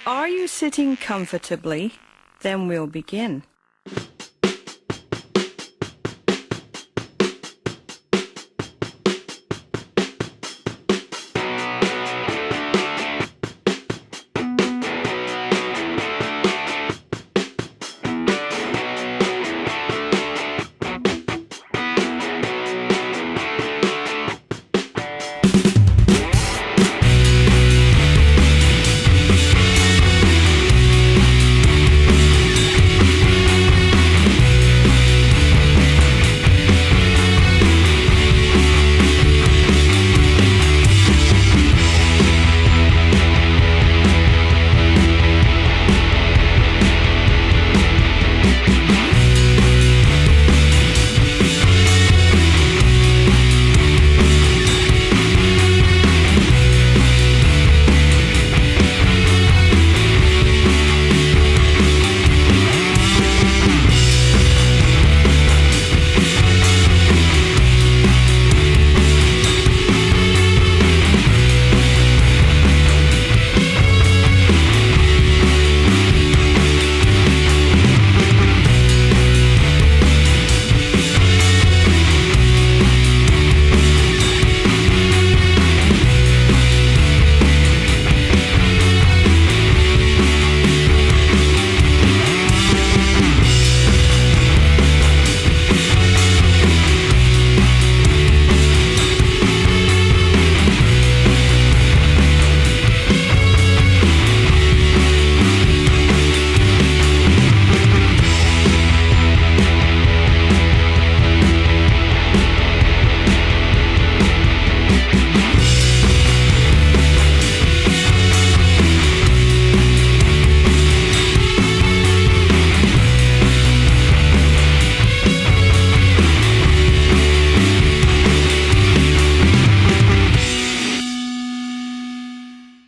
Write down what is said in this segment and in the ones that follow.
Are you sitting comfortably? Then we'll begin.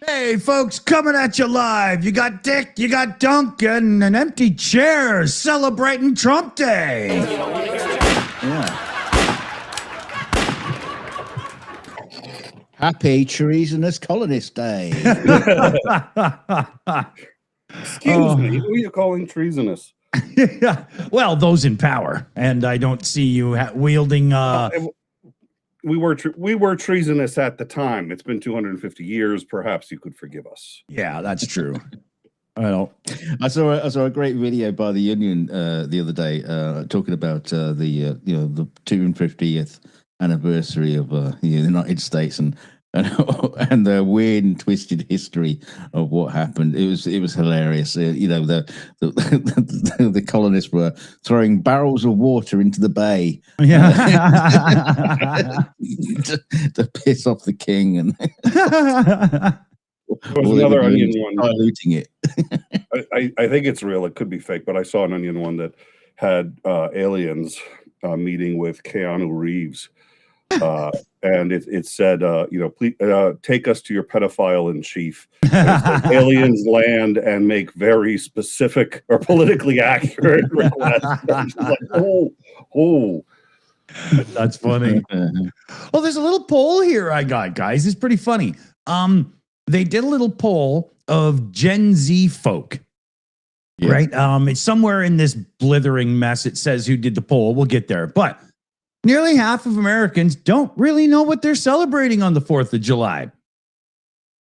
Hey, folks, coming at you live. You got Dick, you got Duncan, an empty chair celebrating Trump Day. Yeah. Happy Treasonous Colonist Day. Excuse me, who are you calling treasonous? Yeah. Well, those in power. And I don't see you wielding... We were treasonous at the time. It's been 250 years. Perhaps you could forgive us. Yeah, that's true. Well, I saw a great video by the Union the other day talking about the 250th anniversary of the United States and the weird and twisted history of what happened. It was hilarious. The colonists were throwing barrels of water into the bay, yeah, to piss off the king, and There was another Onion one. diluting it. I think it's real. It could be fake, but I saw an Onion one that had aliens meeting with Keanu Reeves. And it said, please take us to your pedophile in chief. Aliens land and make very specific or politically accurate requests. Like, oh, that's funny. Well, there's a little poll here I got, guys. It's pretty funny. They did a little poll of Gen Z folk. Yeah. Right? It's somewhere in this blithering mess. It says who did the poll. We'll get there. But nearly half of Americans don't really know what they're celebrating on the 4th of July.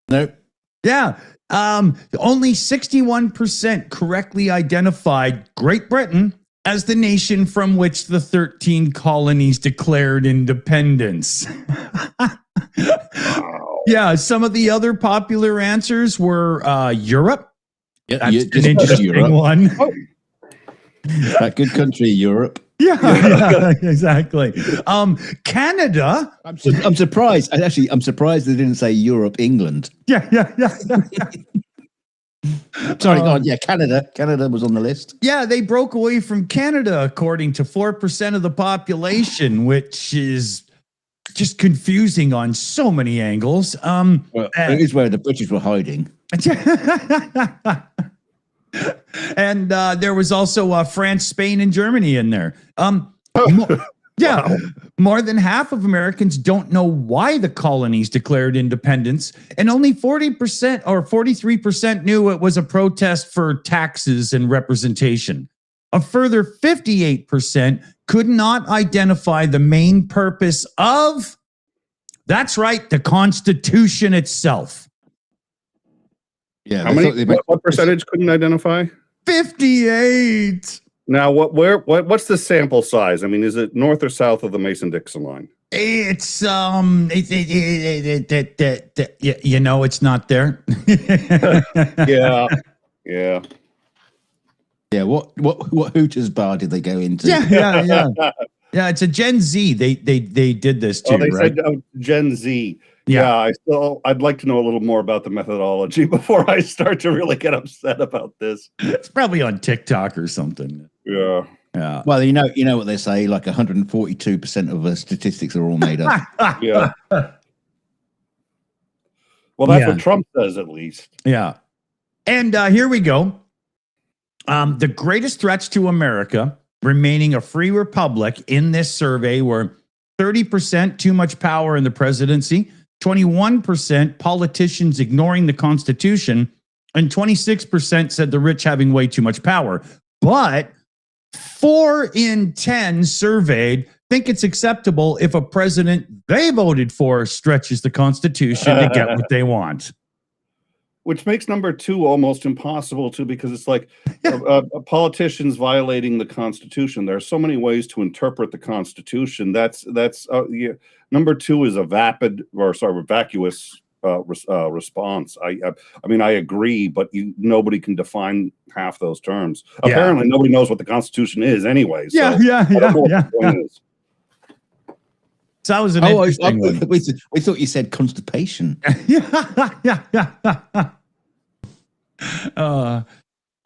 Nope. Yeah. Only 61% correctly identified Great Britain as the nation from which the 13 colonies declared independence. Yeah, some of the other popular answers were Europe. Yeah, that's an interesting Europe. One. Oh. That good country, Europe. Yeah, exactly. Canada. I'm surprised. I'm surprised they didn't say Europe, England. Yeah. Sorry, God. Yeah, Canada. Canada was on the list. Yeah, they broke away from Canada, according to 4% of the population, which is just confusing on so many angles. Well, it is where the British were hiding. And there was also France, Spain, and Germany in there. Yeah. Wow. More than half of Americans don't know why the colonies declared independence, and only 40% or 43% knew it was a protest for taxes and representation. A further 58% could not identify the main purpose of, that's right, the Constitution itself. Yeah. How many? What percentage couldn't identify? 58. Now, what's the sample size? I mean, is it north or south of the Mason-Dixon line? It's you know, it's not there. Yeah, yeah. Yeah. What Hooters bar did they go into? Yeah, it's a Gen Z. They did this too, They right? said Gen Z. Yeah. Yeah, I'd like to know a little more about the methodology before I start to really get upset about this. It's probably on TikTok or something. Yeah. Yeah. Well, you know what they say, like 142% of the statistics are all made up. Yeah. Well, that's Yeah. what Trump says, at least. Yeah. And here we go. The greatest threats to America remaining a free republic in this survey were 30% too much power in the presidency, 21% politicians ignoring the Constitution, and 26% said the rich having way too much power. But 4 in 10 surveyed think it's acceptable if a president they voted for stretches the Constitution to get what they want. Which makes number 2 almost impossible too, because it's like politicians violating the Constitution. There are so many ways to interpret the Constitution. That's number 2 is a vacuous response. I mean, I agree, but nobody can define half those terms. Yeah. Apparently, nobody knows what the Constitution is anyway. So Yeah. I don't know what the point is. So that was an interesting one. We thought you said constipation. Yeah.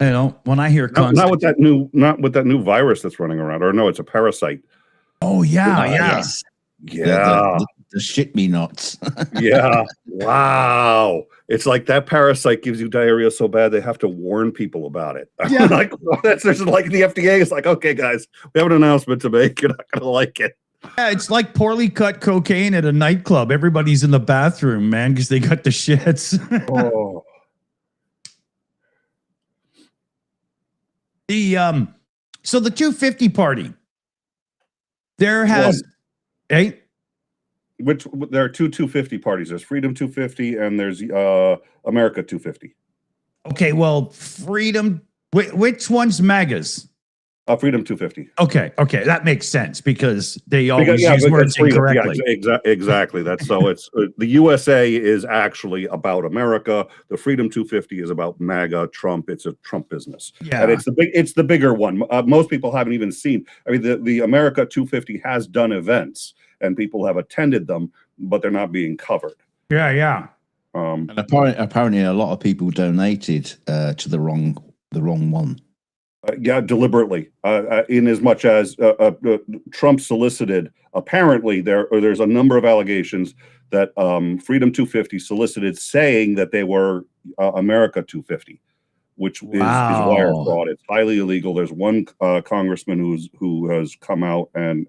You know, when I hear Not with that new virus that's running around, or no, it's a parasite. Oh yeah, Yes. Yeah. The shit me nuts. Yeah. Wow. It's like that parasite gives you diarrhea so bad they have to warn people about it. Yeah. Like there's like the FDA is like, okay, guys, we have an announcement to make. You're not gonna like it. Yeah, it's like poorly cut cocaine at a nightclub. Everybody's in the bathroom, man, because they got the shits. Oh. So the 250 party. There has Which there are two 250 parties. There's Freedom 250 and there's America 250. Okay, well, Freedom. Which one's MAGAs? Freedom 250. Okay, that makes sense because they always use words incorrectly. Yeah, exactly. That's so. It's the USA is actually about America. The Freedom 250 is about MAGA, Trump. It's a Trump business. Yeah, and it's the bigger one. Most people haven't even seen. I mean, the America 250 has done events and people have attended them, but they're not being covered. Yeah. And apparently, a lot of people donated to the wrong one. Yeah, deliberately. In as much as Trump solicited, apparently there's a number of allegations that Freedom 250 solicited, saying that they were America 250, which is wire fraud. It's highly illegal. There's one congressman who has come out and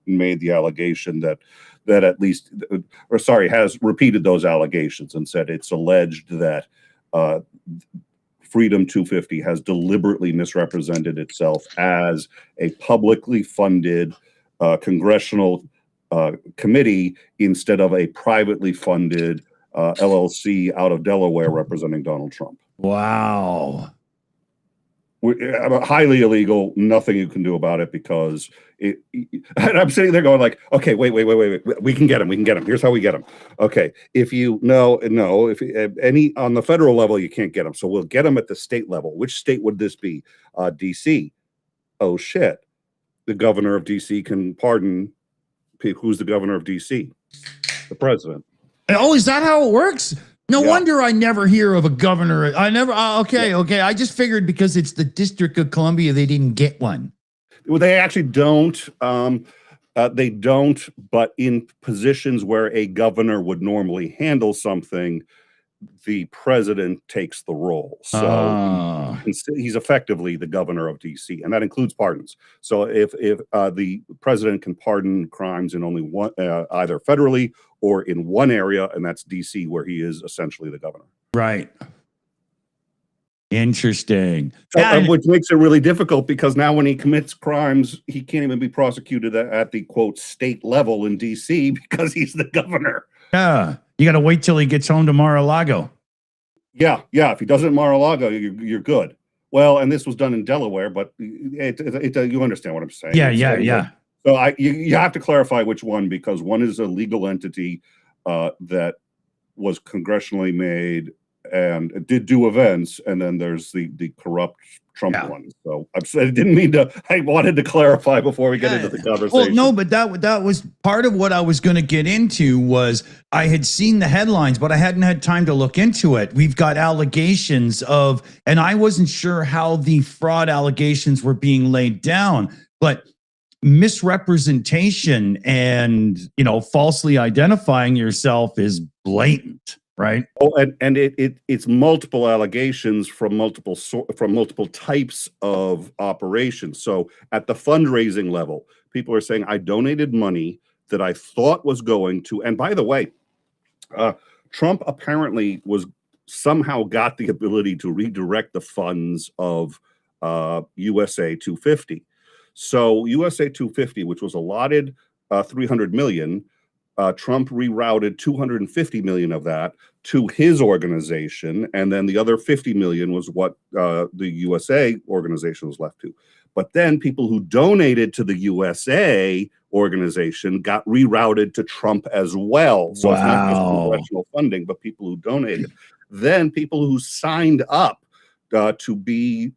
made the allegation that at least, has repeated those allegations and said it's alleged that Freedom 250 has deliberately misrepresented itself as a publicly funded congressional committee instead of a privately funded LLC out of Delaware representing Donald Trump. Wow. Highly illegal. Nothing you can do about it because and I'm sitting there going like, okay, wait. We can get him. Here's how we get him. Okay. If you if any on the federal level, you can't get him. So we'll get him at the state level. Which state would this be? DC. Oh shit. The governor of DC can pardon. Who's the governor of DC? The president. Oh, is that how it works? No wonder I never hear of a governor. I never. Okay. I just figured because it's the District of Columbia, they didn't get one. Well, they actually don't. They don't. But in positions where a governor would normally handle something, the president takes the role. So he's effectively the governor of DC, and that includes pardons. So if the president can pardon crimes in only one, either federally or in one area, and that's DC, where he is essentially the governor. Right. Interesting. So, which makes it really difficult, because now when he commits crimes, he can't even be prosecuted at the quote state level in DC because he's the governor. Yeah. You got to wait till he gets home to Mar-a-Lago. Yeah. If he does it in Mar-a-Lago, you're good. Well, and this was done in Delaware, but you understand what I'm saying. Yeah. So you have to clarify which one, because one is a legal entity that was congressionally made and did do events, and then there's the corrupt Trump one. So I didn't mean to. I wanted to clarify before we get into the conversation. Well, no, but that was part of what I was going to get into. Was I had seen the headlines, but I hadn't had time to look into it. We've got allegations of, and I wasn't sure how the fraud allegations were being laid down, but misrepresentation and falsely identifying yourself is blatant. Right. Oh, and it's multiple allegations from multiple types of operations. So at the fundraising level, people are saying, I donated money that I thought was going to. And by the way, Trump apparently somehow got the ability to redirect the funds of USA 250. So USA 250, which was allotted $300 million. Trump rerouted $250 million of that to his organization, and then the other $50 million was what the USA organization was left to. But then people who donated to the USA organization got rerouted to Trump as well. So It's not just congressional funding, but people who donated. Then people who signed up to be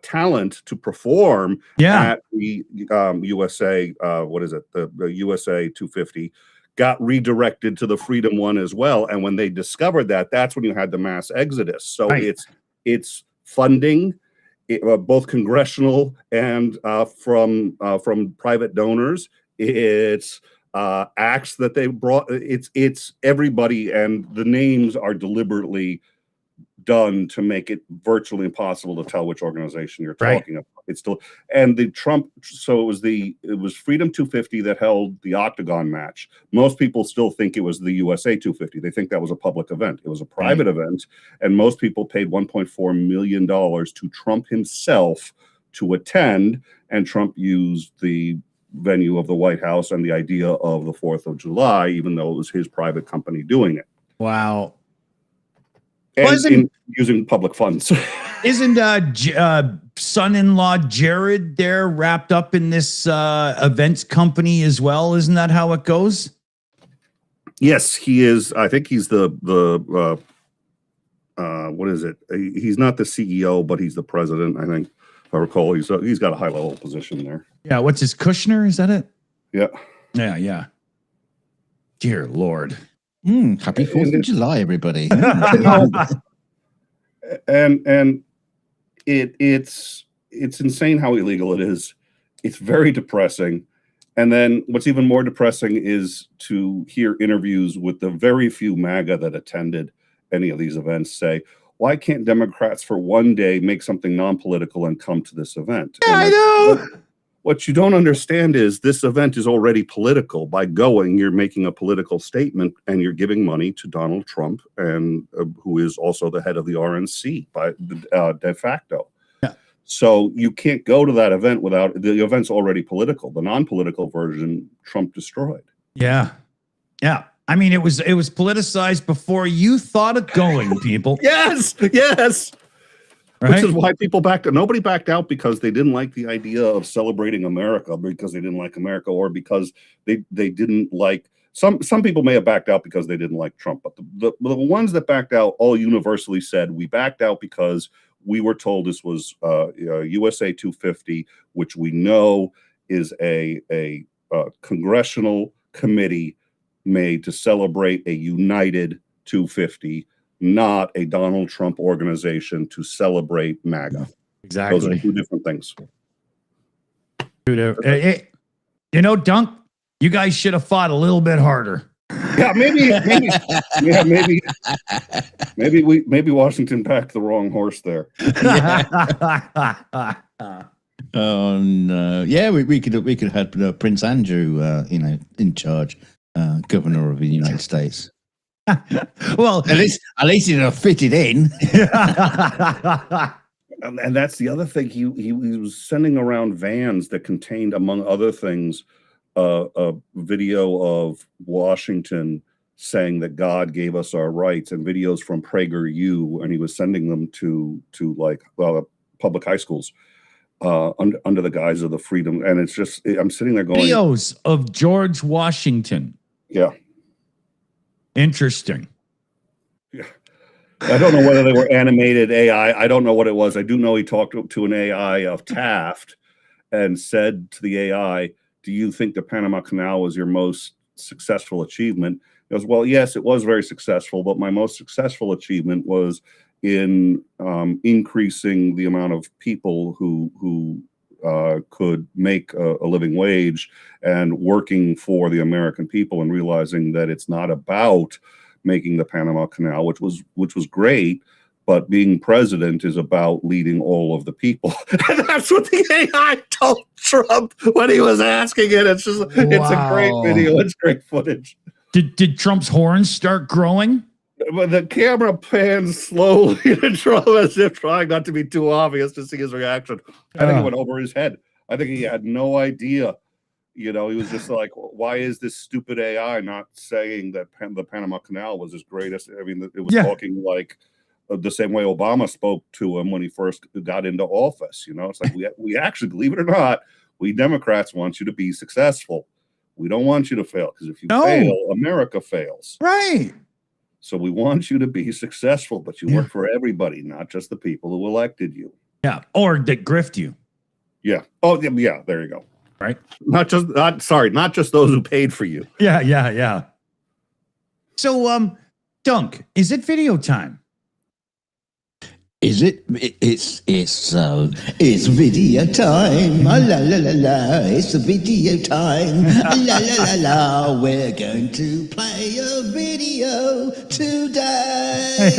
talent to perform at the USA, the USA 250, got redirected to the Freedom One as well. And when they discovered that, that's when you had the mass exodus. So it's funding, both congressional and from private donors. It's acts that they brought. It's everybody, and the names are deliberately done to make it virtually impossible to tell which organization you're talking about. It's still, and the Trump, so it was Freedom 250 that held the Octagon match. Most people still think it was the USA 250. They think that was a public event. It was a private event, and most people paid $1.4 million to Trump himself to attend, and Trump used the venue of the White House and the idea of the 4th of July, even though it was his private company doing it. Wow. And using public funds. Isn't son-in-law Jared there wrapped up in this events company as well? Isn't that how it goes? Yes, he is. I think he's the what is it? He's not the CEO, but he's the president. I think, if I recall, he's got a high-level position there. Yeah. What's his Kushner? Is that it? Yeah. Yeah. Dear Lord. Happy 4th of July, everybody. And it's insane how illegal it is. It's very depressing. And then what's even more depressing is to hear interviews with the very few MAGA that attended any of these events say, why can't Democrats for one day make something non-political and come to this event? Yeah, I know. What you don't understand is this event is already political. By going, you're making a political statement, and you're giving money to Donald Trump, and who is also the head of the RNC by de facto. Yeah. So you can't go to that event without the event's already political. The non-political version, Trump destroyed. Yeah. I mean, it was politicized before you thought of going, people. Yes. Right? Which is why people backed out. Nobody backed out because they didn't like the idea of celebrating America, because they didn't like America, or because they didn't like some people may have backed out because they didn't like Trump. But the ones that backed out all universally said, we backed out because we were told this was USA 250, which we know is a congressional committee made to celebrate a united 250, not a Donald Trump organization to celebrate MAGA. Exactly. Those are two different things. Dunk, you guys should have fought a little bit harder. Yeah, maybe Washington packed the wrong horse there. Oh no! Yeah, we could have had Prince Andrew, in charge, governor of the United States. Well, at least he'd fit it in. And that's the other thing. He was sending around vans that contained, among other things, a video of Washington saying that God gave us our rights, and videos from PragerU, and he was sending them to public high schools under the guise of the freedom. And it's just, I'm sitting there going, videos of George Washington. Yeah. Interesting. Yeah. I don't know whether they were animated AI. I don't know what it was. I do know he talked to an AI of Taft and said to the AI, do you think the Panama Canal was your most successful achievement? He goes, well, yes, it was very successful, but my most successful achievement was in increasing the amount of people who could make a living wage and working for the American people, and realizing that it's not about making the Panama Canal, which was great, but being president is about leading all of the people. And that's what the AI told Trump when he was asking it. It's just, It's a great video. It's great footage. Did Trump's horns start growing? But the camera pans slowly to Trump as if trying not to be too obvious to see his reaction. I think it went over his head. I think he had no idea. He was just like, why is this stupid AI not saying that the Panama Canal was his greatest? I mean, it was talking like the same way Obama spoke to him when he first got into office. It's like, we actually, believe it or not, we Democrats want you to be successful. We don't want you to fail, because if you fail, America fails. Right. So we want you to be successful, but you work for everybody, not just the people who elected you. Yeah. Or that grift you. Yeah. Oh, yeah. There you go. Right. Not just those who paid for you. Yeah. So, Dunk, is it video time? Is it? It's video time. La la la la. It's a video time. La la la la. We're going to play a video today.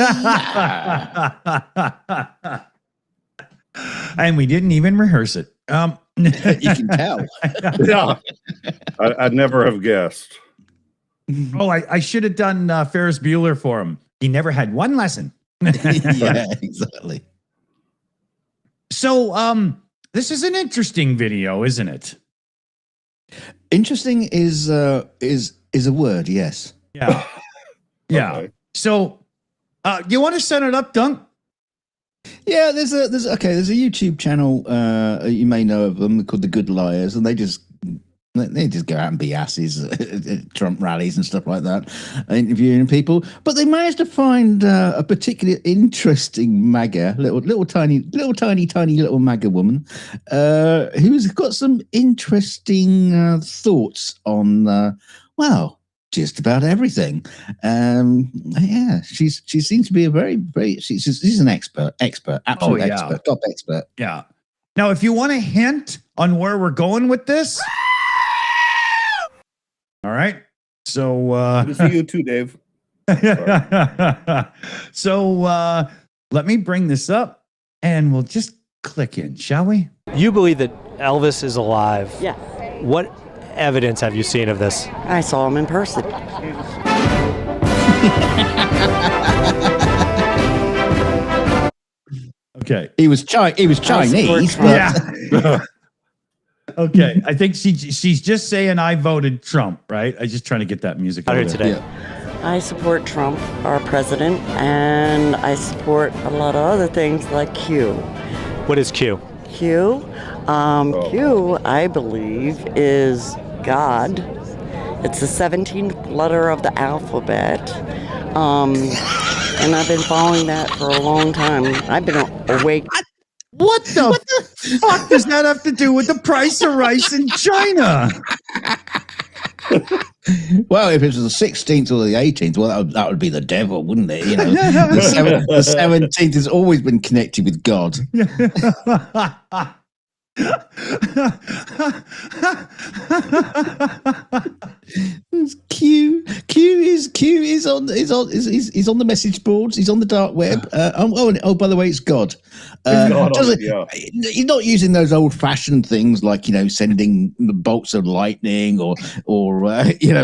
And we didn't even rehearse it. You can tell. Yeah. I'd never have guessed. Oh, I should have done Ferris Bueller for him. He never had one lesson. Yeah, exactly. So, this is an interesting video, isn't it? Interesting is a word, yes. Yeah. Yeah. Okay. So, you want to set it up, Dunk? Yeah, there's a YouTube channel, you may know of them, called The Good Liars, and they just go out and be asses at Trump rallies and stuff like that, interviewing people. But they managed to find a particularly interesting MAGA, little tiny MAGA woman, who's got some interesting thoughts on just about everything. Yeah, she seems to be a very she's an expert, absolute expert, top expert. Yeah. Now, if you want a hint on where we're going with this. All right. So Good to see you too, Dave. So let me bring this up and we'll just click in, shall we? You believe that Elvis is alive. Yeah. What evidence have you seen of this? I saw him in person. Okay. He was Chinese. Yeah. Okay. I think she's just saying I voted Trump, right? I'm just trying to get that music out Here there. today. Yeah. I support Trump, our president, and I support a lot of other things like Q. What is Q? Q, I believe, is God. It's the 17th letter of the alphabet. And I've been following that for a long time. I've been awake. What the fuck does that have to do with the price of rice in China? Well, if it was the 16th or the 18th, well, that would be the devil, wouldn't it? The 17th has always been connected with God. It's Q is on he's on the message boards. He's on the dark web. By the way, it's God. He's not using those old-fashioned things like sending bolts of lightning or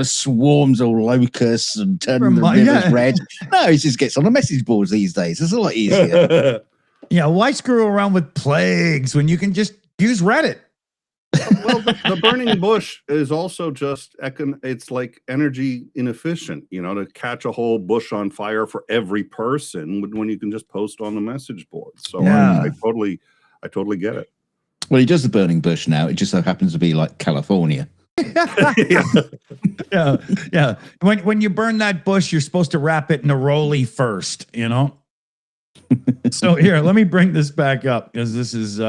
swarms of locusts and turning the rivers red. No, he just gets on the message boards these days. It's a lot easier. Yeah, why screw around with plagues when you can just use Reddit? Well, the burning bush is also just it's like energy inefficient, to catch a whole bush on fire for every person when you can just post on the message board. So yeah. I totally get it. Well, he does the burning bush now. It just so happens to be like California. yeah. When you burn that bush, you're supposed to wrap it in a rollie first, So here, let me bring this back up because this is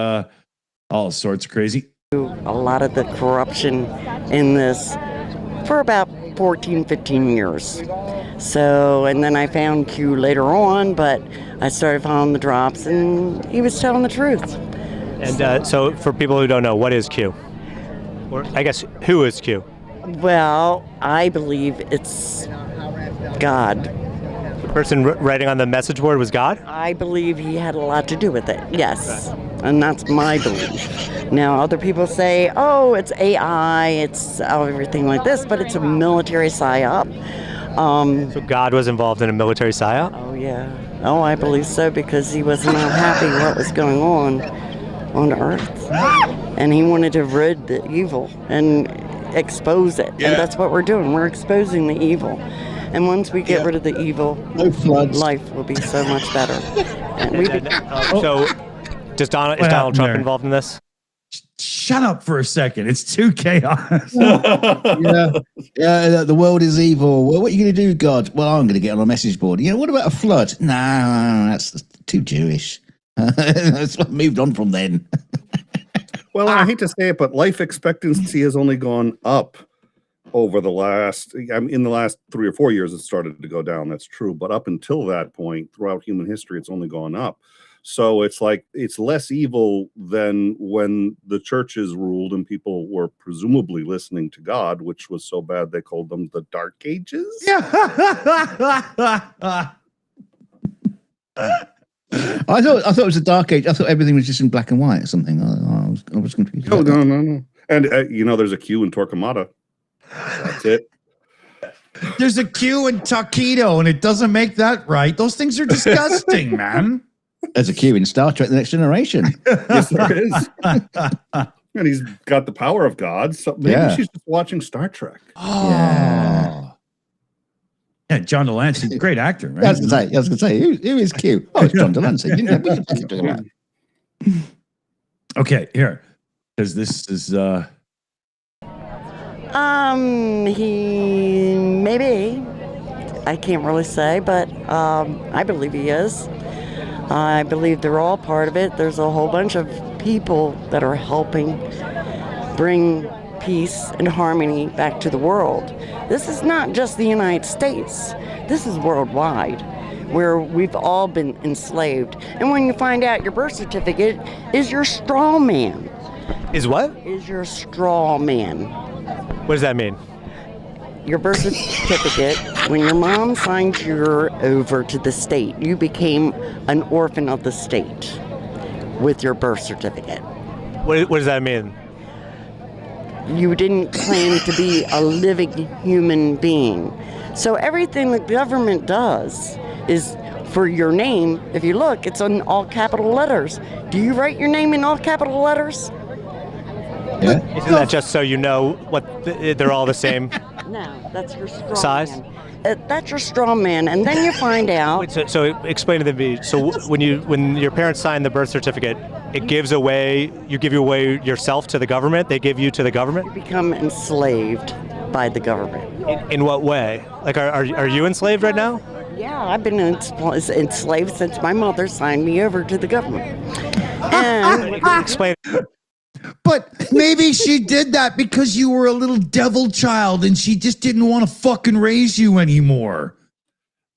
all sorts of crazy. A lot of the corruption in this for about 14, 15 years. So, and then I found Q later on, but I started following the drops and he was telling the truth. And so for people who don't know, what is Q? Or I guess, who is Q? Well, I believe it's God. The person writing on the message board was God? I believe he had a lot to do with it, yes. And that's my belief. Now, other people say, oh, it's AI, it's everything like this, but it's a military psyop. So God was involved in a military psyop? Oh, yeah. Oh, I believe so, because he was not happy what was going on Earth. And he wanted to rid the evil and expose it. Yeah. And that's what we're doing. We're exposing the evil. And once we get rid of the evil, life will be so much better. So, is Donald Trump involved in this? Shut up for a second. It's too chaos. Yeah, the world is evil. Well, what are you going to do, God? Well, I'm going to get on a message board. What about a flood? No, that's too Jewish. That's what moved on from then. Well, I hate to say it, but life expectancy has only gone up over the last 3 or 4 years. It started to go down. That's true. But up until that point, throughout human history, it's only gone up. So it's like it's less evil than when the churches ruled and people were presumably listening to God, which was so bad they called them the Dark Ages. Yeah. I thought it was a dark age. I thought everything was just in black and white or something. I was confused. Oh, no. And there's a Q in Torquemada. That's it. There's a Q in Taquito, and it doesn't make that right. Those things are disgusting, man. There's a Q in Star Trek: The Next Generation. Yes, there is. And he's got the power of God. So maybe she's just watching Star Trek. Oh. Yeah, John Delancey, great actor, right? I was going to say, who is Q? Oh, it's John Delancey. Okay, here, because this is he maybe, I can't really say, but I believe he is. I believe they're all part of it. There's a whole bunch of people that are helping bring peace and harmony back to the world. This is not just the United States. This is worldwide, where we've all been enslaved. And when you find out your birth certificate is your straw man. Is what? Is your straw man. What does that mean? Your birth certificate, when your mom signed you over to the state, you became an orphan of the state with your birth certificate. What does that mean? You didn't claim to be a living human being. So everything the government does is for your name. If you look, it's in all capital letters. Do you write your name in all capital letters? Yeah. Isn't that just so you know they're all the same? No, that's your straw size? man. That's your straw man, and then you find out. Wait, so explain to me. So when your parents sign the birth certificate, you give away yourself to the government. They give you to the government. You become enslaved by the government. In what way? Like, are you enslaved right now? Yeah, I've been enslaved since my mother signed me over to the government. And explain. But maybe she did that because you were a little devil child and she just didn't want to fucking raise you anymore.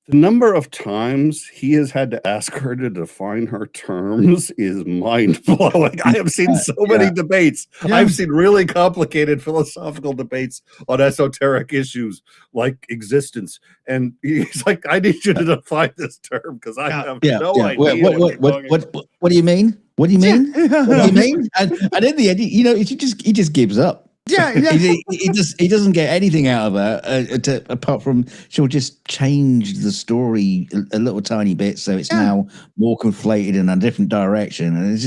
The number of times he has had to ask her to define her terms is mind-blowing. I have seen so many debates. Yeah. I've seen really complicated philosophical debates on esoteric issues like existence. And he's like, I need you to define this term because I have no idea what do you mean? What do you mean? What do you mean? And in the end, he just gives up. Yeah. he doesn't get anything out of her apart from she'll just change the story a little tiny bit, so it's now more conflated in a different direction, and it's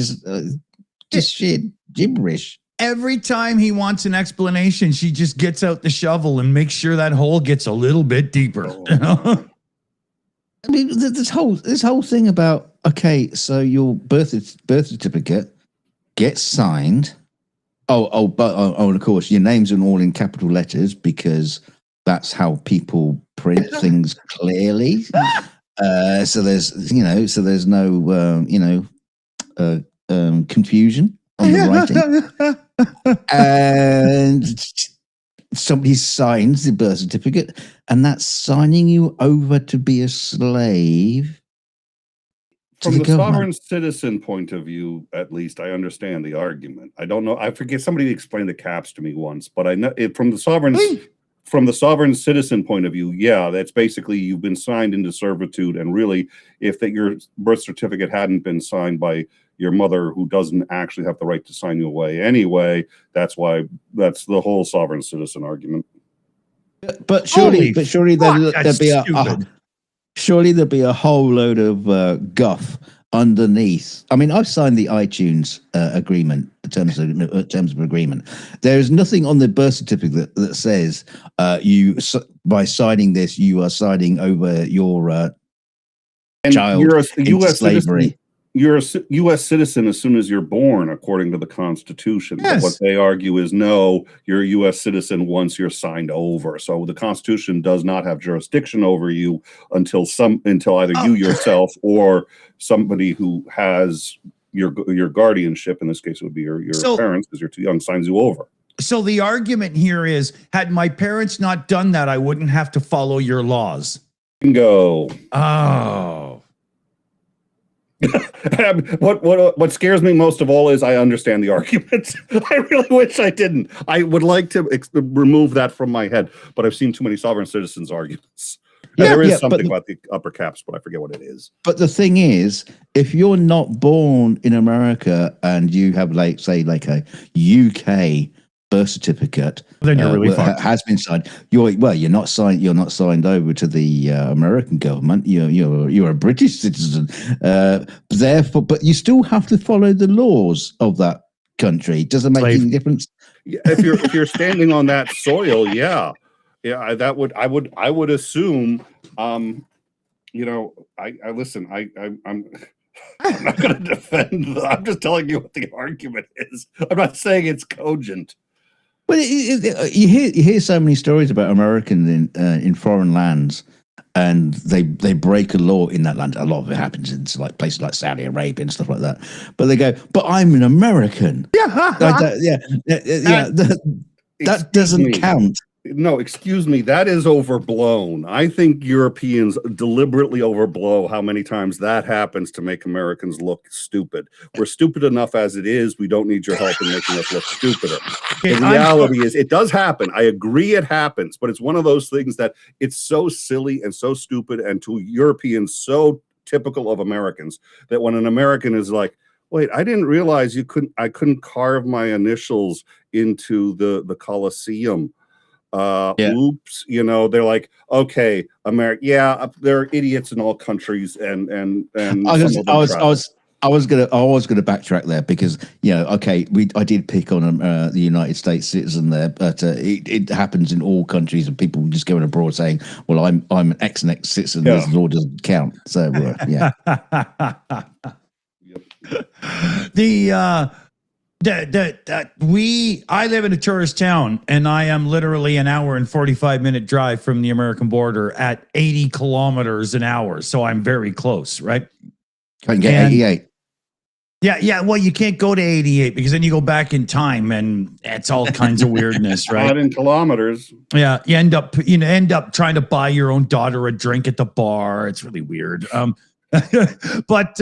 just shit gibberish. Every time he wants an explanation, she just gets out the shovel and makes sure that hole gets a little bit deeper. I mean, this whole thing about so your birth certificate gets signed. But of course, your names are all in capital letters because that's how people print things clearly. So there's no confusion on the writing. And somebody signs the birth certificate, and that's signing you over to be a slave. From the sovereign citizen point of view, at least, I understand the argument. I don't know. I forget, somebody explained the caps to me once, but I know from the sovereign citizen point of view, that's basically you've been signed into servitude, and really, if your birth certificate hadn't been signed by your mother, who doesn't actually have the right to sign you away anyway, that's the whole sovereign citizen argument. But surely there'd be a whole load of guff underneath. I mean, I've signed the iTunes agreement, the terms of agreement. There is nothing on the birth certificate that says by signing this, you are signing over your child into slavery. You're a U.S. citizen as soon as you're born, according to the Constitution. Yes. But what they argue is, no, you're a U.S. citizen once you're signed over. So the Constitution does not have jurisdiction over you until either you yourself or somebody who has your guardianship. In this case, it would be your parents, because you're too young, signs you over. So the argument here is, had my parents not done that, I wouldn't have to follow your laws. Bingo. Oh. What scares me most of all is I understand the argument. I really wish I didn't. I would like to remove that from my head, but I've seen too many sovereign citizens arguments. There is something about the upper caps, but I forget what it is. But the thing is, if you're not born in America and you have, say, a UK birth certificate, then you're really has been signed. You're not signed. You're not signed over to the American government. You're a British citizen. Therefore, but you still have to follow the laws of that country. Does it make any difference? If you're standing on that soil, that I would assume. I'm not going to defend. I'm just telling you what the argument is. I'm not saying it's cogent. Well, you hear so many stories about Americans in foreign lands, and they break a law in that land. A lot of it happens in places like Saudi Arabia and stuff like that. But they go, "But I'm an American." That doesn't count. No, excuse me. That is overblown. I think Europeans deliberately overblow how many times that happens to make Americans look stupid. We're stupid enough as it is. We don't need your help in making us look stupider. The reality is, it does happen. I agree it happens, but it's one of those things that it's so silly and so stupid, and to Europeans so typical of Americans, that when an American is like, wait, I didn't realize I couldn't carve my initials into the Colosseum. Oops, they're like, okay, America, there are idiots in all countries, and I was gonna backtrack there because I did pick on the United States citizen there, but it happens in all countries, and people just going abroad saying, well, I'm an ex citizen, this law doesn't count. So I live in a tourist town, and I am literally an hour and 45-minute drive from the American border at 80 kilometers an hour. So I'm very close, right? Can get 88. Yeah. Well, you can't go to 88 because then you go back in time and it's all kinds of weirdness, right? Not in kilometers. Yeah, you end up trying to buy your own daughter a drink at the bar. It's really weird. But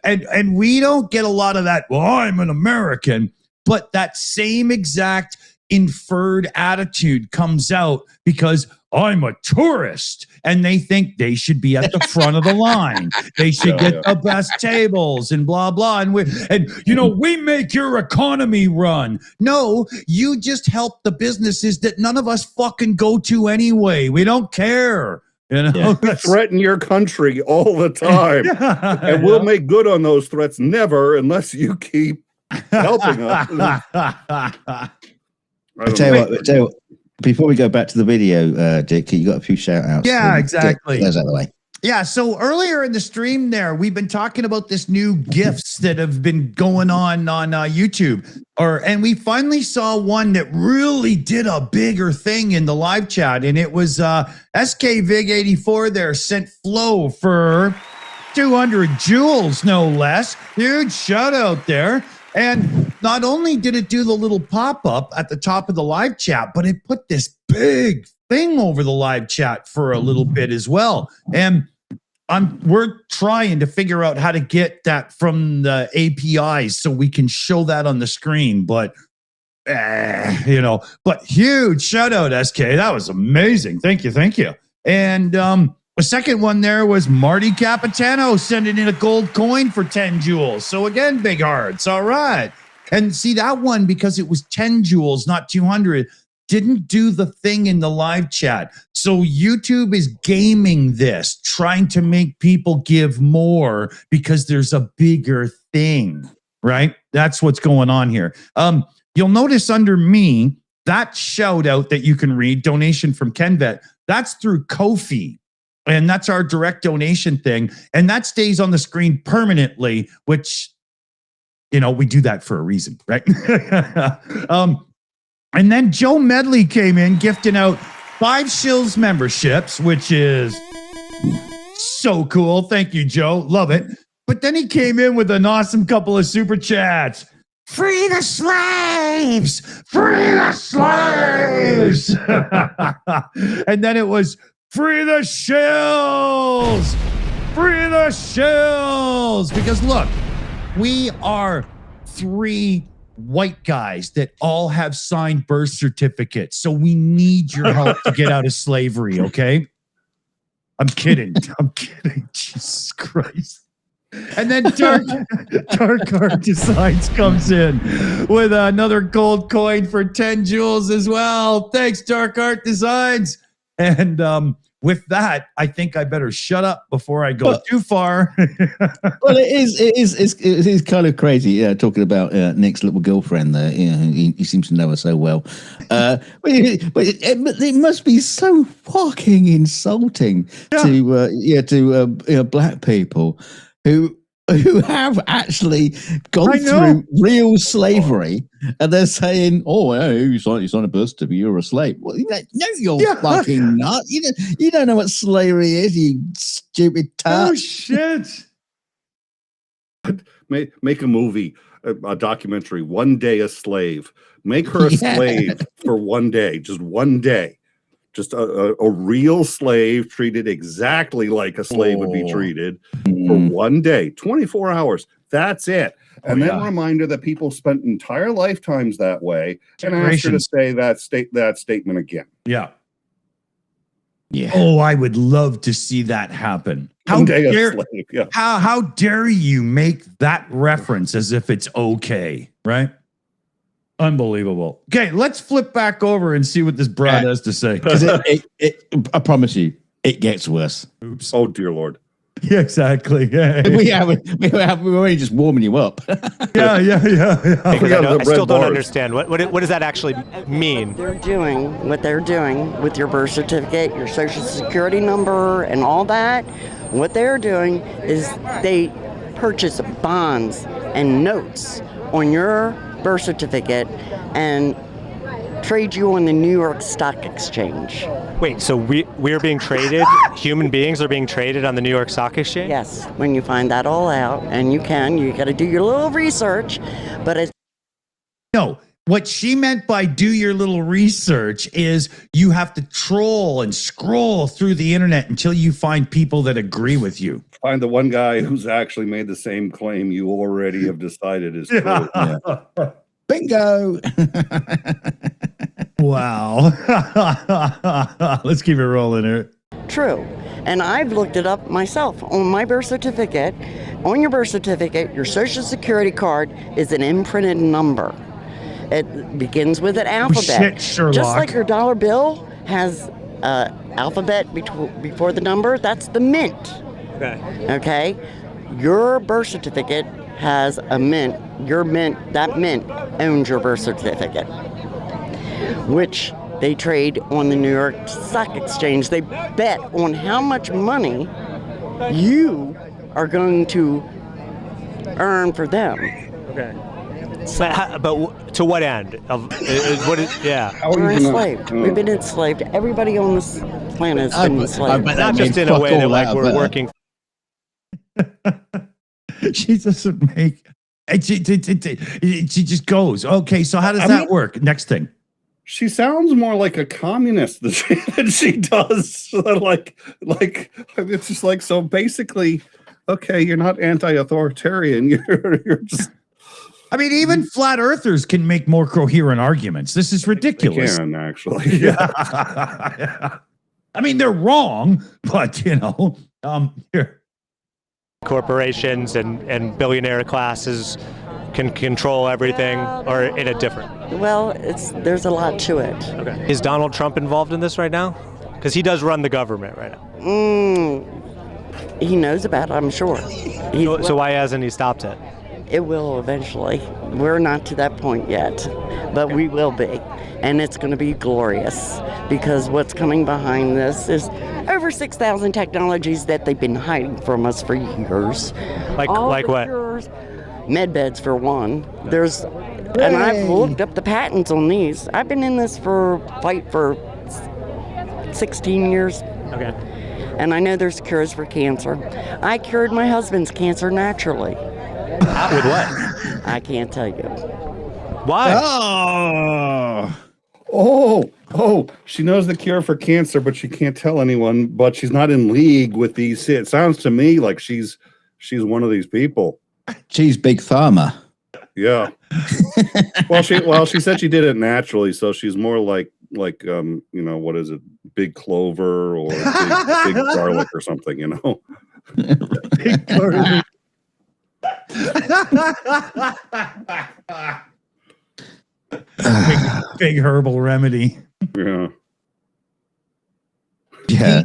and we don't get a lot of that. Well, I'm an American, but that same exact inferred attitude comes out because I'm a tourist and they think they should be at the front of the line. They should get the best tables and blah, blah. And we make your economy run. No, you just help the businesses that none of us fucking go to anyway. We don't care. We threaten your country all the time. And we'll make good on those threats never unless you keep helping us. I tell you what, before we go back to the video, Dick, you got a few shout outs. Yeah, exactly. Those out of the way. Yeah, so earlier in the stream there, we've been talking about this new GIFs that have been going on YouTube. And we finally saw one that really did a bigger thing in the live chat. And it was SKVig84 there sent Flo for 200 joules, no less. Huge shout out there. And not only did it do the little pop-up at the top of the live chat, but it put this big thing over the live chat for a little bit as well. And we're trying to figure out how to get that from the APIs so we can show that on the screen. But, but huge shout out, SK. That was amazing. Thank you. And the second one there was Marty Capitano sending in a gold coin for 10 joules. So again, big hearts. All right. And see that one, because it was 10 joules, not 200, didn't do the thing in the live chat. So YouTube is gaming this, trying to make people give more because there's a bigger thing, right? That's what's going on here. You'll notice under me, that shout out that you can read, donation from KenVet, that's through Ko-fi. And that's our direct donation thing. And that stays on the screen permanently, which, we do that for a reason, right? And then Joe Medley came in gifting out 5 Shills memberships, which is so cool. Thank you, Joe. Love it. But then he came in with an awesome couple of super chats. Free the slaves! Free the slaves! And then it was, free the Shills! Free the Shills! Because look, we are 3 white guys that all have signed birth certificates. So we need your help to get out of slavery, okay? I'm kidding. Jesus Christ. And then Dark Art Designs comes in with another gold coin for 10 joules as well. Thanks, Dark Art Designs. And with that, I think I better shut up before I go too far. Well, it is kind of crazy. Talking about Nick's little girlfriend there. He seems to know her so well. But it must be so fucking insulting to black people who have actually gone through real slavery, and they're saying, "Oh, you signed a birth certificate, you're a slave." Well, no, you're fucking nut. You don't know what slavery is, you stupid tart. Oh shit! Make a movie, a documentary. One Day a Slave. Make her a slave for one day, just one day. Just a real slave treated exactly like a slave would be treated for one day, 24 hours. That's it. And then reminder that people spent entire lifetimes that way, and ask her to say that statement again. Yeah. Oh, I would love to see that happen. How dare you make that reference as if it's okay, right? Unbelievable. Okay, let's flip back over and see what this broad has to say. I promise you, it gets worse. Oops. Oh, dear Lord. Yeah, exactly. Yeah. We're only just warming you up. Yeah. I still don't understand. What does that actually mean? What they're doing with your birth certificate, your social security number, and all that, what they're doing is they purchase bonds and notes on your birth certificate and trade you on the New York Stock Exchange. Wait, so we're being traded? Human beings are being traded on the New York Stock Exchange? Yes, when you find that all out, and you got to do your little research, but it's No, what she meant by do your little research is you have to troll and scroll through the internet until you find people that agree with you. Find the one guy who's actually made the same claim you already have decided is true. Yeah. Bingo. Wow. Let's keep it rolling here. true. And I've looked it up myself on my birth certificate. On your birth certificate, your social security card is an imprinted number. It begins with an alphabet. Shit, Sherlock. Just like your dollar bill has alphabet before the number, that's the mint. Okay? Your birth certificate has a mint. Your mint, that mint owns your birth certificate, which they trade on the New York Stock Exchange. They bet on how much money you are going to earn for them. Okay. But to what end? Yeah. How are We're you gonna- enslaved. We've been enslaved. Everybody on this planet has been enslaved. Not just in a way that like we're working. She doesn't make. She just goes. Okay, so how does that work? Next thing. She sounds more like a communist than she does. Like it's just like, so basically, okay, you're not anti-authoritarian. You're just. I mean, even flat earthers can make more coherent arguments. This is ridiculous. They can actually. Yeah. I mean, they're wrong, but here. Corporations and billionaire classes can control everything, or in a different. Well, there's a lot to it. Okay. Is Donald Trump involved in this right now? Because he does run the government right now. He knows about it, I'm sure. So why hasn't he stopped it? It will eventually. We're not to that point yet, but we will be. And it's going to be glorious, because what's coming behind this is over 6,000 technologies that they've been hiding from us for years. Like what? Cures, med beds for one. And I've looked up the patents on these. I've been in this fight for 16 years. Okay. And I know there's cures for cancer. I cured my husband's cancer naturally. With what? I can't tell you. Why? Oh, she knows the cure for cancer, but she can't tell anyone, but she's not in league with these. It sounds to me like she's one of these people. She's Big Pharma. Yeah. Well, she said she did it naturally, so she's more like what is it? Big clover or big garlic or something, Big garlic. big herbal remedy. Yeah. Yeah,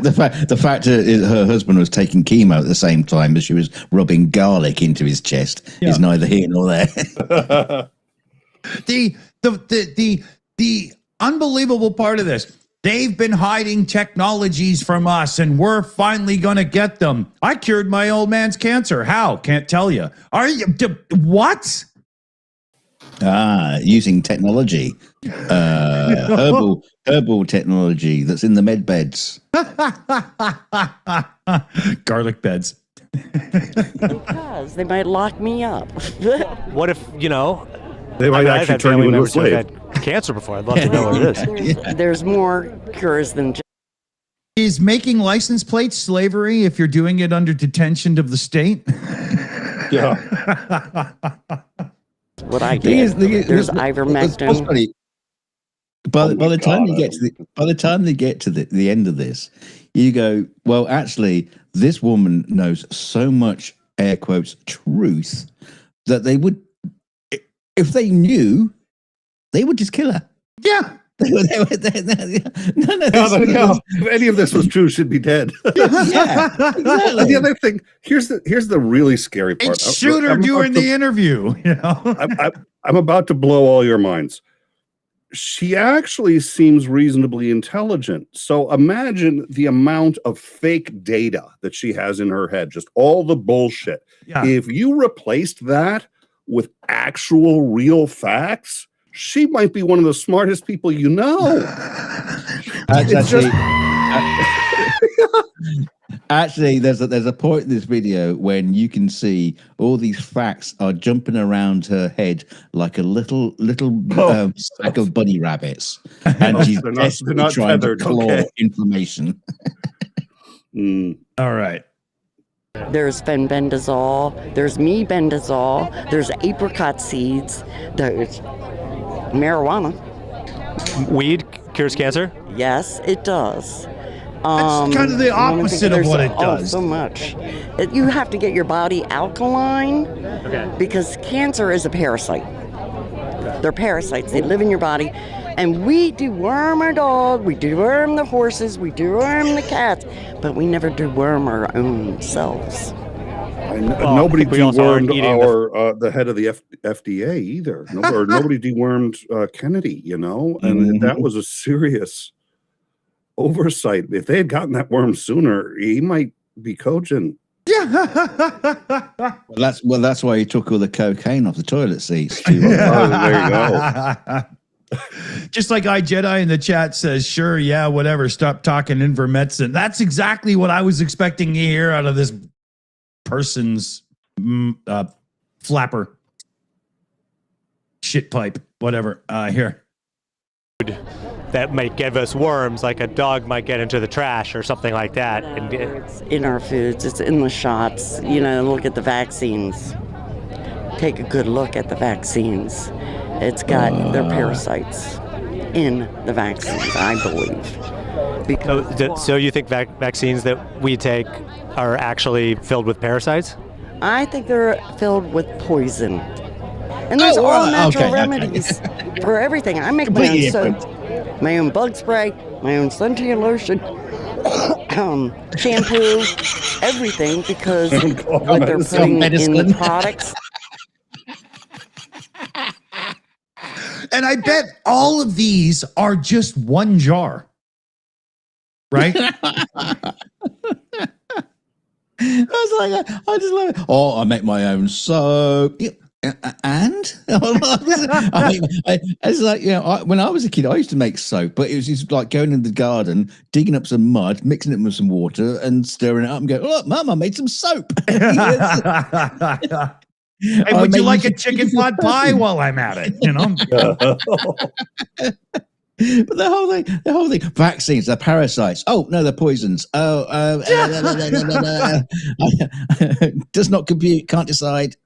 the fact that her husband was taking chemo at the same time as she was rubbing garlic into his chest is neither here nor there. The unbelievable part of this, they've been hiding technologies from us, and we're finally going to get them. I cured my old man's cancer. How? Can't tell you. Are you what? Using technology, herbal technology that's in the med beds. Garlic beds. Because they might lock me up. What if, They might actually turn you into a slave. Had cancer before. I'd love to know what it is. There's more cures than just. Is making license plates slavery if you're doing it under detention of the state? Yeah. What I get. There's ivermectin. By the time they get to the end of this, you go, well, actually, this woman knows so much, air quotes, truth, that they would, if they knew, they would just kill her. Yeah. If any of this was true, she'd be dead. Yeah, exactly. The other thing, here's the really scary part. And shoot her during the interview. I'm about to blow all your minds. She actually seems reasonably intelligent. So imagine the amount of fake data that she has in her head, just all the bullshit. Yeah. If you replaced that with actual real facts, she might be one of the smartest people you know. Actually, there's a point in this video when you can see all these facts are jumping around her head like a little sack of bunny rabbits, and she's desperately trying to claw information. All right. There's fenbendazole, there's mebendazole, there's apricot seeds, there's marijuana. Weed cures cancer? Yes, it does. That's kind of the opposite of what it does. So much. You have to get your body alkaline because cancer is a parasite. They're parasites. They live in your body. And we deworm our dog, we deworm the horses, we deworm the cats, but we never deworm our own selves. Nobody dewormed the head of the FDA either. Nobody dewormed Kennedy, you know? And that was a serious oversight. If they had gotten that worm sooner, he might be coaching. Yeah. That's why he took all the cocaine off the toilet seats. There you go. Just like iJedi in the chat says, sure, yeah, whatever. Stop talking Invermedicine. That's exactly what I was expecting to hear out of this person's flapper, shit pipe, whatever. Here. That might give us worms, like a dog might get into the trash or something like that. It's in our foods. It's in the shots. You know, look at the vaccines. Take a good look at the vaccines. It's got their parasites in the vaccines, I believe. Because so you think vaccines that we take are actually filled with parasites? I think they're filled with poison. And there's all natural remedies for everything. I make my own soap, my own bug spray, my own suntan lotion, shampoo, everything, because what they're putting in the products. And I bet all of these are just one jar, right? I was like, I just love it. Oh, I make my own soap. And it's like, you know, when I was a kid, I used to make soap, but it was just like going in the garden, digging up some mud, mixing it with some water, and stirring it up and going, look, Mum, I made some soap. Hey, would you like a chicken pot pie while I'm at it? You know. But the whole thing, vaccines, they're parasites. Oh no, they're poisons. Does not compute, can't decide.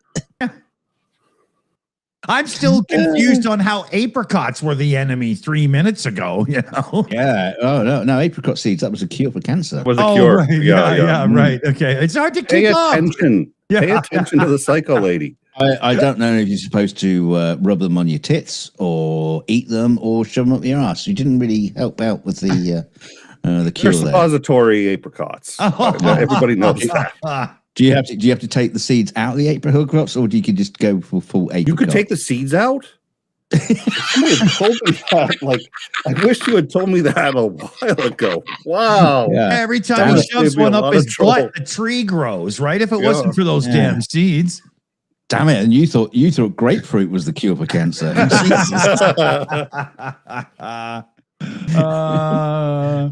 I'm still confused on how apricots were the enemy 3 minutes ago. You know? Yeah. Oh no, apricot seeds. That was a cure for cancer. Was a cure. Right. Yeah. Right. Okay. It's hard to keep attention. Pay attention to the psycho lady. I don't know if you're supposed to rub them on your tits or eat them or shove them up your ass. You didn't really help out with the cure. They're suppository apricots. Everybody knows that. Do you have to take the seeds out of the apricots, or do you just go for full apricot? You could take the seeds out? Somebody had told me that. Like, I wish you had told me that a while ago. Wow. Yeah. Every time he shoves one up his butt, the tree grows, right? If it wasn't for those damn seeds. Damn it. And you thought grapefruit was the cure for cancer.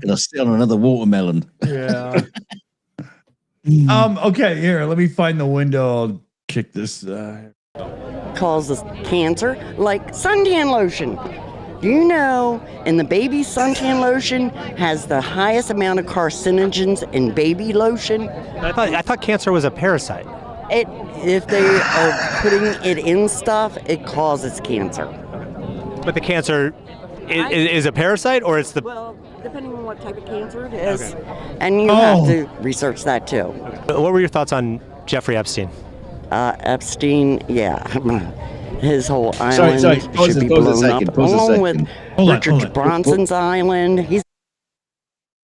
Gonna steal another watermelon. Yeah. Okay, here, let me find the window. I'll kick this. Causes cancer, like suntan lotion. Do you know, in the baby suntan lotion has the highest amount of carcinogens in baby lotion? I thought cancer was a parasite. If they are putting it in stuff, it causes cancer. But the cancer is a parasite, or it's the... Well, depending on what type of cancer it is. Okay. And you have to research that too. Okay. What were your thoughts on Jeffrey Epstein? Epstein, yeah. His whole island should be blown up, along with Richard Branson's island.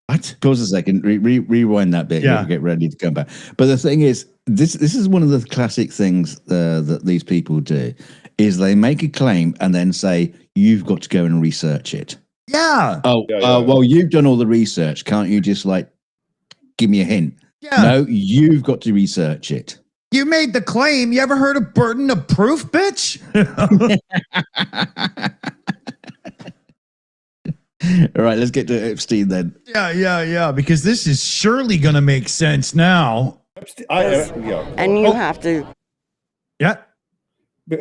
What? Pause a second. Rewind that bit. Yeah. Get ready to come back. But the thing is, this is one of the classic things that these people do, is they make a claim and then say, you've got to go and research it. Yeah. Well, you've done all the research. Can't you just give me a hint? Yeah. No, you've got to research it. You made the claim. You ever heard of burden of proof, bitch? All right, let's get to Epstein then. Yeah. Because this is surely going to make sense now. And you have to. Yeah.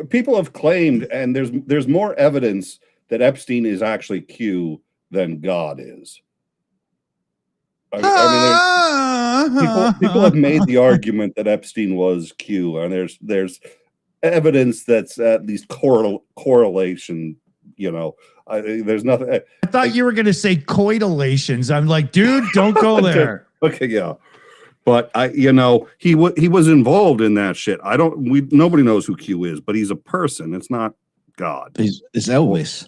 People have claimed, and there's more evidence that Epstein is actually Q than God is. I mean, people have made the argument that Epstein was Q, and there's evidence that's at least correlation. There's nothing. I thought you were going to say coitulations. I'm like, dude, don't go there. Okay, yeah. But he was involved in that shit. Nobody knows who Q is, but he's a person. It's not God. It's Elvis.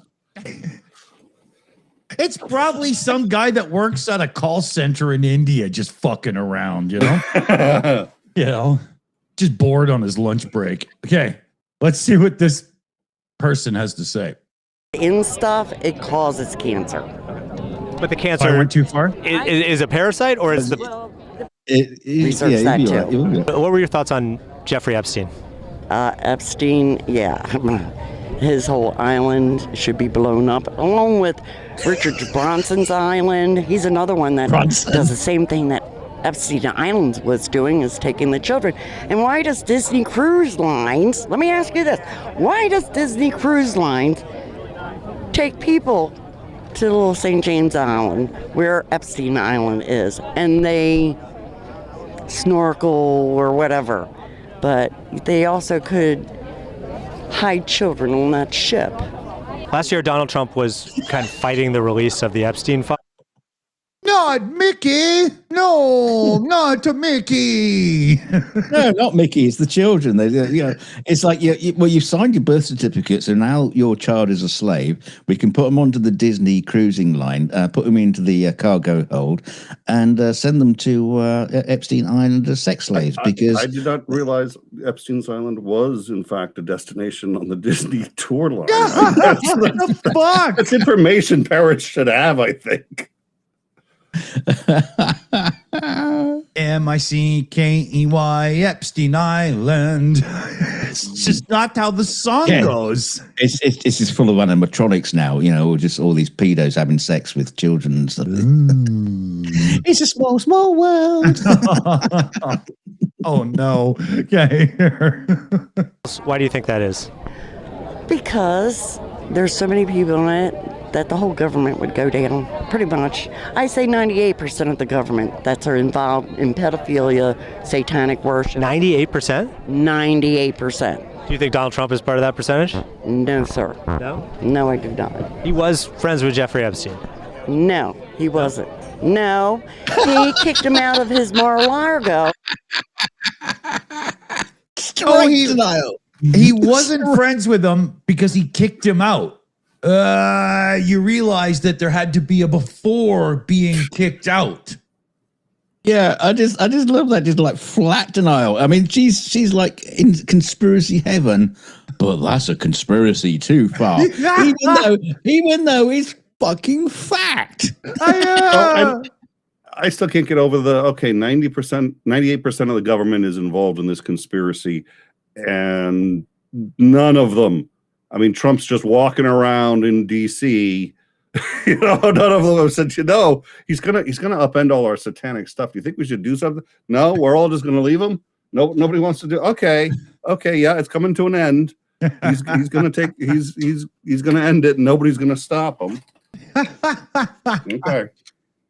It's probably some guy that works at a call center in India, just fucking around, just bored on his lunch break. Okay, let's see what this person has to say. In stuff, it causes cancer. But the cancer I went too far. Is a parasite, or is the research that too. What were your thoughts on Jeffrey Epstein? Epstein, his whole island should be blown up, along with Richard Branson's island. He's another one that does the same thing that Epstein Island was doing, is taking the children. And why does Disney Cruise Lines, let me ask you this, why does Disney Cruise Lines take people to little St. James Island, where Epstein Island is, and they snorkel or whatever, but they also could hide children on that ship? Last year, Donald Trump was kind of fighting the release of the Epstein file. Not Mickey. No, not to Mickey. No, not Mickey. It's the children. It's like you signed your birth certificate, so now your child is a slave. We can put them onto the Disney cruising line, put them into the cargo hold, and send them to Epstein Island as sex slaves. Because I did not realize Epstein's Island was, in fact, a destination on the Disney tour line. What the fuck? That's information parents should have, I think. Mickey Epstein Island. It's just not how the song goes. It's just full of animatronics now, just all these pedos having sex with children and stuff. It's a small, small world. Oh no. Okay. Why do you think that is? Because there's so many people in it that the whole government would go down, pretty much. I say 98% of the government that are involved in pedophilia, satanic worship. 98%? 98%. Do you think Donald Trump is part of that percentage? No, sir. No? No, I do not. He was friends with Jeffrey Epstein. No, he wasn't. No, he kicked him out of his Mar-a-Lago. He wasn't friends with him because he kicked him out. You realize that there had to be a before being kicked out. Yeah, I just love that, just like flat denial. I mean, she's like in conspiracy heaven, but that's a conspiracy too far. even though it's fucking fact. I still can't get over 90%, 98% of the government is involved in this conspiracy, and none of them. I mean, Trump's just walking around in DC. None of them have said, he's gonna upend all our satanic stuff. Do you think we should do something? No, we're all just gonna leave him. No, nobody wants to do. Okay, yeah, it's coming to an end. He's gonna end it, and nobody's gonna stop him. Okay.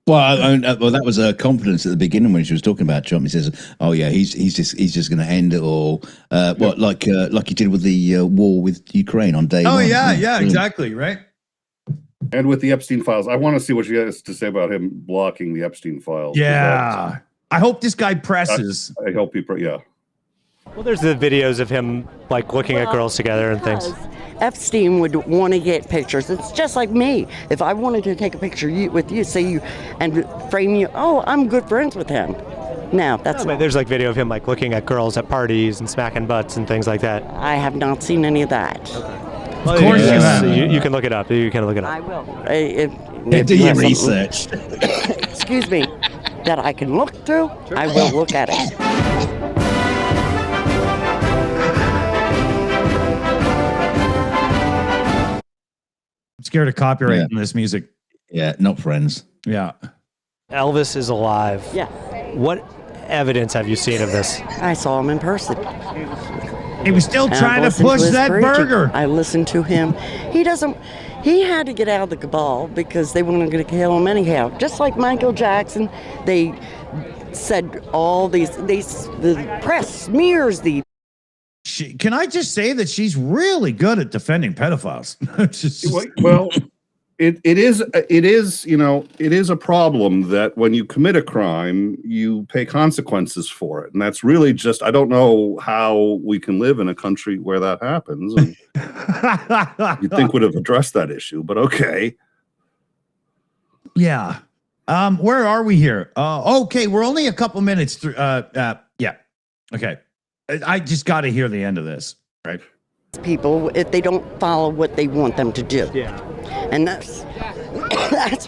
Well, that was confidence at the beginning when she was talking about Trump. He says, "Oh yeah, he's just going to end it all." Like he did with the war with Ukraine on day one. Oh yeah, exactly, right. And with the Epstein files, I want to see what she has to say about him blocking the Epstein files. Yeah, I hope this guy presses. I hope he. Yeah. Well, there's the videos of him like looking at girls together and things. Epstein would want to get pictures. It's just like me. If I wanted to take a picture with you, say you, and frame you, I'm good friends with him. Now that's. But there's like video of him like looking at girls at parties and smacking butts and things like that. I have not seen any of that. Okay. Well, of course you have. You can look it up. I will. Do your research. Excuse me. That I can look through. Sure. I will look at it. I'm scared of copyrighting this music. Yeah, not friends. Yeah. Elvis is alive. Yeah, What evidence have you seen of this? I saw him in person. He was still And trying I've to listened push his that preaching. burger. I listened to him. He had to get out of the cabal because they weren't going to kill him anyhow. Just like Michael Jackson, they said all the press smears the. Can I just say that she's really good at defending pedophiles? Well, it is a problem that when you commit a crime, you pay consequences for it, and that's really just I don't know how we can live in a country where that happens. And you'd think would have addressed that issue, but okay. Yeah. Where are we here? Okay, we're only a couple minutes through. Yeah. Okay. I just got to hear the end of this, right? People if they don't follow what they want them to do. Yeah. And that's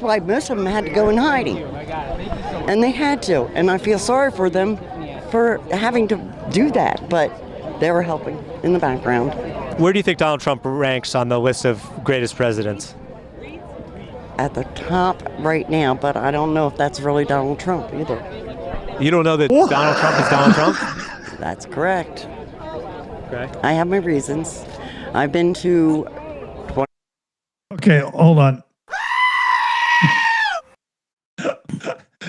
why most of them had to go in hiding. And they had to. And I feel sorry for them for having to do that, but they were helping in the background. Where do you think Donald Trump ranks on the list of greatest presidents? At the top right now, but I don't know if that's really Donald Trump either. You don't know that Donald Trump is Donald Trump? That's correct. Okay. I have my reasons. I've been to Okay, hold on.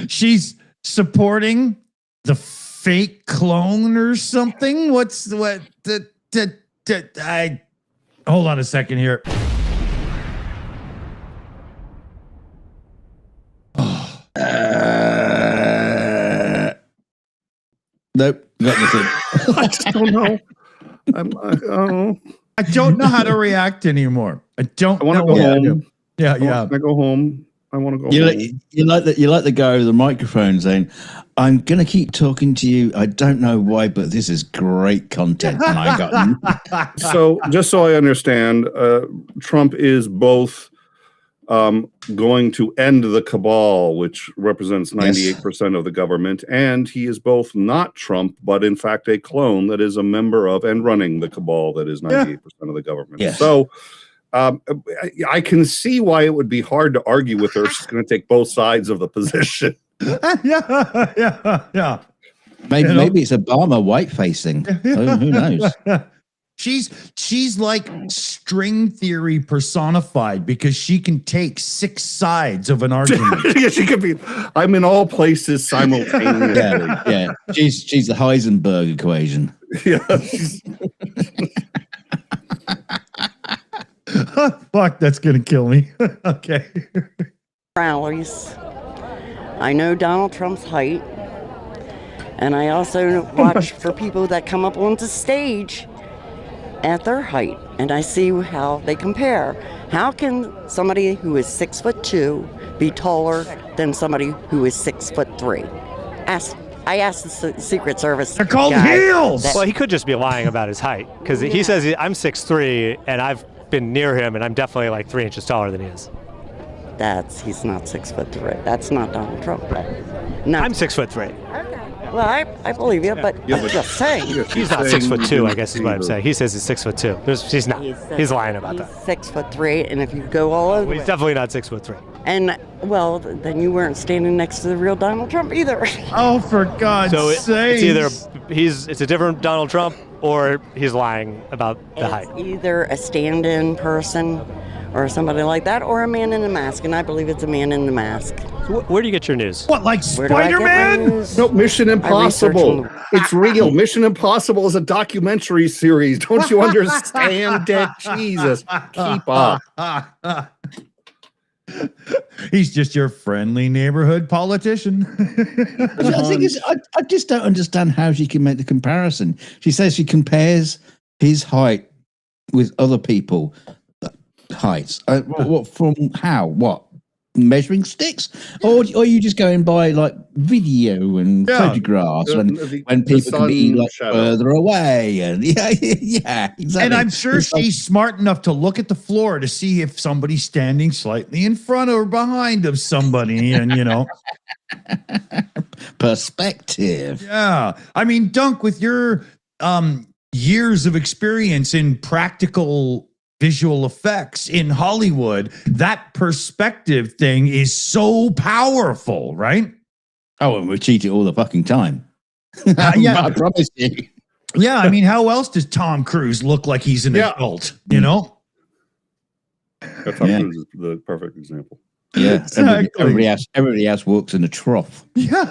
She's supporting the fake clone or something. Hold on a second here. Nope, not the thing. I just don't know. I don't know how to react anymore. I don't. I want to know go what to do. home. Yeah, I yeah. want to go home. I want to go You home. you like the guy with the microphone saying, "I'm going to keep talking to you. I don't know why, but this is great content." And I got So, just so I understand, Trump is both going to end the cabal, which represents 98% of the government, and he is both not Trump, but in fact a clone that is a member of and running the cabal that is 98% of the government. Yes. So I can see why it would be hard to argue with her. She's going to take both sides of the position. yeah. maybe it's Obama white facing. Who knows? She's like string theory personified because she can take 6 sides of an argument. Yeah, she could be. I'm in all places simultaneously. Yeah. She's the Heisenberg equation. Yeah. Fuck, that's gonna kill me. Okay. rallies. I know Donald Trump's height. And I also watch for people that come up onto stage at their height, and I see how they compare. How can somebody who is 6'2" be taller than somebody who is 6'3"? I asked the Secret Service. They're called guy heels. that- Well, he could just be lying about his height because he says I'm 6'3", and I've been near him, and I'm definitely like 3 inches taller than he is. he's not 6'3". That's not Donald Trump. No. I'm 6'3". Well, I believe you, but Yeah, I'm but- just saying. He's not 6'2", I guess is what I'm saying. He says he's 6'2". He's not. He's lying about that. 6'3", and if you go all over, Well, he's definitely not 6'3". and well, then you weren't standing next to the real Donald Trump either. Oh, for God's So sake! it's either it's a different Donald Trump or he's lying about the height. It's either a stand-in person or somebody like that, or a man in a mask, and I believe it's a man in the mask. So where do you get your news? What, like Where do I get my Spider-Man? news? No, Mission Impossible. research It's real. Mission Impossible is a documentary series. Don't you understand it? Jesus. Keep up. He's just your friendly neighborhood politician. The thing is, I just don't understand how she can make the comparison. She says she compares his height with other people heights. What from how? What? Measuring sticks, or are you just going by like video and photographs when people can be like further away and yeah, exactly. And I'm sure she's smart enough to look at the floor to see if somebody's standing slightly in front or behind of somebody, and perspective. Yeah, I mean, Dunk, with your years of experience in practical visual effects in Hollywood, that perspective thing is so powerful, right? Oh, and we cheat it all the fucking time. Yeah. I promise you. Yeah, I mean, how else does Tom Cruise look like he's an adult, you know? Tom Cruise is the perfect example. Yeah, Exactly. everybody else walks in a trough. Yeah.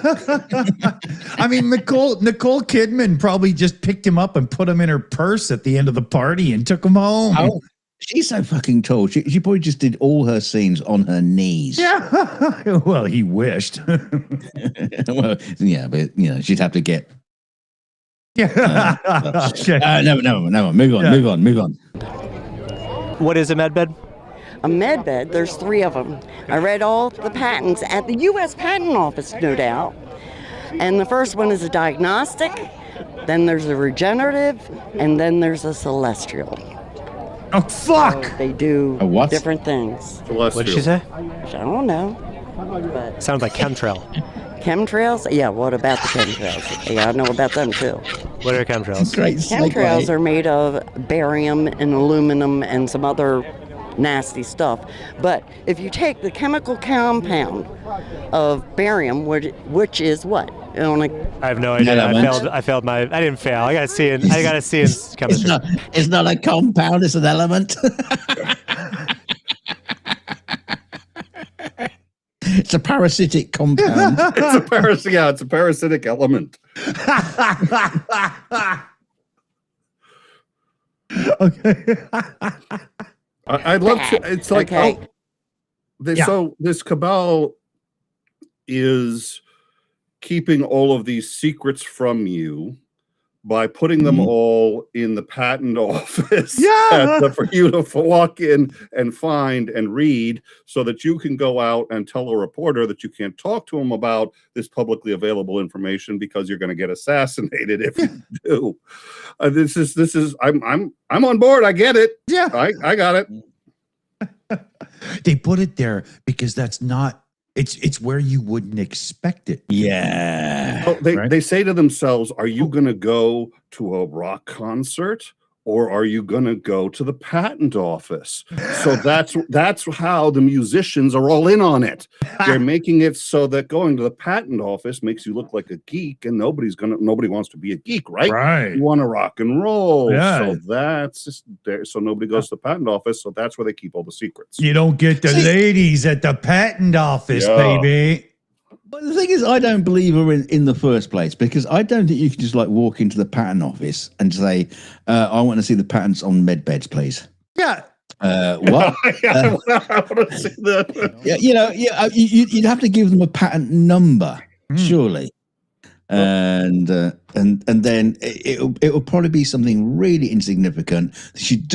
I mean, Nicole Kidman probably just picked him up and put him in her purse at the end of the party and took him home. Oh, she's so fucking tall. She probably just did all her scenes on her knees. Yeah. Well, he wished. Well, yeah, but she'd have to get. Yeah. Okay. No. Move on. What is a med bed? A med bed, there's 3 of them. I read all the patents at the U.S. Patent Office, no doubt. And the first one is a diagnostic, then there's a regenerative, and then there's a celestial. Oh, fuck. So they do A what? different things. What did she say? Which I don't know. But Sounds like chemtrail. chemtrails? Yeah, what about the chemtrails? Yeah, I know about them too. What are chemtrails? Great. Chemtrails are made of barium and aluminum and some other nasty stuff. But if you take the chemical compound of barium, which is what? I have no idea. Element. I failed my. I didn't fail. I got to see in chemistry. It's not a compound. It's an element. It's a parasitic compound. It's a parasitic element. Okay. I'd love to. It's like, Okay. so this cabal is keeping all of these secrets from you by putting them all in the patent office for you to walk in and find and read, so that you can go out and tell a reporter that you can't talk to them about this publicly available information because you're going to get assassinated if you do. This is I'm on board. I get it. Yeah. I got it. They put it there because that's not. It's where you wouldn't expect it. Yeah. Well, they say to themselves, are you going to go to a rock concert or are you going to go to the patent office? So that's how the musicians are all in on it. They're making it so that going to the patent office makes you look like a geek, and nobody wants to be a geek, right? Right. You want to rock and roll. Yeah. So that's just there. So nobody goes to the patent office. So that's where they keep all the secrets. You don't get the ladies at the patent office, baby. But the thing is, I don't believe her in the first place, because I don't think you can just like walk into the patent office and say, I want to see the patents on med beds, please. Yeah. What? I want to see that. Yeah, you'd have to give them a patent number, surely. And then it'll probably be something really insignificant. She'd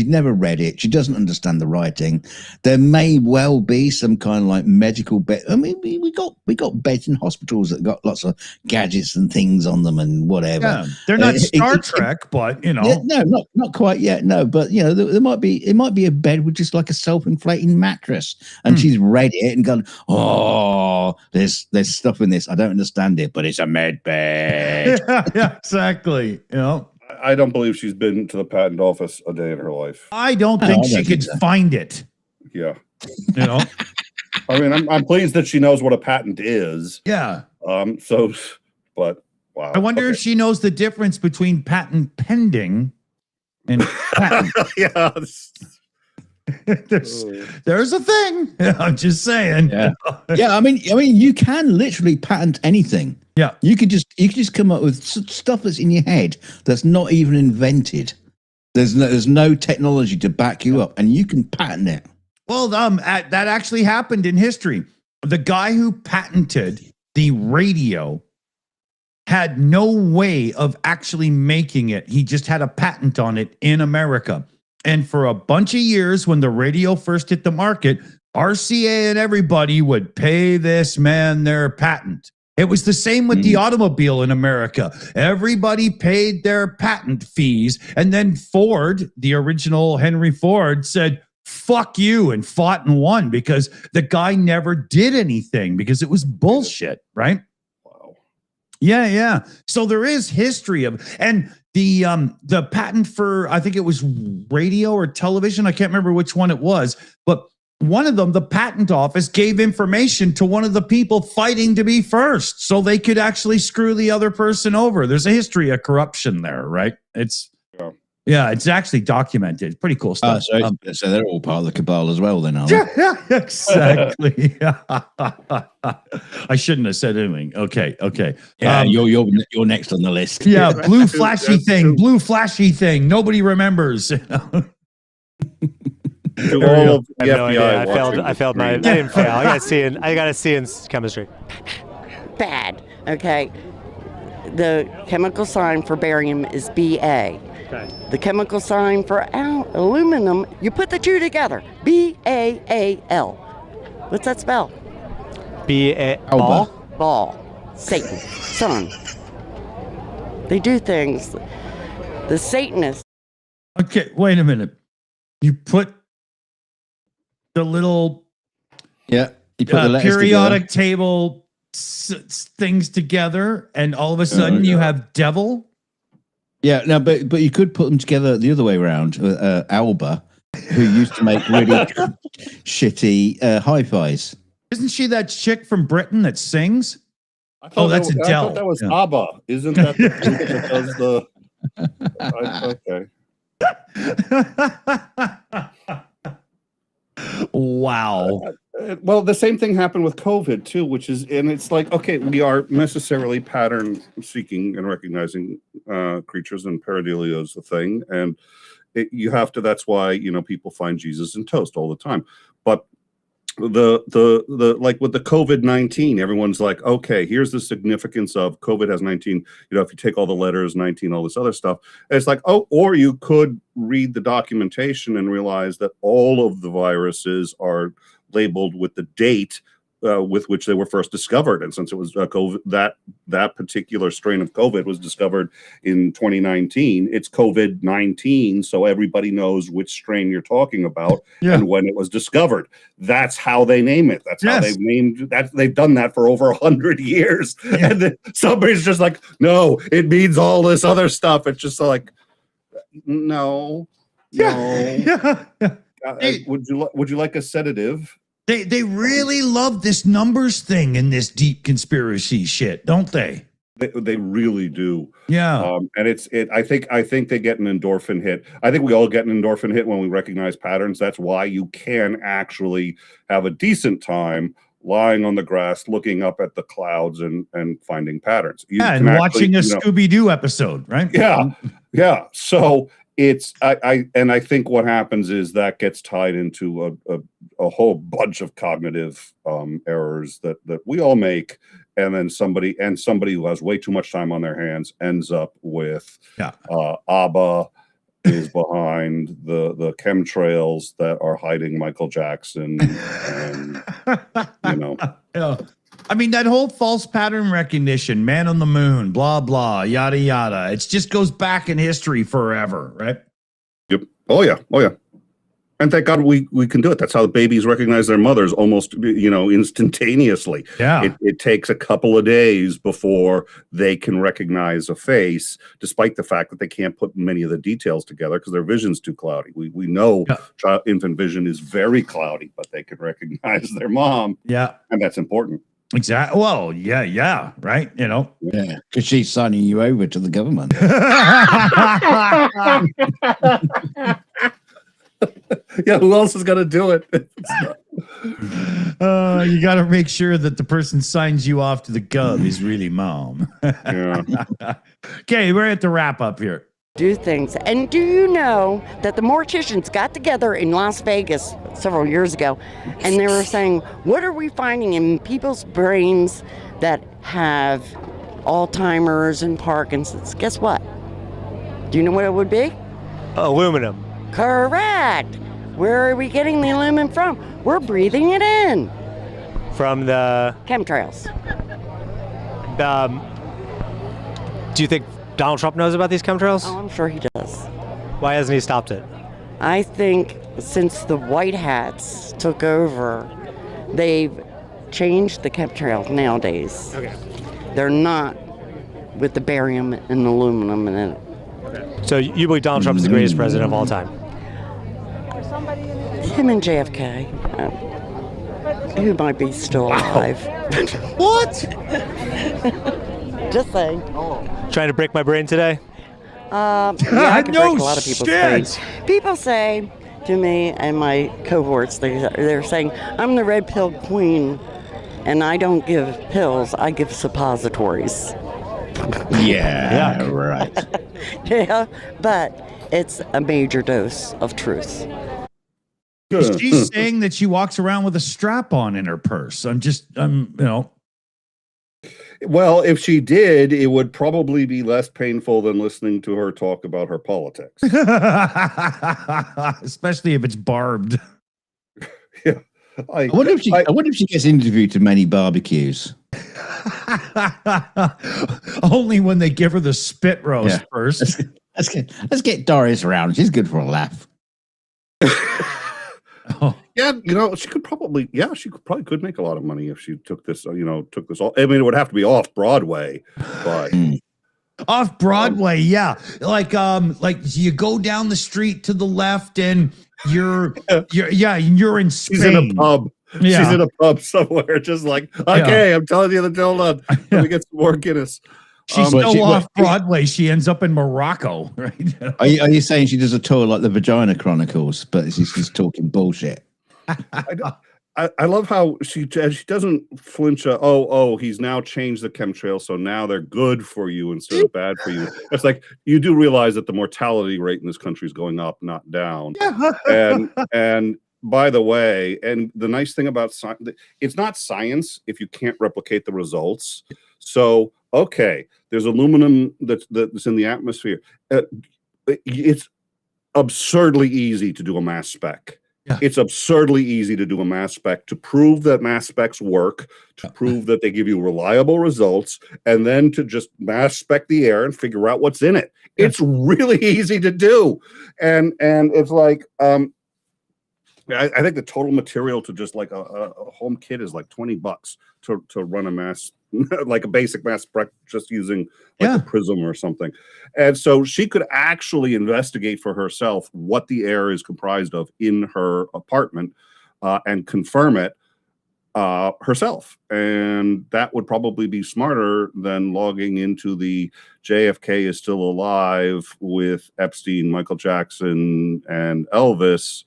never read it. She doesn't understand the writing. There may well be some kind of like medical bed. I mean, we got beds in hospitals that got lots of gadgets and things on them and whatever. Yeah. They're not Star Trek, but Yeah, no, not quite yet. No, but there might be a bed with just like a self-inflating mattress, and she's read it and gone, oh, there's stuff in this. I don't understand it, but it's a med bed. Yeah, exactly. I don't believe she's been to the patent office a day in her life. I don't think she could find it. Yeah. I mean, I'm pleased that she knows what a patent is. Yeah. But wow. I wonder if she knows the difference between patent pending and patent. Yeah. There's a thing. I'm just saying. Yeah. I mean, you can literally patent anything. Yeah. You could just come up with stuff that's in your head that's not even invented. There's no technology to back you up, and you can patent it. Well, that actually happened in history. The guy who patented the radio had no way of actually making it. He just had a patent on it in America. And for a bunch of years, when the radio first hit the market, RCA and everybody would pay this man their patent. It was the same with the automobile in America. Everybody paid their patent fees. And then Ford, the original Henry Ford, said, fuck you, and fought and won because the guy never did anything because it was bullshit, right? Wow. Yeah. So there is history of, and the patent for, I think it was radio or television. I can't remember which one it was, but one of them, the patent office gave information to one of the people fighting to be first so they could actually screw the other person over. There's a history of corruption there, right? Yeah, it's actually documented. It's pretty cool stuff. So they're all part of the cabal as well, then, are they? Yeah, exactly. I shouldn't have said anything. Okay. Yeah, you're next on the list. Yeah, blue flashy thing. Nobody remembers. To all of the No idea. FBI I failed my. I didn't fail. I got a C in chemistry. Bad. Okay. The chemical sign for barium is Ba. Okay. The chemimal sign for aluminum, you put the two together. B-A-A-L. What's that spell? Ball. Ball. Satan. Son. They do things. The Satanists. Okay, wait a minute. You put the little Yeah. You put the letters periodic together. table things together, and all of a sudden you have devil. Yeah, no, but you could put them together the other way around. Alba, who used to make really shitty hi-fis. Isn't she that chick from Britain that sings? Oh, that's I Adele. thought that was Yeah. ABBA. Isn't that the group that does the? Okay. Wow. Well, the same thing happened with COVID too, which is, and it's like, okay, we are necessarily pattern seeking and recognizing creatures, and pareidolia is a thing, and you have to. That's why people find Jesus in toast all the time. But the like with the COVID-19, everyone's like, okay, here's the significance of COVID has 19. If you take all the letters, 19, all this other stuff, and it's like, oh, or you could read the documentation and realize that all of the viruses are labeled with the date with which they were first discovered, and since it was COVID, that particular strain of COVID was discovered in 2019, it's COVID-19, so everybody knows which strain you're talking about and when it was discovered. That's how they name it. That's how they've named that. They've done that for over 100 years, and then somebody's just like, no, it means all this other stuff. It's just like, no. Would you like a sedative? They really love this numbers thing and this deep conspiracy shit, don't they? They really do. Yeah. And I think they get an endorphin hit. I think we all get an endorphin hit when we recognize patterns. That's why you can actually have a decent time lying on the grass, looking up at the clouds and finding patterns. And watching a Scooby-Doo episode, right? Yeah. So it's I think what happens is that gets tied into a whole bunch of cognitive errors that we all make, and then somebody who has way too much time on their hands ends up with ABBA is behind the chemtrails that are hiding Michael Jackson, and Yeah. I mean, that whole false pattern recognition, man on the moon, blah, blah, yada, yada. It just goes back in history forever, right? Yep. Oh, yeah. And thank God we can do it. That's how the babies recognize their mothers almost, instantaneously. Yeah. It takes a couple of days before they can recognize a face, despite the fact that they can't put many of the details together because their vision's too cloudy. We know infant vision is very cloudy, but they can recognize their mom. Yeah. And that's important. Exactly. Well, yeah, right. Yeah, because she's signing you over to the government. Yeah, who else is going to do it? You got to make sure that the person signs you off to the gov is really mom. Yeah. Okay, we're at the wrap up here. Do things. And do you know that the morticians got together in Las Vegas several years ago, and they were saying, what are we finding in people's brains that have Alzheimer's and Parkinson's? Guess what? Do you know what it would be? Aluminum. Correct. Where are we getting the aluminum from? We're breathing it in. From the Chemtrails. Do you think Donald Trump knows about these chemtrails? Oh, I'm sure he does. Why hasn't he stopped it? I think since the White Hats took over, they've changed the chemtrails nowadays. Okay. They're not with the barium and aluminum in it. So you believe Donald Trump's the greatest president of all time? Him and JFK, who might be still alive. What? Just saying. Trying to break my brain today? Yeah, I can No break a lot of people's shit. brains. People say to me and my cohorts, they're saying, I'm the red pill queen, and I don't give pills, I give suppositories. Yeah, right. Yeah, but it's a major dose of truth. She's saying that she walks around with a strap on in her purse. Well, if she did, it would probably be less painful than listening to her talk about her politics. Especially if it's barbed. Yeah. I wonder if she gets interviewed to many barbecues. Only when they give her the spit roast first. Let's get Doris around. She's good for a laugh. Yeah, she could probably could make a lot of money if she took this off. I mean, it would have to be off Broadway, but Off Broadway, yeah. Like you go down the street to the left and you're in Spain. She's in a pub. Yeah. She's in a pub somewhere, just like, okay, I'm telling you the deal. Let me get some more Guinness. She's still off Broadway. She ends up in Morocco, right? Are you saying she does a tour like the Vagina Chronicles, but she's talking bullshit? I love how she doesn't flinch. He's now changed the chemtrails, so now they're good for you instead of bad for you. It's like, you do realize that the mortality rate in this country is going up, not down. And by the way, and the nice thing about science, it's not science if you can't replicate the results. So, okay, there's aluminum that's in the atmosphere. It's absurdly easy to do a mass spec. Yeah. It's absurdly easy to do a mass spec, to prove that mass specs work, to prove that they give you reliable results, and then to just mass spec the air and figure out what's in it. It's really easy to do. And it's like, I think the total material to just like a home kit is like $20 to run a mass, like a basic mass spec, just using like a prism or something. And so she could actually investigate for herself what the air is comprised of in her apartment and confirm it herself. And that would probably be smarter than logging into the JFK is still alive with Epstein, Michael Jackson, and Elvis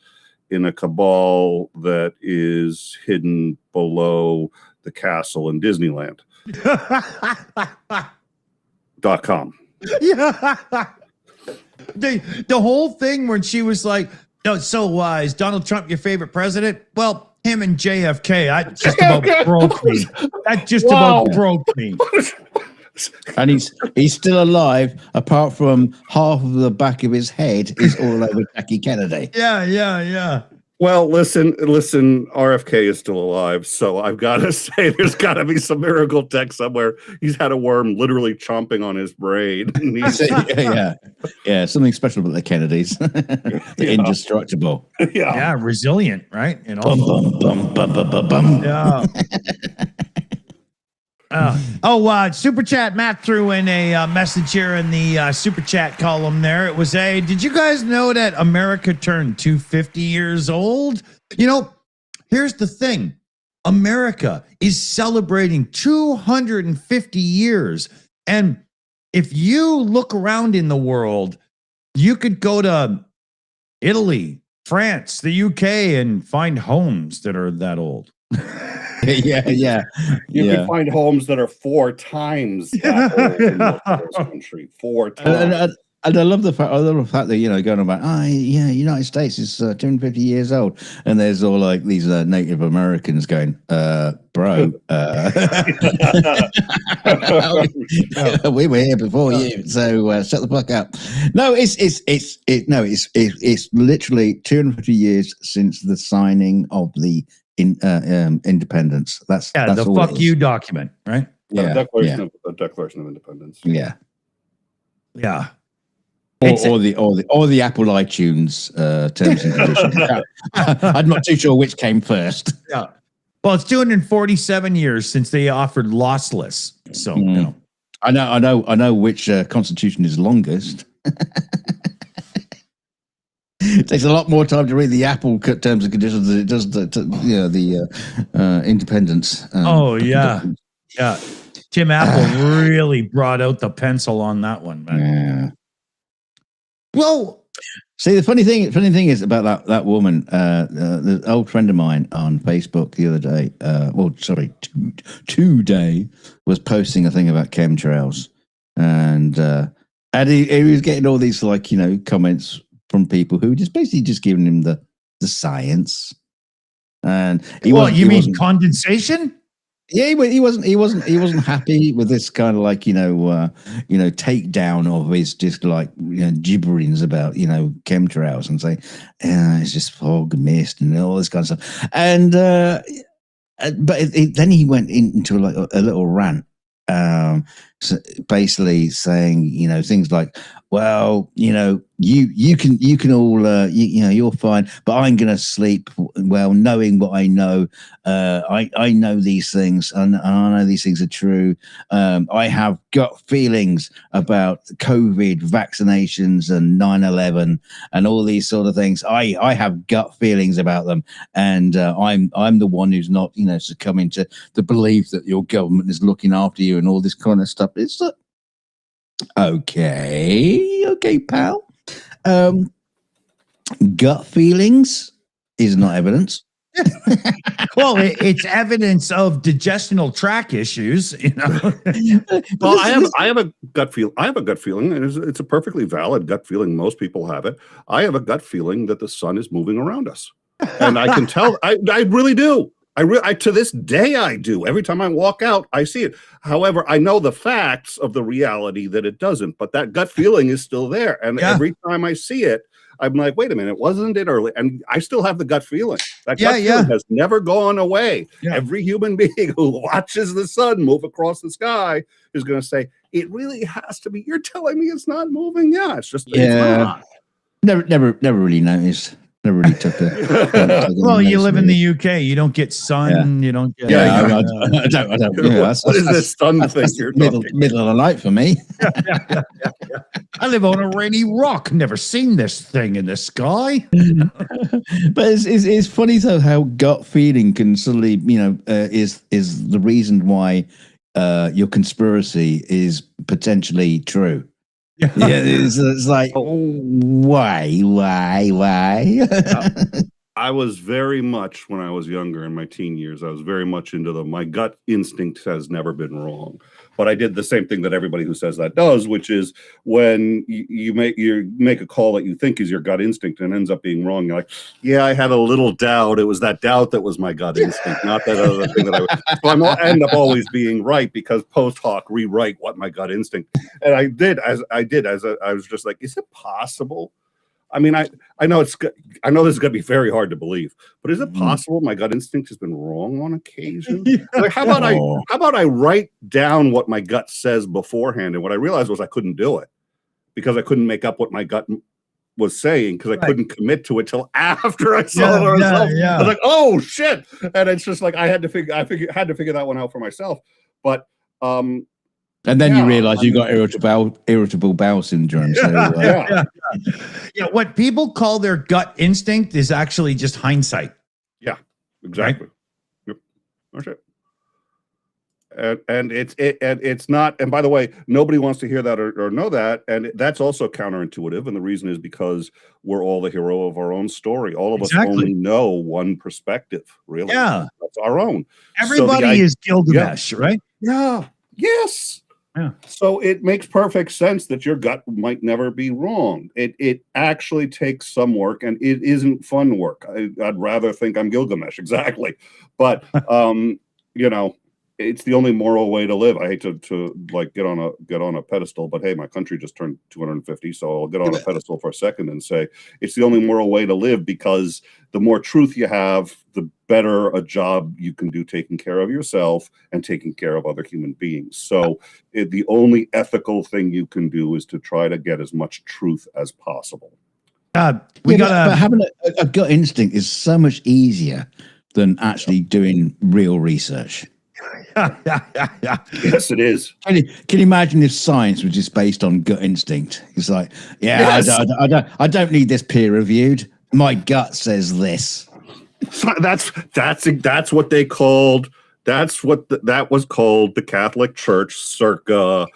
in a cabal that is hidden below the castle in Disneyland. .com. Yeah. The whole thing when she was like, no, so is Donald Trump your favorite president? Well, him and JFK, that just about broke me. That just about broke me. And he's still alive, apart from half of the back of his head is all over Jackie Kennedy. Yeah. Well, listen, RFK is still alive, so I've got to say there's got to be some miracle tech somewhere. He's had a worm literally chomping on his brain. Yeah, something special about the Kennedys. They're indestructible. Yeah, resilient, right? Super chat. Matt threw in a message here in the super chat column there. It was did you guys know that America turned 250 years old? Here's the thing. America is celebrating 250 years. And if you look around in the world, you could go to Italy, France, the UK, and find homes that are that old. Yeah. You can find homes that are 4 times that old in this country. 4 times. And I love the fact that, going about, United States is 250 years old. And there's all like these Native Americans going, bro, we were here before you, so shut the fuck up. No, it's literally 250 years since the signing of the independence. That's the all fuck you document, right? A Declaration of Independence. Yeah. Or the Apple iTunes terms and conditions. I'm not too sure which came first. Yeah. Well, it's 247 years since they offered lossless. So I know which constitution is longest. It takes a lot more time to read the Apple terms and conditions than it does the independence. Oh yeah, yeah. Tim Apple really brought out the pencil on that one, man. Yeah. Well, see, the funny thing is about that woman. The old friend of mine on Facebook the other day. Today was posting a thing about chemtrails, and he was getting all these comments from people who were just basically just giving him the science. And you mean condensation? Yeah, he wasn't happy with this kind of takedown of his just gibberings about chemtrails and saying it's just fog and mist and all this kind of stuff. And then he went into a little rant, basically saying things like, well, you can all you're fine, but I'm gonna sleep well knowing what I know. I know these things, and I know these things are true. I have gut feelings about COVID vaccinations and 9/11 and all these sort of things. I have gut feelings about them, and I'm the one who's not succumbing to the belief that your government is looking after you and all this kind of stuff. It's okay, pal. Gut feelings is not evidence. Well, it's evidence of digestional tract issues, Well, I have a gut feel. I have a gut feeling, and it's a perfectly valid gut feeling. Most people have it. I have a gut feeling that the sun is moving around us, and I can tell. I really do. I to this day I do. Every time I walk out, I see it. However, I know the facts of the reality that it doesn't, but that gut feeling is still there. And every time I see it, I'm like, wait a minute, wasn't it early? And I still have the gut feeling. That gut feeling has never gone away. Yeah. Every human being who watches the sun move across the sky is going to say, it really has to be. You're telling me it's not moving? Yeah, it's just it's not. Never really noticed. Never really took the. Well, you live in the UK. You don't get sun. You don't get. I don't. What is this sun thing you're talking? Middle of the night for me. I live on a rainy rock. Never seen this thing in the sky. But it's funny though how gut feeling can suddenly is the reason why your conspiracy is potentially true. Yeah, it's like, why? I was very much, when I was younger in my teen years, I was very much into my gut instinct has never been wrong. But I did the same thing that everybody who says that does, which is when you make a call that you think is your gut instinct and ends up being wrong. You're like, yeah, I had a little doubt. It was that doubt that was my gut instinct, not that other thing that so I end up always being right because post hoc rewrite what my gut instinct. And I was just like, is it possible? I mean, I know this is going to be very hard to believe, but is it possible my gut instinct has been wrong on occasion? Like, how about I write down what my gut says beforehand? And what I realized was I couldn't do it because I couldn't make up what my gut was saying because I couldn't commit to it till after I saw the results. I was like, oh shit! And it's just like I had to figure that one out for myself. But and then you realize you got irritable bowel syndrome. So, what people call their gut instinct is actually just hindsight. Yeah, exactly. Right? Yep, that's it. And it's not. And by the way, nobody wants to hear that or know that. And that's also counterintuitive. And the reason is because we're all the hero of our own story. All of us only know one perspective. Really, that's our own. Everybody is Gilgamesh, right? Yeah. Yes. Yeah. So it makes perfect sense that your gut might never be wrong. It actually takes some work, and it isn't fun work. I'd rather think I'm Gilgamesh, exactly. But it's the only moral way to live. I hate to like get on a pedestal, but hey, my country just turned 250, so I'll get on a pedestal for a second and say it's the only moral way to live because the more truth you have, the better a job you can do taking care of yourself and taking care of other human beings. So the only ethical thing you can do is to try to get as much truth as possible. But having a gut instinct is so much easier than actually doing real research. Yes, it is. Can you imagine if science was just based on gut instinct? It's like, yeah, Yes. I don't need this peer reviewed. My gut says this. So that's what they called. That's what that was called. The Catholic Church, circa,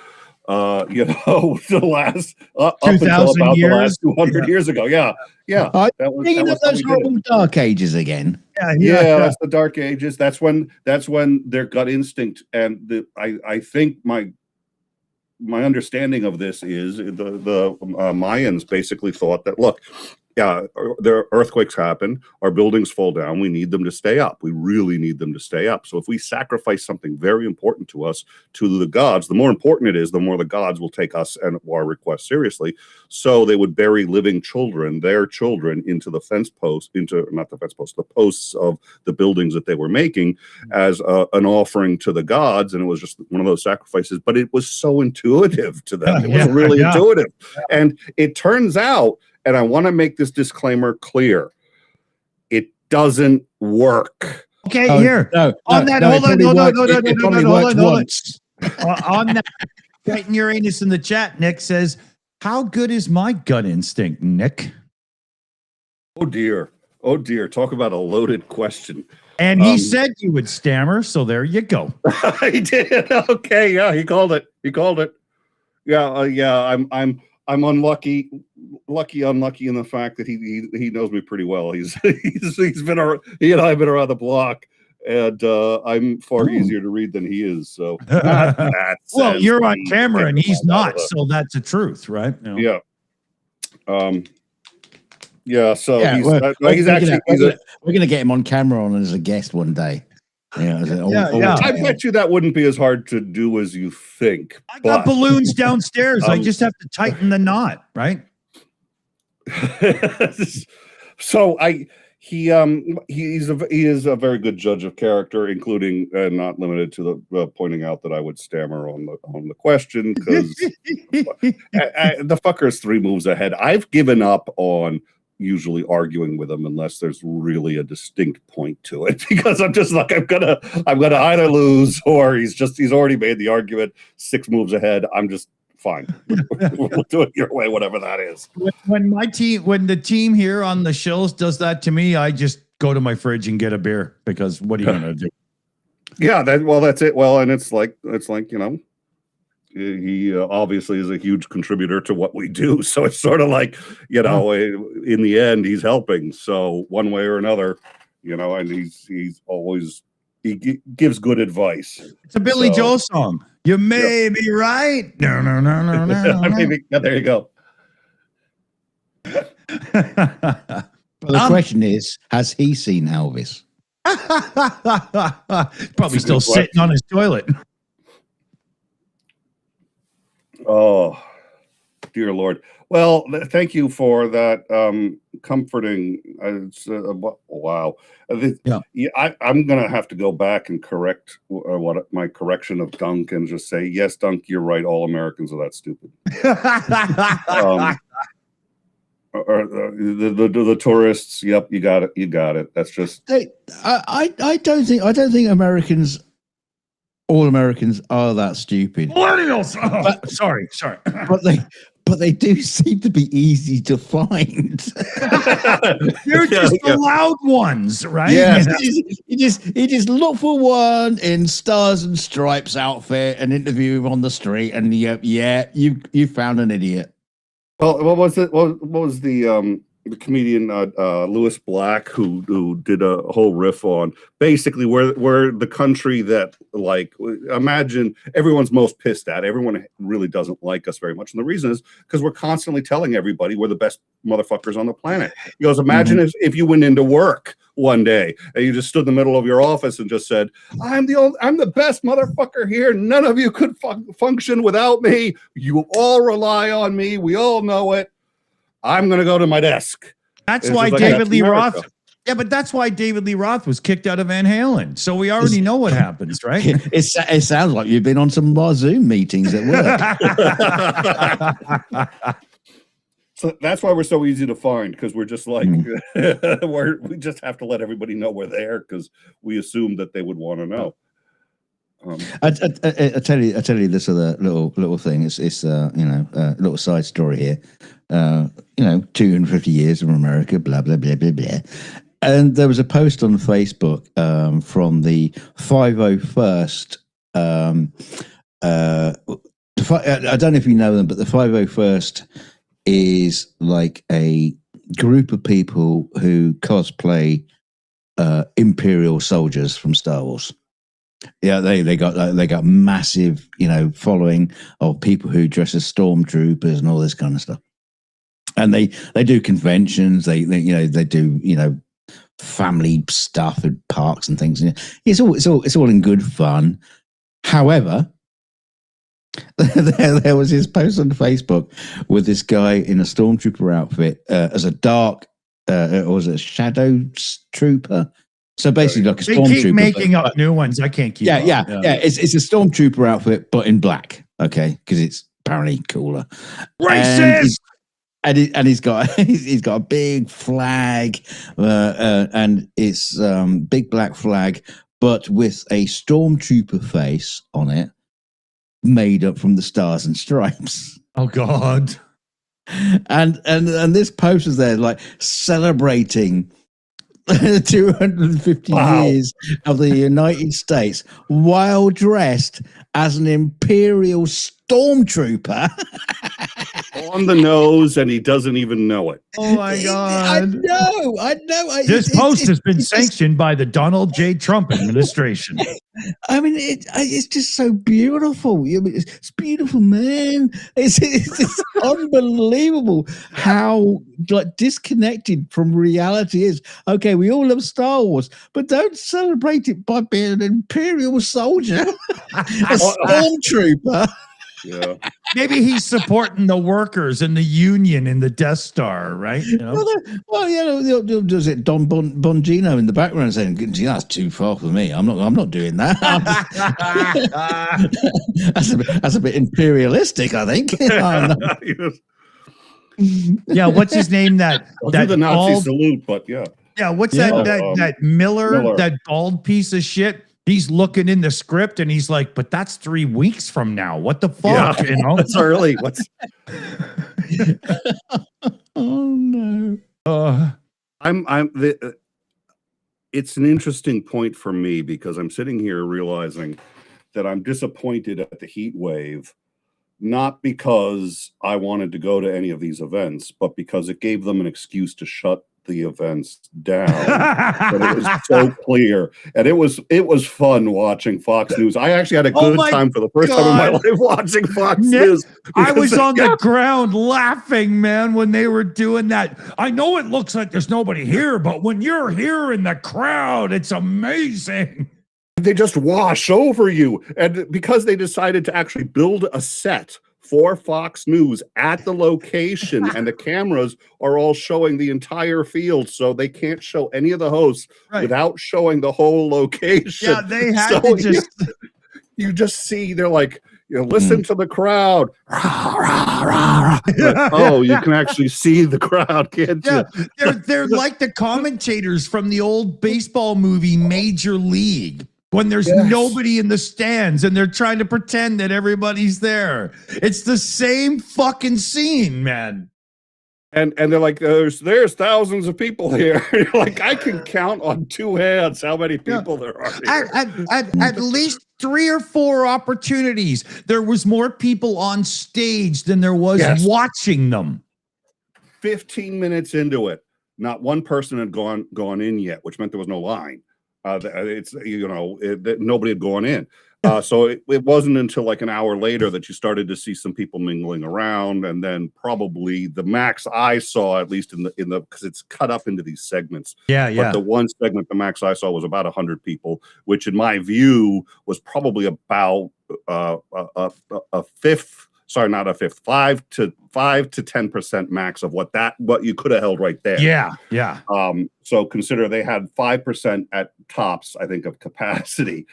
the last up until 2,000 about years? the last 200 years ago. Yeah. That was Bringing up how those we did it. horrible dark ages again. Yeah, that's the Dark Ages. That's when their gut instinct and I think my understanding of this is the Mayans basically thought that, look, the earthquakes happen, our buildings fall down, we need them to stay up. We really need them to stay up. So if we sacrifice something very important to us, to the gods, the more important it is, the more the gods will take us and our request seriously. So they would bury living children, their children, into the the posts of the buildings that they were making as an offering to the gods. And it was just one of those sacrifices, but it was so intuitive to them. It was really intuitive. And it turns out, and I want to make this disclaimer clear, it doesn't work. Okay, Oh, here. hold on. On that, Titan Uranus in the chat, Nick says, how good is my gut instinct, Nick? Oh dear. Talk about a loaded question. And he said you would stammer, so there you go. He did. Okay, yeah, he called it. Yeah. I'm unlucky in the fact that he knows me pretty well. He and I have been around the block, and I'm far easier to read than he is. So, well, you're on camera and he's not, so that's the truth, right? No. Yeah. So we're gonna get him on camera on as a guest one day. I bet you that wouldn't be as hard to do as you think. I got balloons downstairs. I just have to tighten the knot, right? So he is a very good judge of character, including not limited to the pointing out that I would stammer on the question because the fucker is 3 moves ahead. I've given up on usually arguing with him unless there's really a distinct point to it, because I'm just like, I'm gonna either lose or he's already made the argument 6 moves ahead. I'm just fine. We'll do it your way, whatever that is. When the team here on the Shills does that to me, I just go to my fridge and get a beer, because what are you gonna do? Yeah, that's it. Well, and it's like he obviously is a huge contributor to what we do. So it's sort of like, in the end, he's helping. So one way or another, and he's always, he gives good advice. It's a Billy Joel song. You may be right. No. There you go. But the question is, has he seen Elvis? Probably still sitting on his toilet. Oh, dear Lord. Well, thank you for that comforting. Wow. I'm going to have to go back and correct my correction of Dunk and just say, yes, Dunk, you're right. All Americans are that stupid. The tourists. Yep, you got it. That's just. I don't think Americans. All Americans are that stupid. Millennials. Oh, sorry. But they do seem to be easy to find. They're just the loud ones, right? Yeah. You just look for one in Stars and Stripes outfit and interview him on the street, and you found an idiot. Well, what was it? What was the comedian Lewis Black who did a whole riff on basically we're the country that, like, imagine everyone's most pissed at. Everyone really doesn't like us very much, and the reason is because we're constantly telling everybody we're the best motherfuckers on the planet. He goes, imagine if you went into work one day and you just stood in the middle of your office and just said, I'm the best motherfucker here. None of you could function without me. You all rely on me. We all know it. I'm going to go to my desk. That's why David Lee Roth. Yeah, but that's why David Lee Roth was kicked out of Van Halen. So we already know what happens, right? It sounds like you've been on some Zoom meetings at work. So that's why we're so easy to find, because we're just like, we just have to let everybody know we're there because we assume that they would want to know. I tell you this other little thing. It's a little side story here. 250 years of America, blah blah blah blah blah. And there was a post on Facebook from the 501st. I don't know if you know them, but the 501st is like a group of people who cosplay Imperial soldiers from Star Wars. Yeah, they got massive, following of people who dress as stormtroopers and all this kind of stuff. And they do conventions. They do family stuff at parks and things. It's all in good fun. However, there was this post on Facebook with this guy in a stormtrooper outfit as a dark, or was it a shadow trooper? So basically, like a stormtrooper. They keep making up new ones. I can't keep. Yeah. It's a stormtrooper outfit, but in black. Okay, because it's apparently cooler. Racist. And he's got a big flag, and it's big black flag, but with a stormtrooper face on it, made up from the stars and stripes. Oh God! And this post is there like celebrating 250 years of the United States while dressed as an Imperial stormtrooper. On the nose, and he doesn't even know it. Oh my God! I know. This post has been sanctioned by the Donald J. Trump administration. I mean, it's just so beautiful. It's beautiful, man. It's unbelievable how disconnected from reality is. Okay, we all love Star Wars, but don't celebrate it by being an Imperial soldier, a stormtrooper. Yeah. Maybe he's supporting the workers and the union in the Death Star, right? Does it Don Bongino in the background saying, "That's too far for me. I'm not doing that." That's a bit imperialistic, I think. Yeah, what's his name? That do the Nazi salute, but yeah. Yeah, what's that Miller, that bald piece of shit? He's looking in the script and he's like, but that's 3 weeks from now. What the fuck? Yeah, that's early. What's oh no. It's an interesting point for me because I'm sitting here realizing that I'm disappointed at the heat wave, not because I wanted to go to any of these events, but because it gave them an excuse to shut the events down. But it was so clear, and it was fun watching Fox News. I actually had a good time for the first time in my life watching Fox News. I was on the ground laughing, man, when they were doing that. I know it looks like there's nobody here, but when you're here in the crowd, it's amazing. They just wash over you, and because they decided to actually build a set for Fox News at the location, and the cameras are all showing the entire field, so they can't show any of the hosts without showing the whole location. Yeah, they had to just... You just see, they're like, listen to the crowd. Oh, you can actually see the crowd, can't you? They're like the commentators from the old baseball movie Major League. When there's nobody in the stands and they're trying to pretend that everybody's there. It's the same fucking scene, man. And they're like, there's thousands of people here. You're like, I can count on two hands how many people there are here. At least 3 or 4 opportunities, there was more people on stage than there was watching them. 15 minutes into it, not one person had gone in yet, which meant there was no line. Nobody had gone in. So it wasn't until like an hour later that you started to see some people mingling around, and then probably the max I saw, at least in the because it's cut up into these segments. But the one segment, the max I saw was about 100 people, which in my view was probably about a fifth. Sorry, not a fifth. 5 to 10% max of what you could have held right there. Yeah. So consider they had 5% at tops, I think, of capacity.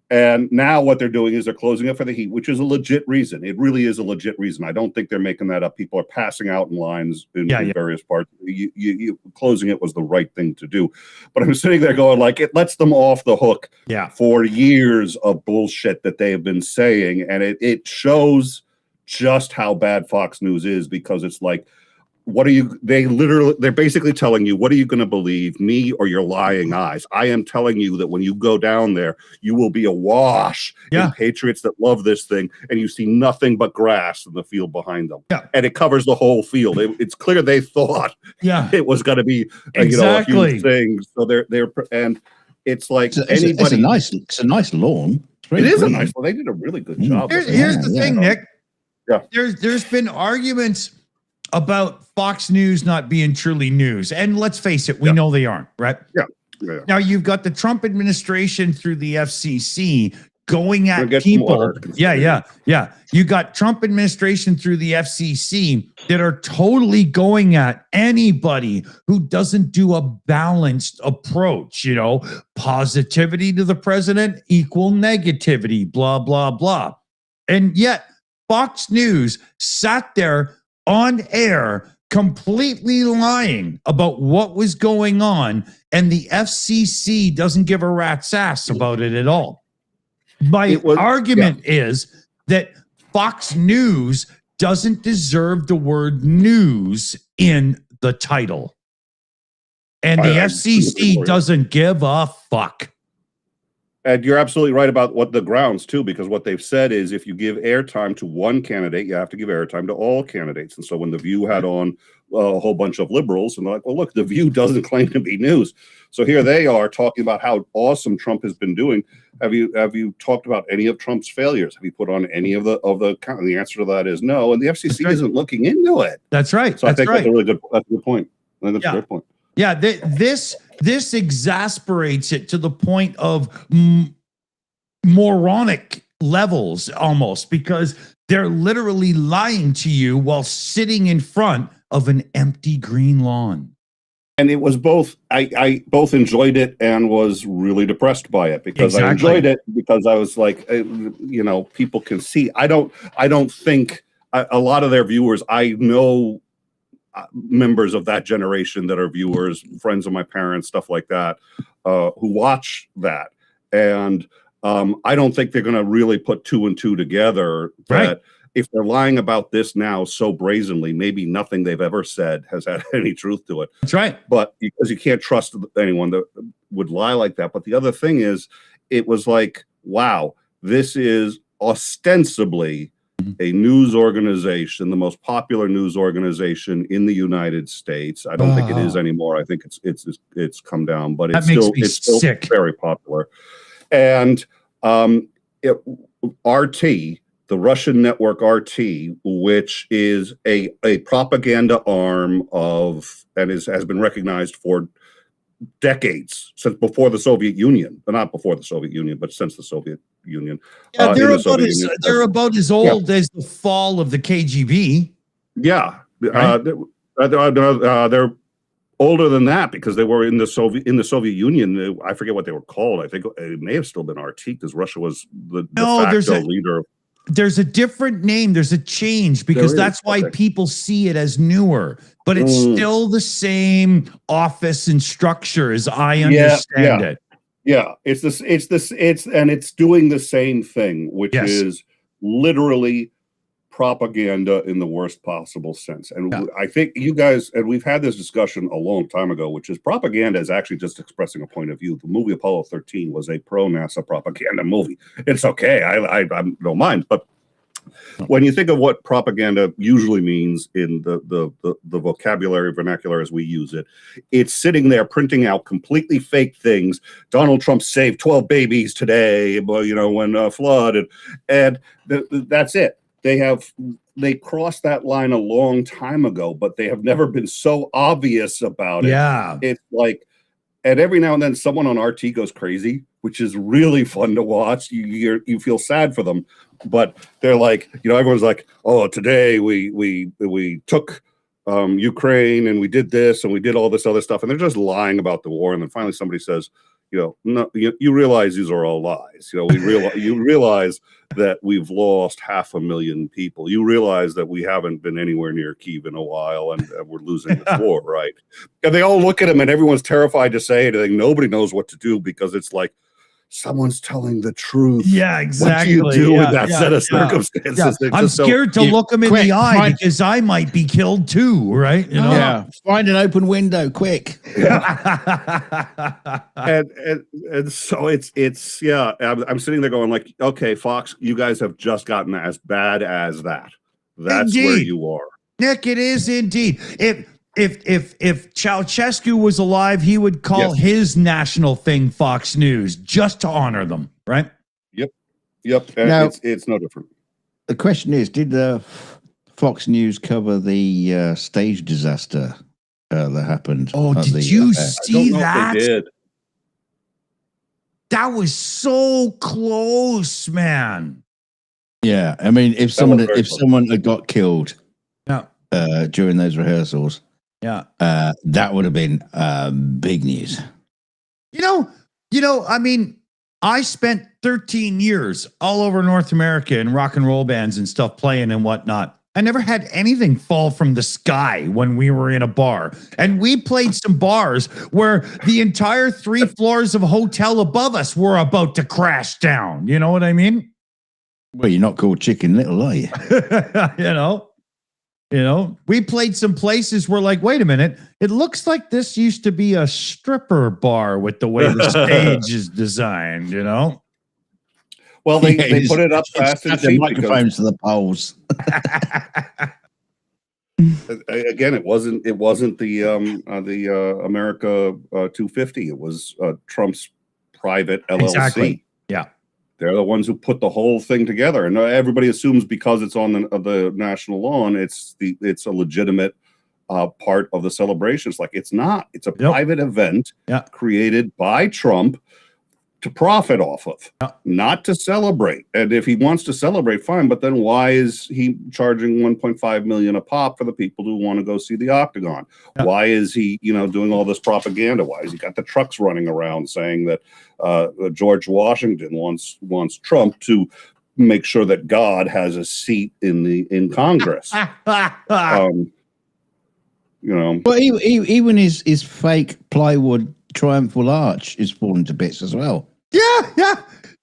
And now what they're doing is they're closing it for the heat, which is a legit reason. It really is a legit reason. I don't think they're making that up. People are passing out in lines in various parts. Closing it was the right thing to do. But I'm sitting there going, like, it lets them off the hook for years of bullshit that they have been saying. And it shows just how bad Fox News is, because it's like, they're basically telling you, what are you going to believe, me or your lying eyes? I am telling you that when you go down there, you will be awash in patriots that love this thing, and you see nothing but grass in the field behind them. And it covers the whole field. It's clear they thought it was going to be a huge thing. So and it's like it's a nice lawn. It is a nice lawn. They did a really good job. Here's the thing, Nick. There's been arguments about Fox News not being truly news. And let's face it, we know they aren't, right? Yeah. Now you've got the Trump administration through the FCC going at people. You got Trump administration through the FCC that are totally going at anybody who doesn't do a balanced approach, positivity to the president equal negativity, blah, blah, blah. And yet Fox News sat there on air completely lying about what was going on, and the FCC doesn't give a rat's ass about it at all. My argument is that Fox News doesn't deserve the word news in the title, and the FCC doesn't give a fuck. And you're absolutely right about what the grounds too, because what they've said is if you give airtime to one candidate, you have to give airtime to all candidates. And so when The View had on a whole bunch of liberals, and they're like, well, look, The View doesn't claim to be news. So here they are talking about how awesome Trump has been doing. Have you talked about any of Trump's failures? Have you put on any of the the answer to that is no. And the FCC isn't looking into it. That's right. So I think that's a good point. I think that's a good point. Yeah, this exasperates it to the point of moronic levels almost, because they're literally lying to you while sitting in front of an empty green lawn. And it was both, I both enjoyed it and was really depressed by it, because I enjoyed it because I was like, people can see. I don't think a lot of their viewers, I know members of that generation that are viewers, friends of my parents, stuff like that, who watch that. And I don't think they're going to really put two and two together that if they're lying about this now so brazenly, maybe nothing they've ever said has had any truth to it. That's right. But because you can't trust anyone that would lie like that. But the other thing is, it was like, wow, this is ostensibly a news organization, the most popular news organization in the United States. I don't think it is anymore. I think it's come down, but it's still very popular. And RT, the Russian network RT, which is a propaganda arm of, and has been recognized for decades, since before the Soviet Union, not before the Soviet Union, but since the Soviet Union. Yeah, they're about as old as the fall of the KGB. Yeah, right? They're older than that, because they were in the Soviet Union. I forget what they were called. I think it may have still been RT, because Russia was the de facto leader. There's a different name. There's a change, because that's why people see it as newer, but it's still the same office and structure as I understand it. Yeah, it's doing the same thing, which is literally propaganda in the worst possible sense. And I think you guys, and we've had this discussion a long time ago, which is propaganda is actually just expressing a point of view. The movie Apollo 13 was a pro-NASA propaganda movie. It's okay. I don't mind. But when you think of what propaganda usually means in the vocabulary vernacular as we use it, it's sitting there printing out completely fake things. Donald Trump saved 12 babies today, when flood, and that's it. They crossed that line a long time ago, but they have never been so obvious about it. Yeah. It's like, and every now and then someone on RT goes crazy, which is really fun to watch. You feel sad for them, but they're like, everyone's like, oh, today we took Ukraine and we did this and we did all this other stuff. And they're just lying about the war. And then finally somebody says, no, you realize these are all lies. You realize that we've lost 500,000 people. You realize that we haven't been anywhere near Kyiv in a while, and we're losing this war, right? And they all look at him, and everyone's terrified to say anything. Nobody knows what to do because it's like, someone's telling the truth. Yeah, exactly. What do you do in that set of circumstances? Yeah. I'm scared to look him in the eye because I might be killed too, right? Yeah. Find an open window, quick. and so it's I'm sitting there going like, okay, Fox, you guys have just gotten as bad as that. That's indeed. Where you are, Nick. It is indeed. If Ceausescu was alive, he would call his national thing Fox News just to honor them, right? Yep. And now, it's no different. The question is, did Fox News cover the stage disaster that happened? Oh, did you see that? They did. That was so close, man. Yeah, I mean, if someone had got killed, during those rehearsals, that would have been big news. I mean, I spent 13 years all over North America in rock and roll bands and stuff playing and whatnot. I never had anything fall from the sky when we were in a bar. And we played some bars where the entire 3 floors of a hotel above us were about to crash down. You know what I mean? Well, you're not called Chicken Little, are you? We played some places where, like, wait a minute, it looks like this used to be a stripper bar with the way the stage is designed, Well, they put it up fast and cheap. The microphones to the poles. Again, it wasn't the America 250. It was Trump's private LLC. Exactly. Yeah. They're the ones who put the whole thing together, and everybody assumes because it's on the national lawn, it's a legitimate part of the celebration. It's like it's not. It's a private event created by Trump to profit off of, not to celebrate. And if he wants to celebrate, fine. But then why is he charging $1.5 million a pop for the people who want to go see the Octagon? Why is he, doing all this propaganda? Why has he got the trucks running around saying that George Washington wants Trump to make sure that God has a seat in Congress? Well, even his fake plywood triumphal arch is falling to bits as well. Yeah.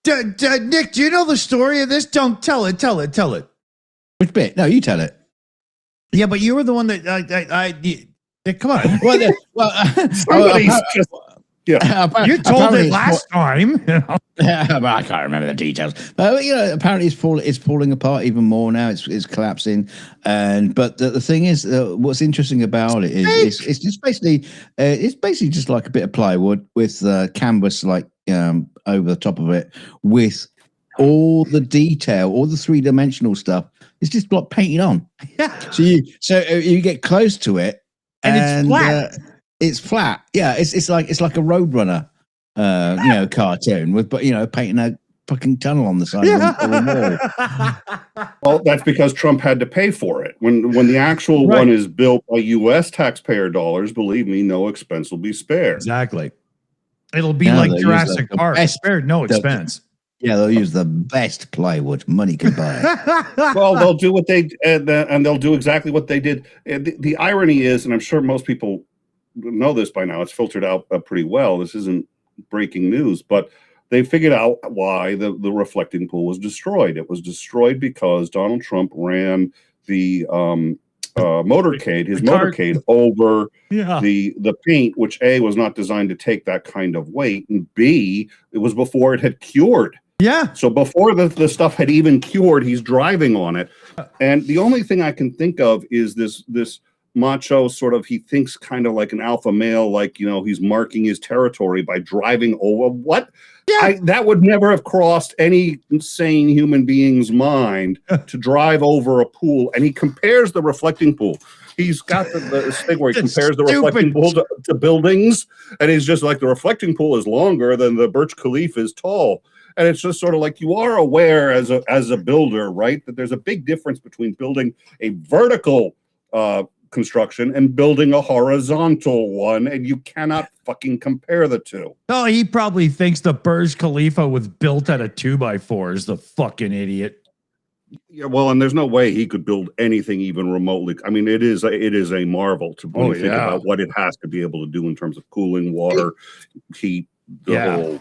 Nick, do you know the story of this? Don't tell it. Which bit? No, you tell it. Yeah, but you were the one that come on. You told it last time. I can't remember the details. But apparently it's falling apart even more now. It's collapsing. But the thing is, what's interesting about it is it's just basically just like a bit of plywood with canvas like over the top of it, with all the detail, all the 3-dimensional stuff. It's just like painted on. Yeah. So you get close to it, and it's flat. It's flat. Yeah, it's like a Roadrunner, cartoon with painting a fucking tunnel on the side of the wall. Well, that's because Trump had to pay for it. When the actual one is built by U.S. taxpayer dollars, believe me, no expense will be spared. Exactly. It'll be like Jurassic Park. Spared no expense. They'll use the best plywood money can buy. Well, they'll do what they and they'll do exactly what they did. The irony is, and I'm sure most people know this by now, it's filtered out pretty well. This isn't breaking news, but they figured out why the reflecting pool was destroyed. It was destroyed because Donald Trump ran the motorcade over the paint, which A, was not designed to take that kind of weight, and B, it was before it had cured. Yeah. So before the stuff had even cured, he's driving on it. And the only thing I can think of is this macho sort of, he thinks kind of like an alpha male, like, he's marking his territory by driving over what? Yeah. That would never have crossed any sane human being's mind to drive over a pool. And he compares the reflecting pool. He's got this thing where he compares the reflecting pool to buildings. And he's just like, the reflecting pool is longer than the Burj Khalifa is tall. And it's just sort of like, you are aware as a builder, right, that there's a big difference between building a vertical construction and building a horizontal one, and you cannot fucking compare the two. Oh, he probably thinks the Burj Khalifa was built out of 2x4s, the fucking idiot. Yeah, well, and there's no way he could build anything even remotely. I mean, it is a marvel to when you think about what it has to be able to do in terms of cooling, water, heat, the whole.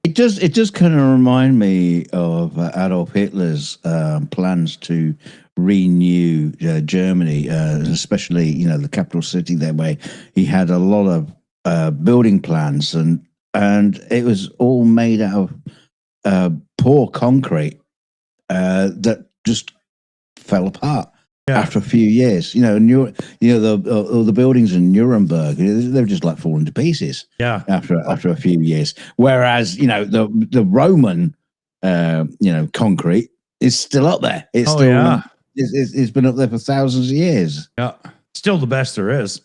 It does kind of remind me of Adolf Hitler's plans to renew Germany, especially the capital city there, where he had a lot of building plans, and it was all made out of poor concrete that just fell apart after a few years. The buildings in Nuremberg, they're just like falling to pieces. After a few years, whereas the Roman concrete is still up there. It's it's been up there for thousands of years. Yeah, still the best there is.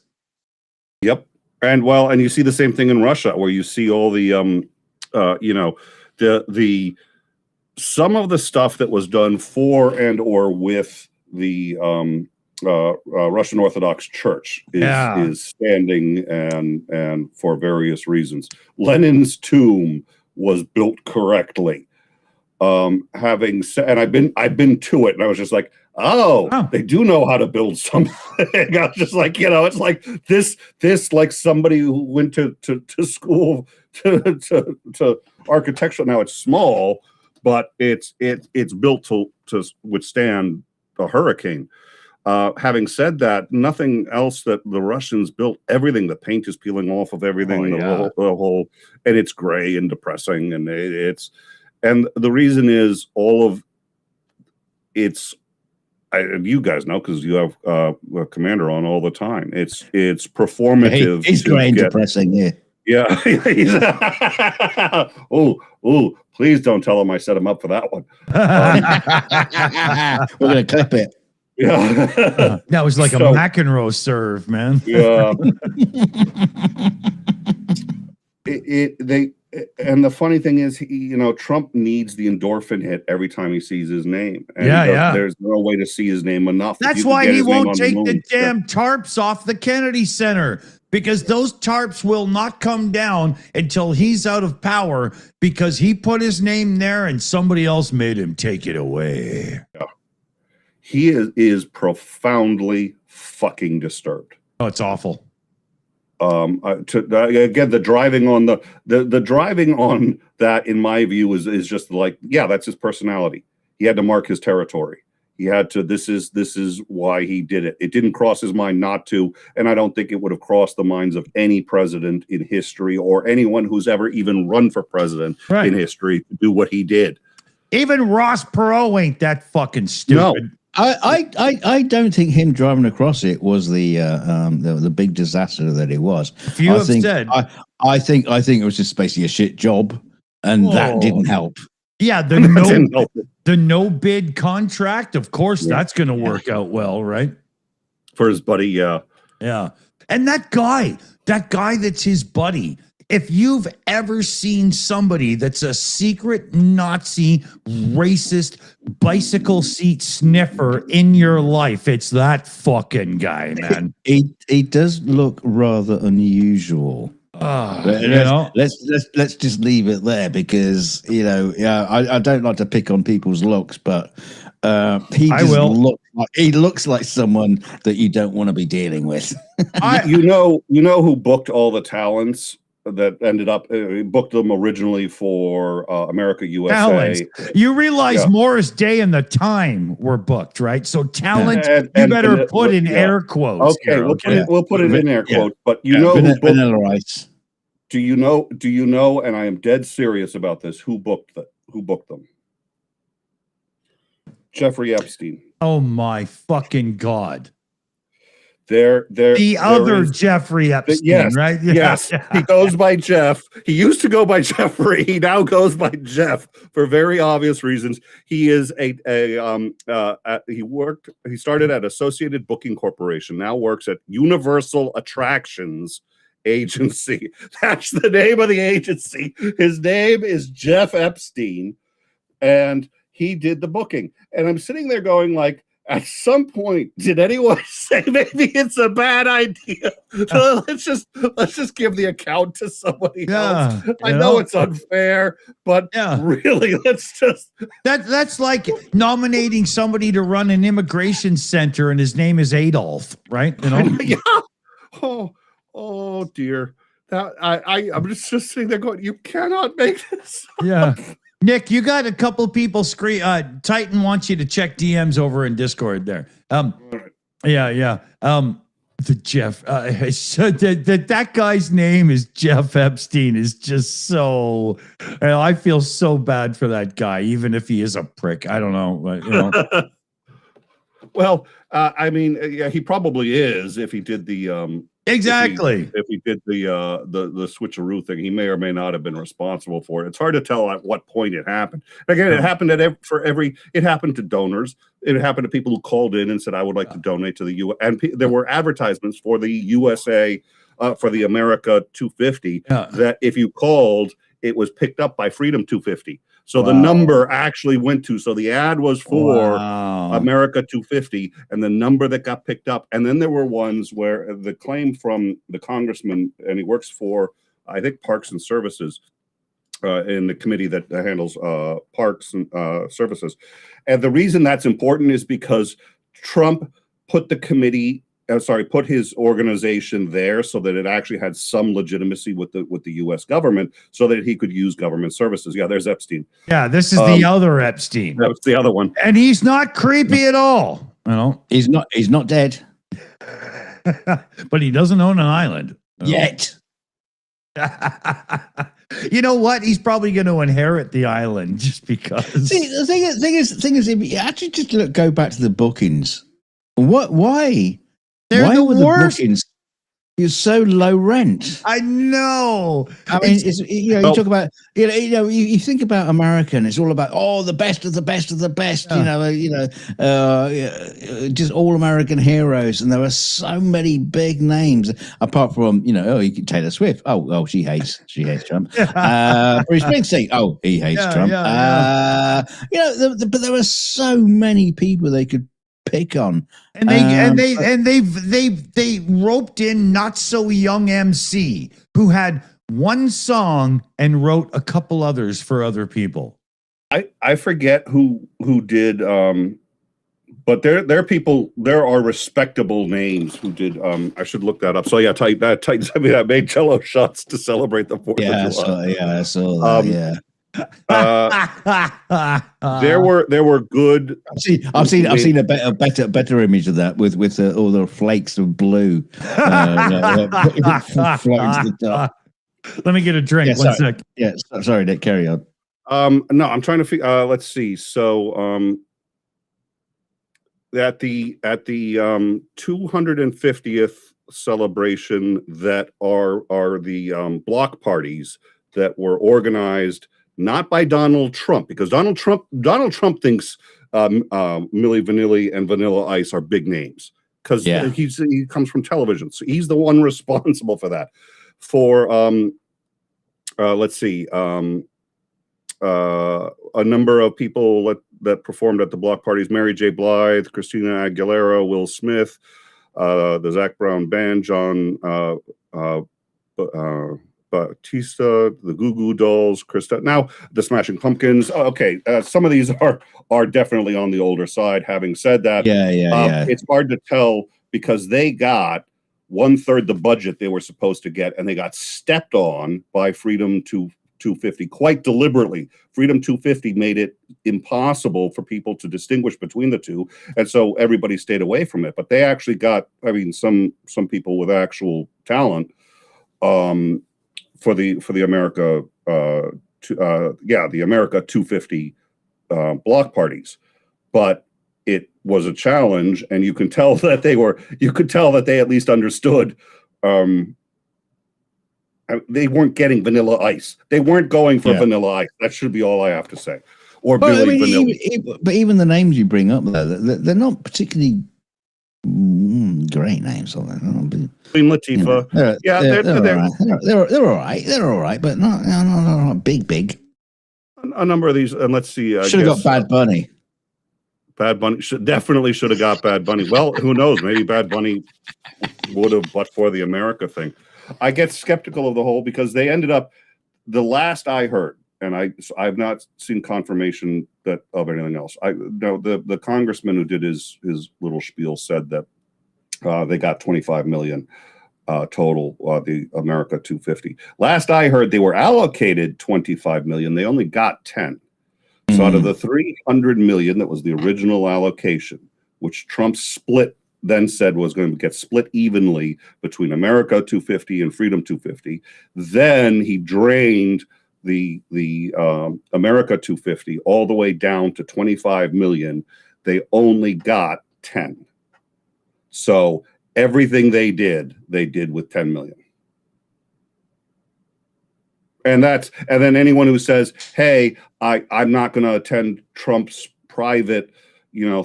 Yep, and you see the same thing in Russia, where you see all the the some of the stuff that was done for and or with the Russian Orthodox Church is standing and for various reasons. Lenin's tomb was built correctly. Having said, and I've been to it, and I was just like, they do know how to build something. I was just like, it's like this like somebody who went to school to architecture. Now it's small, but it's built to withstand a hurricane. Having said that, nothing else that the Russians built. Everything, the paint is peeling off of everything. The whole, and it's gray and depressing, and and the reason is all of it's. You guys know because you have a commander on all the time. It's performative. He's gray and depressing. Yeah. Oh, please don't tell him I set him up for that one. We're going to clip it. Yeah. That was like a McEnroe serve, man. Yeah. And the funny thing is, Trump needs the endorphin hit every time he sees his name. And there's no way to see his name enough. That's why he won't take the damn tarps off the Kennedy Center, because those tarps will not come down until he's out of power, because he put his name there and somebody else made him take it away. Yeah. He is profoundly fucking disturbed. Oh, it's awful. Again, the driving on the driving on that, in my view, is just like, that's his personality. He had to mark his territory. He had to. This is why he did it. It didn't cross his mind not to, and I don't think it would have crossed the minds of any president in history or anyone who's ever even run for president in history to do what he did. Even Ross Perot ain't that fucking stupid. No. I don't think him driving across it was the big disaster that it was. I think it was just basically a shit job, and that didn't help. Yeah, the no bid contract, of course, that's going to work out well, right? For his buddy, yeah. And that guy that's his buddy. If you've ever seen somebody that's a secret Nazi, racist, bicycle seat sniffer in your life, it's that fucking guy, man. He does look rather unusual. Let's just leave it there, because I don't like to pick on people's looks, but he looks like someone that you don't want to be dealing with. You know who booked all the talents that ended up booked them originally for America USA. Talents. You realize Morris Day and the Time were booked, right? So talent, you better put in air quotes. Okay, we'll put it in air quotes. But who booked Vanilla Ice. Do you know? And I am dead serious about this. Who booked them? Jeffrey Epstein. Oh my fucking God. The other Jeffrey Epstein, right? Yes, he goes by Jeff. He used to go by Jeffrey. He now goes by Jeff for very obvious reasons. He is he started at Associated Booking Corporation, now works at Universal Attractions Agency. That's the name of the agency. His name is Jeff Epstein, and he did the booking. And I'm sitting there going like, at some point, did anyone say maybe it's a bad idea? So let's just give the account to somebody else. I know it's unfair, but really, let's just that's like nominating somebody to run an immigration center, and his name is Adolf, right? You know? Yeah. Oh dear. That I'm just sitting there going, you cannot make this. Yeah. Nick, you got a couple people Titan wants you to check DMs over in Discord there. Yeah. The Jeff that guy's name is Jeff Epstein is just so I feel so bad for that guy, even if he is a prick. I don't know, but, you know. Well, I mean, yeah, he probably is if he did the exactly. If he did the switcheroo thing, he may or may not have been responsible for it. It's hard to tell at what point it happened. Again, it happened it happened to donors. It happened to people who called in and said, "I would like to donate to the U." And there were advertisements for the USA, for the America 250. That if you called, it was picked up by Freedom 250. So the number actually went to, so the ad was for America 250 and the number that got picked up. And then there were ones where the claim from the congressman, and he works for, I think, Parks and Services, in the committee that handles parks and services. And the reason that's important is because Trump put the committee, put his organization there so that it actually had some legitimacy with the U.S. government, so that he could use government services. Yeah, there's Epstein. Yeah, this is the other Epstein. That's the other one, and he's not creepy at all. You know, he's not dead, but he doesn't own an island yet. You know what? He's probably going to inherit the island just because. See, the thing is, if you actually just go back to the bookings, why? They're Why the were worst. The bookings You're so low rent. I know. I mean, you talk about you think about America, and it's all about the best of the best of the best. Just all American heroes, and there are so many big names. Apart from you could Taylor Swift. She hates Trump. Bruce Springsteen. He hates Trump. But there are so many people they could pick on, and they roped in not so young MC who had one song and wrote a couple others for other people. I forget who did, but there are respectable names who did. I should look that up. So yeah, Titan sent me that made Jello shots to celebrate the 4th of July. I saw that. There were good. I've seen a better image of that with all the flakes of blue floating to the top. Let me get a drink. One sec. Yeah, sorry, Nick. Carry on. No, I'm trying to figure. Let's see. So, at the 250th celebration, that are the block parties that were organized. Not by Donald Trump, because Donald Trump thinks Milli Vanilli and Vanilla Ice are big names because he comes from television, so he's the one responsible for that. For let's see, a number of people that performed at the block parties: Mary J. Blige, Christina Aguilera, Will Smith, the Zac Brown Band, John Batista, the Goo Goo Dolls, Krista. Now the Smashing Pumpkins. Some of these are definitely on the older side. Having said that, it's hard to tell because they got 1/3 the budget they were supposed to get, and they got stepped on by Freedom 250 quite deliberately. Freedom 250 made it impossible for people to distinguish between the two, and so everybody stayed away from it. But they actually got, some people with actual talent. For the America, the America 250 block parties, but it was a challenge, and you could tell that they at least understood. They weren't getting Vanilla Ice. They weren't going for Vanilla Ice. That should be all I have to say. Or Billy Vanilla. But even the names you bring up there, they're not particularly great names. Queen Latifah. They're all right. They're all right, but not big. A number of these, and let's see. Should have got Bad Bunny. Bad Bunny definitely should have got Bad Bunny. Well, who knows? Maybe Bad Bunny would have, but for the America thing. I get skeptical of the whole because they ended up. The last I heard, and I've not seen confirmation that of anything else. The congressman who did his little spiel said that they got 25 million total. The America 250. Last I heard, they were allocated 25 million. They only got 10. So out of the 300 million that was the original allocation, which Trump then said was going to get split evenly between America 250 and Freedom 250. Then he drained the America 250 all the way down to 25 million. They only got 10. So everything they did with 10 million. And then anyone who says, "Hey, I'm not going to attend Trump's private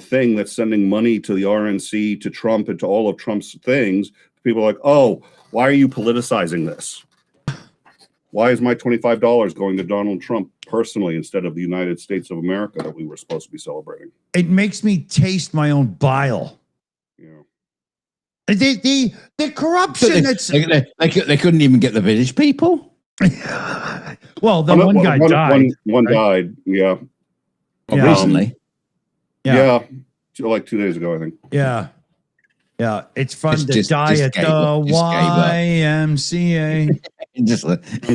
thing that's sending money to the RNC, to Trump, and to all of Trump's things," people are like, "Oh, why are you politicizing this? Why is my $25 going to Donald Trump personally instead of the United States of America that we were supposed to be celebrating?" It makes me taste my own bile. The corruption they couldn't even get the village people. Well, one guy died. One died. Yeah. Recently. Yeah, like 2 days ago, I think. Yeah. It's fun to die at the YMCA. I'm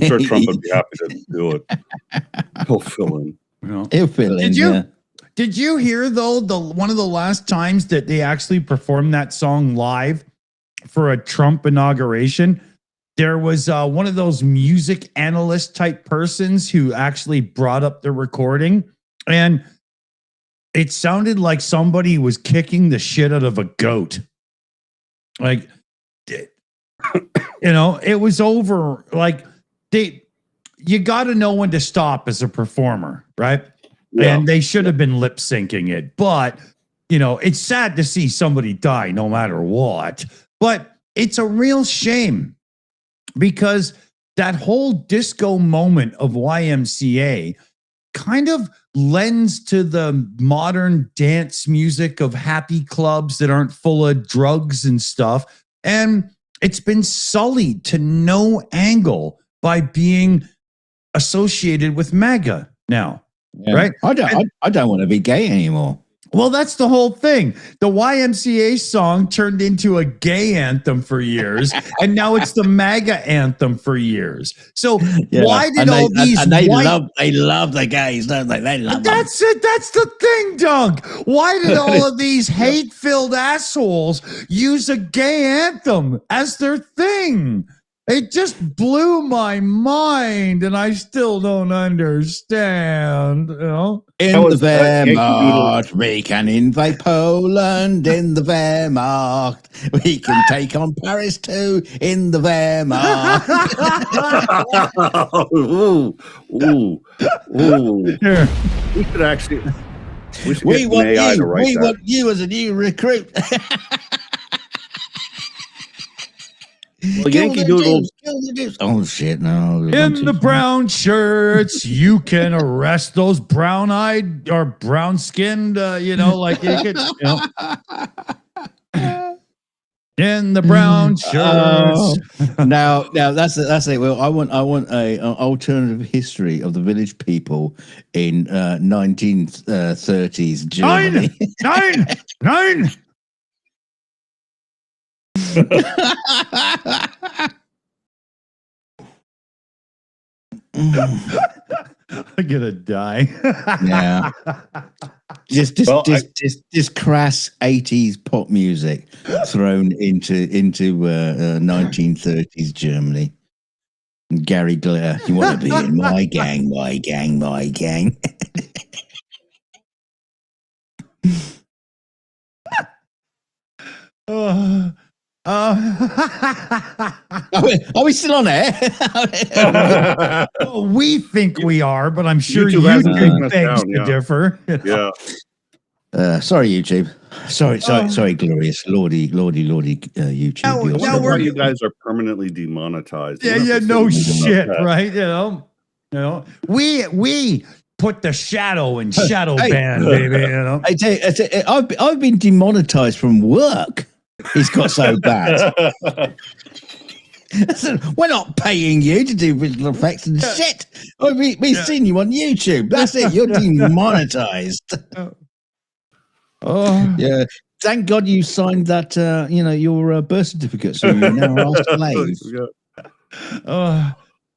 sure Trump would be happy to do it. He'll fill in. He'll fill in. Did you hear though one of the last times that they actually performed that song live for a Trump inauguration? There was one of those music analyst type persons who actually brought up the recording, and it sounded like somebody was kicking the shit out of a goat. Like, it was over. Like, you got to know when to stop as a performer, right? Yeah. And they should have been lip syncing it. But, it's sad to see somebody die no matter what. But it's a real shame because that whole disco moment of YMCA kind of lends to the modern dance music of happy clubs that aren't full of drugs and stuff. And it's been sullied to no angle by being associated with MAGA now. Yeah. Right? I don't want to be gay anymore. Well, that's the whole thing. The YMCA song turned into a gay anthem for years, and now it's the MAGA anthem for years. So why did they love the gays, don't they? They love them. That's it. That's the thing, Dunk. Why did all of these hate-filled assholes use a gay anthem as their thing? It just blew my mind, and I still don't understand. In the Wehrmacht, we can invade Poland. In the Wehrmacht, we can take on Paris too. In the Wehrmacht. ooh. We should actually. We want you as a new recruit. Well, Yankee Doodles. Oh shit! No. In the brown shirts, you can arrest those brown-eyed or brown-skinned. Like you could. In the brown shirts. Now that's it. Well, I want a alternative history of the village people in 1930s Germany. Nine. I'm gonna die. Yeah. Just crass 80s pop music thrown into 1930s Germany. Gary Glitter, you want to be in my gang, my gang, my gang. Are we still on air? Well, we think we are, but I'm sure YouTube YouTube begs to differ. Yeah. Sorry, YouTube. Sorry, glorious Lordy, YouTube. Now you guys are permanently demonetized. Yeah, no shit, right? We put the shadow in shadow ban, baby. You know. I've been demonetized from work. It's got so bad. We're not paying you to do visual effects and shit. We've seen you on YouTube. That's it. You're demonetized. Oh yeah. Thank God you signed that. Your birth certificate, so you're now our slave.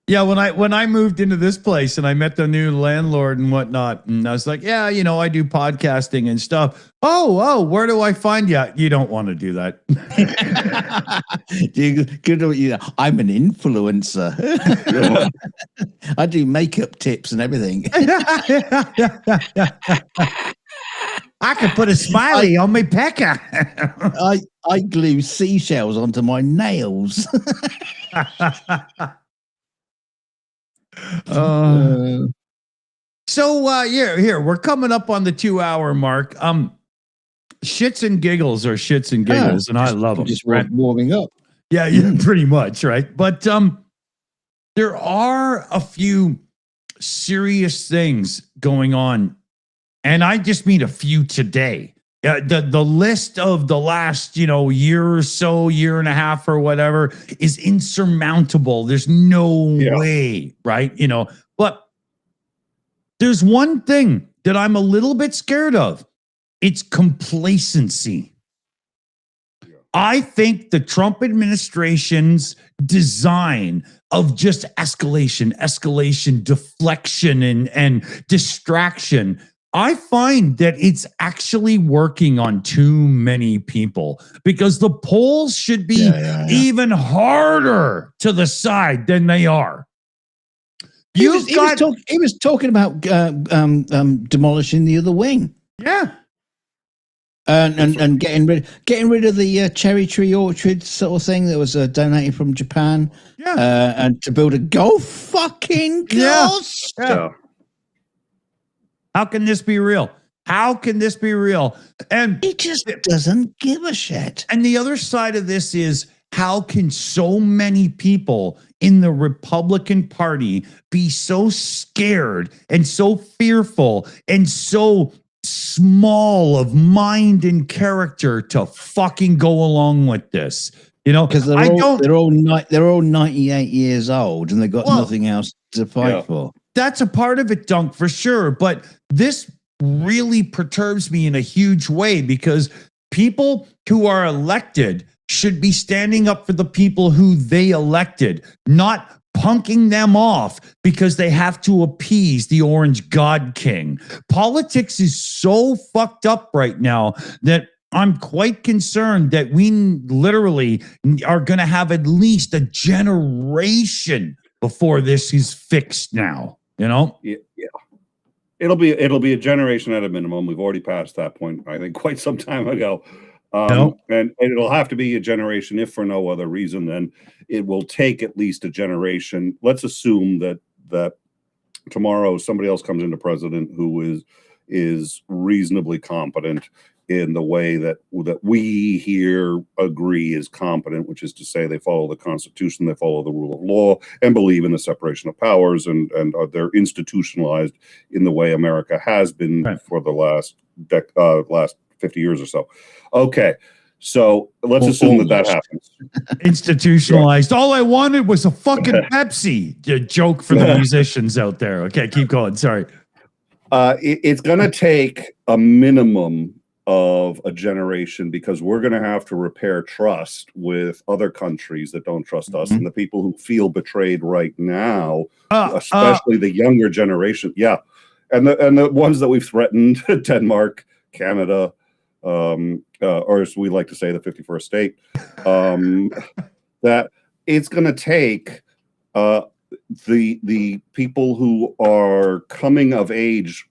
Yeah, when I moved into this place and I met the new landlord and whatnot, and I was like, yeah, I do podcasting and stuff. Oh, where do I find you? You don't want to do that. I'm an influencer. I do makeup tips and everything. I could put a smiley on my pecker. I glue seashells onto my nails. Here we're coming up on the 2-hour mark. Shits and giggles are shits and giggles, and I love them. Just warming up. Yeah, pretty much, right? But there are a few serious things going on, and I just mean a few today. The list of the last, year or so, year and a half or whatever is insurmountable. There's no way, right? But there's one thing that I'm a little bit scared of. It's complacency. I think the Trump administration's design of just escalation, deflection, and distraction, I find that it's actually working on too many people, because the polls should be even harder to the side than they are. He was talking about demolishing the other wing. Yeah. And getting rid of the cherry tree orchard sort of thing that was donated from Japan. Yeah. And to build a golf fucking course. Yeah. How can this be real? How can this be real? And he just doesn't give a shit. And the other side of this is, how can so many people in the Republican Party be so scared and so fearful and so small of mind and character to fucking go along with this? Because they're all 98 years old and they've got nothing else to fight for. That's a part of it, Dunk, for sure. But this really perturbs me in a huge way, because people who are elected should be standing up for the people who they elected, not punking them off because they have to appease the Orange God King. Politics is so fucked up right now that I'm quite concerned that we literally are going to have at least a generation before this is fixed now. Yeah. It'll be a generation at a minimum. We've already passed that point, I think, quite some time ago. And it'll have to be a generation, if for no other reason, then it will take at least a generation. Let's assume that tomorrow somebody else comes into president who is reasonably competent in the way that we here agree is competent, which is to say they follow the Constitution, they follow the rule of law, and believe in the separation of powers, and they're institutionalized in the way America has been for the last 50 years or so. Okay, so let's assume that happens. Institutionalized. All I wanted was a fucking Pepsi. A joke for the musicians out there. Okay, keep going. Sorry. It's going to take a minimum of a generation, because we're going to have to repair trust with other countries that don't trust us, and the people who feel betrayed right now, especially the younger generation. Yeah, and the ones that we've threatened, Denmark, Canada, or as we like to say, the 51st state. That it's going to take the people who are coming of age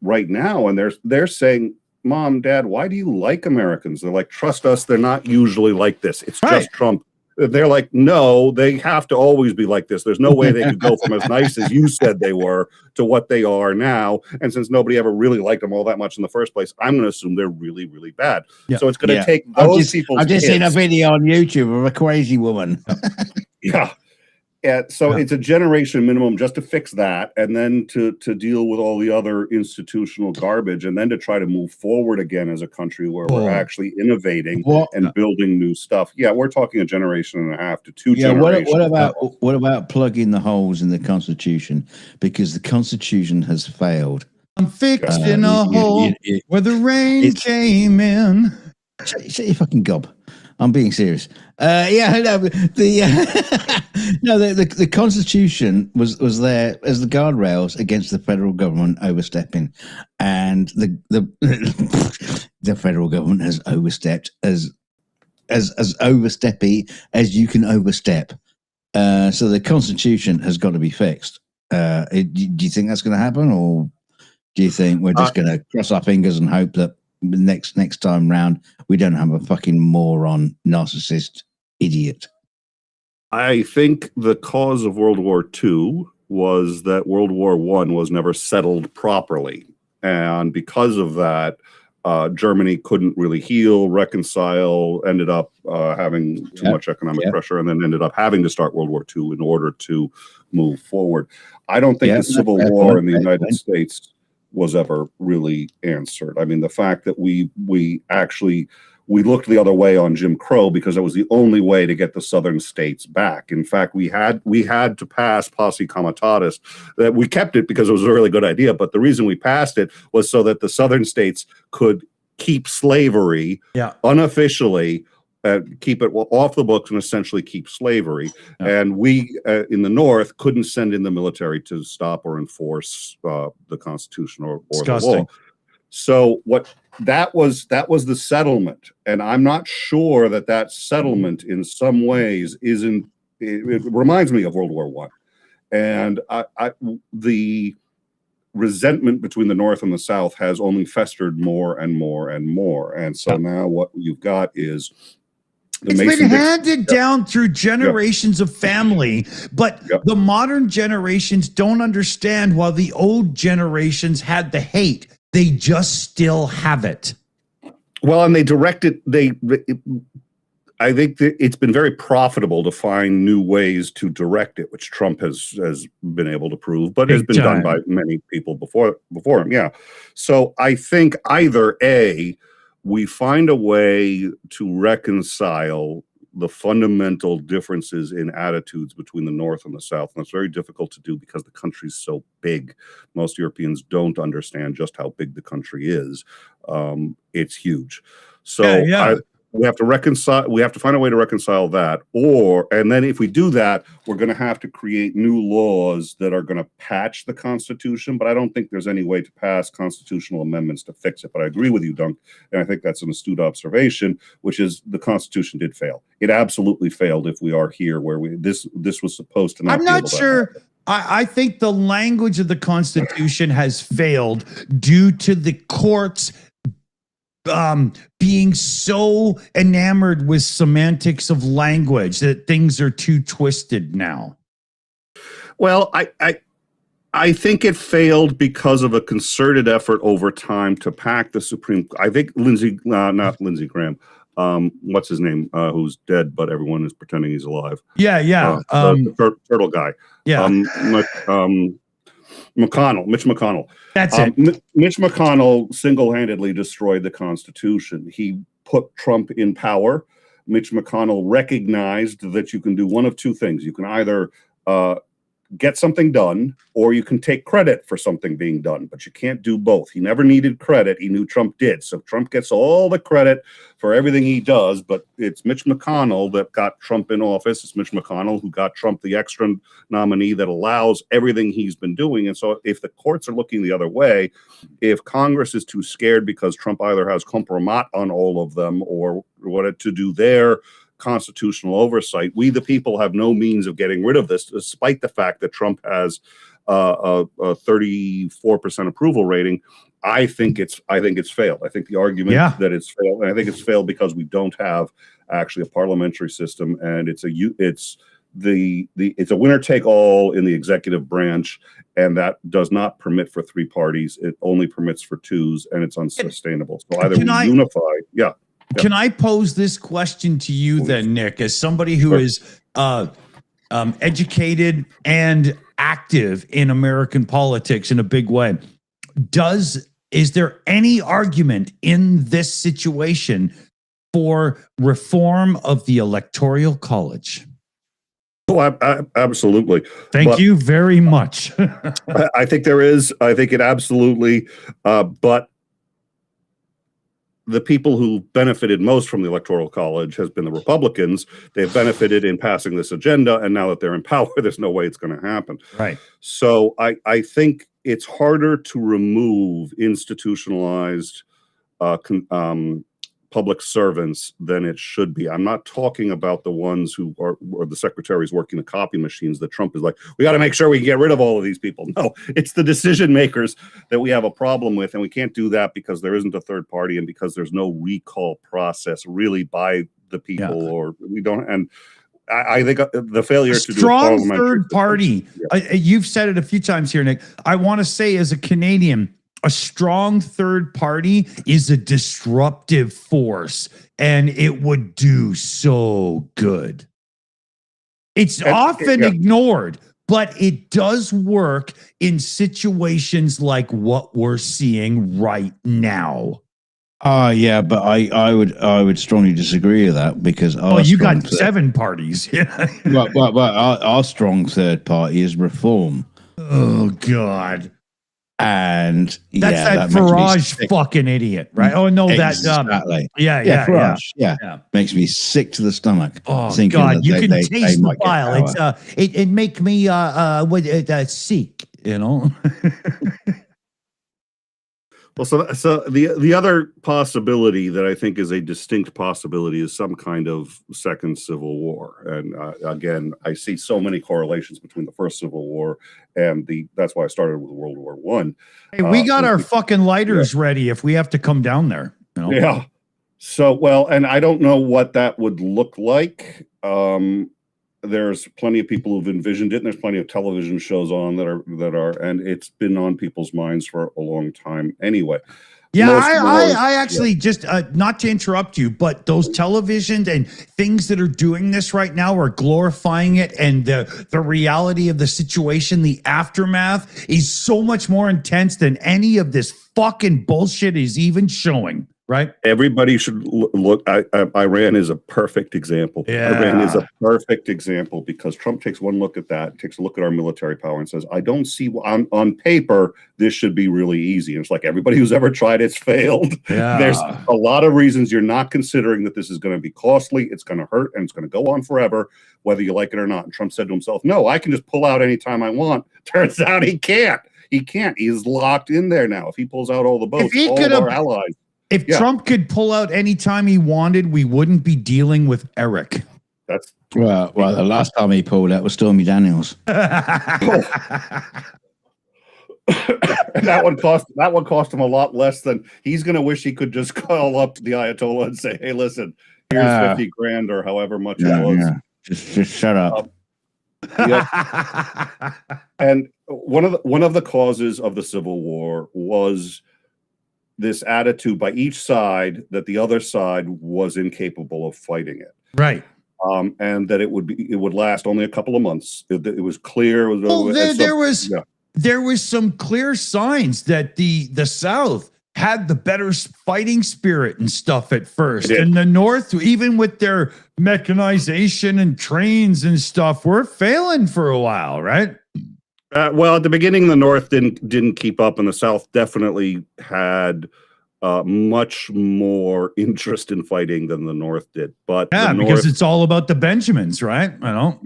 right now, and they're saying, Mom, Dad, why do you like Americans? They're like, trust us, they're not usually like this. It's just Trump. They're like, no, they have to always be like this. There's no way they could go from as nice as you said they were to what they are now. And since nobody ever really liked them all that much in the first place, I'm going to assume they're really, really bad. Yeah. So it's going to take those people. I've just seen a video on YouTube of a crazy woman. Yeah. So it's a generation minimum just to fix that, and then to deal with all the other institutional garbage, and then to try to move forward again as a country where we're actually innovating and building new stuff. Yeah, we're talking a generation and a half to 2 generations. What about plugging the holes in the Constitution? Because the Constitution has failed. I'm fixing a hole where the rain came in. Shut your fucking gob. I'm being serious. The Constitution was there as the guardrails against the federal government overstepping, and the federal government has overstepped as oversteppy as you can overstep. So the Constitution has got to be fixed. Do you think that's going to happen, or do you think we're just going to cross our fingers and hope that next time round we don't have a fucking moron, narcissist, idiot? I think the cause of World War II was that World War I was never settled properly, and because of that, Germany couldn't really heal, reconcile, ended up having too much economic pressure, and then ended up having to start World War II in order to move forward. I don't think the Civil War in the United States was ever really answered. I mean, the fact that we looked the other way on Jim Crow because it was the only way to get the southern states back. In fact, we had to pass posse comitatus. That we kept it because it was a really good idea, but the reason we passed it was so that the southern states could keep slavery unofficially, keep it off the books and essentially keep slavery. And we in the North couldn't send in the military to stop or enforce the Constitution or the law. So that was the settlement, and I'm not sure that settlement in some ways isn't. It reminds me of World War I, and the resentment between the North and the South has only festered more and more and more, and so now what you've got is. It's been handed down through generations of family, but the modern generations don't understand while the old generations had the hate. They just still have it. Well, and they direct it. I think that it's been very profitable to find new ways to direct it, which Trump has been able to prove, but has been done by many people before him. Yeah. So I think either we find a way to reconcile the fundamental differences in attitudes between the North and the South. And it's very difficult to do because the country's so big. Most Europeans don't understand just how big the country is. It's huge. So we have to reconcile. We have to find a way to reconcile that, and then if we do that, we're going to have to create new laws that are going to patch the Constitution. But I don't think there's any way to pass constitutional amendments to fix it. But I agree with you, Dunk, and I think that's an astute observation, which is the Constitution did fail. It absolutely failed. If we are here where this was supposed to not. I'm not sure. I think the language of the Constitution has failed due to the courts being so enamored with semantics of language that things are too twisted now. Well, I think it failed because of a concerted effort over time to pack the Supreme. I think not Lindsey Graham. What's his name? Who's dead, but everyone is pretending he's alive. The turtle guy. Mitch McConnell. That's it. Mitch McConnell single-handedly destroyed the Constitution. He put Trump in power. Mitch McConnell recognized that you can do one of two things. You can either get something done, or you can take credit for something being done, but you can't do both. He never needed credit. He knew Trump did. So Trump gets all the credit for everything he does, but it's Mitch McConnell that got Trump in office. It's Mitch McConnell who got Trump the extra nominee that allows everything he's been doing. And so if the courts are looking the other way, if Congress is too scared because Trump either has compromat on all of them or wanted to do their constitutional oversight, we the people have no means of getting rid of this, despite the fact that Trump has a 34% approval rating. I think it's failed. I think the argument that it's failed, and I think it's failed because we don't have actually a parliamentary system, and it's a winner take all in the executive branch, and that does not permit for 3 parties. It only permits for 2s, and it's unsustainable. So either we unify, Can I pose this question to you then, Nick, as somebody who is educated and active in American politics in a big way. Is there any argument in this situation for reform of the Electoral College? Oh, absolutely. Thank you very much. I think there is. I think it absolutely. But the people who benefited most from the Electoral College has been the Republicans. They've benefited in passing this agenda, and now that they're in power, there's no way it's going to happen. Right. So I think it's harder to remove institutionalized public servants than it should be. I'm not talking about the ones who are the secretaries working the copy machines that Trump is like, we got to make sure we get rid of all of these people. No, it's the decision makers that we have a problem with, and we can't do that because there isn't a third party and because there's no recall process really by the people, or we don't. And I think the failure to do a strong third party. You've said it a few times here, Nick. I want to say, as a Canadian, a strong third party is a disruptive force, and it would do so good. It's often ignored, but it does work in situations like what we're seeing right now. Yeah, but I would strongly disagree with that, because you got 7 parties. Yeah. well, our strong third party is Reform. Oh God. And that's that Farage fucking idiot, right? Oh no, exactly. Farage, yeah. Makes me sick to the stomach. Oh God, you can taste the bile. It make me sick, you know. Well, so the other possibility that I think is a distinct possibility is some kind of second civil war. And again, I see so many correlations between the first Civil War and that's why I started with World War One. Hey, we got our fucking lighters ready if we have to come down there. You know? Yeah. So, well, and I don't know what that would look like. There's plenty of people who've envisioned it, and there's plenty of television shows on that are, and it's been on people's minds for a long time anyway. Yeah, I actually just not to interrupt you, but those televisions and things that are doing this right now are glorifying it, and the reality of the situation, the aftermath, is so much more intense than any of this fucking bullshit is even showing. Right. Everybody should look. Iran is a perfect example. Yeah. Iran is a perfect example because Trump takes one look at that, takes a look at our military power, and says, "I don't see on paper this should be really easy." And it's like everybody who's ever tried it's failed. Yeah. There's a lot of reasons you're not considering that this is going to be costly. It's going to hurt, and it's going to go on forever, whether you like it or not. And Trump said to himself, "No, I can just pull out anytime I want." Turns out he can't. He can't. He's locked in there now. If he pulls out all the boats, all of our allies. If Trump could pull out anytime he wanted, we wouldn't be dealing with Eric. That's well. The last time he pulled out was Stormy Daniels. that one cost him a lot less than he's going to wish he could just call up the Ayatollah and say, "Hey, listen, here's $50,000 or however much it was." Yeah. Just shut up. And one of the causes of the Civil War was this attitude by each side that the other side was incapable of fighting it. Right. And that it would last only a couple of months. It was clear. There was some clear signs that the South had the better fighting spirit and stuff at first, and the North, even with their mechanization and trains and stuff, were failing for a while, right? Well, at the beginning, the North didn't keep up, and the South definitely had much more interest in fighting than the North did. But because it's all about the Benjamins, right? I know.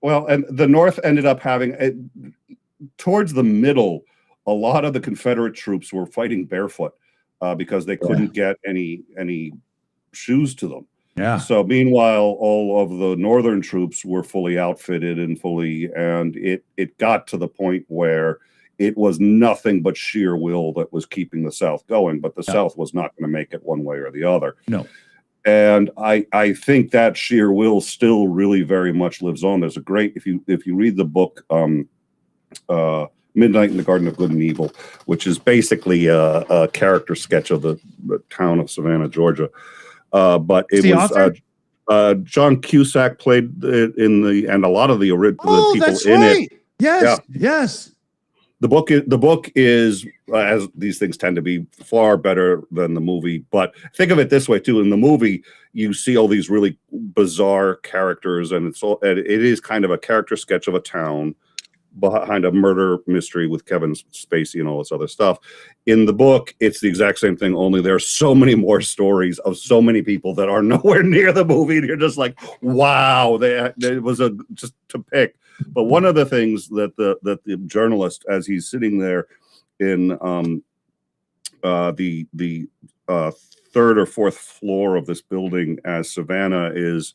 Well, and the North ended up having towards the middle, a lot of the Confederate troops were fighting barefoot because they couldn't get any shoes to them. Yeah. So meanwhile, all of the Northern troops were fully outfitted and it got to the point where it was nothing but sheer will that was keeping the South going, but the South was not going to make it one way or the other. No. And I think that sheer will still really very much lives on. There's a great, if you read the book, Midnight in the Garden of Good and Evil, which is basically a character sketch of the town of Savannah, Georgia. But it was John Cusack played in the, and a lot of the people that's in right. it. Yes, yes. The book is, as these things tend to be, far better than the movie. But think of it this way too: in the movie, you see all these really bizarre characters, and it is kind of a character sketch of a town behind a murder mystery with Kevin Spacey and all this other stuff. In the book, it's the exact same thing, only there are so many more stories of so many people that are nowhere near the movie, and you're just like, wow, there was just to pick. But one of the things that the journalist, as he's sitting there in the third or fourth floor of this building, as Savannah is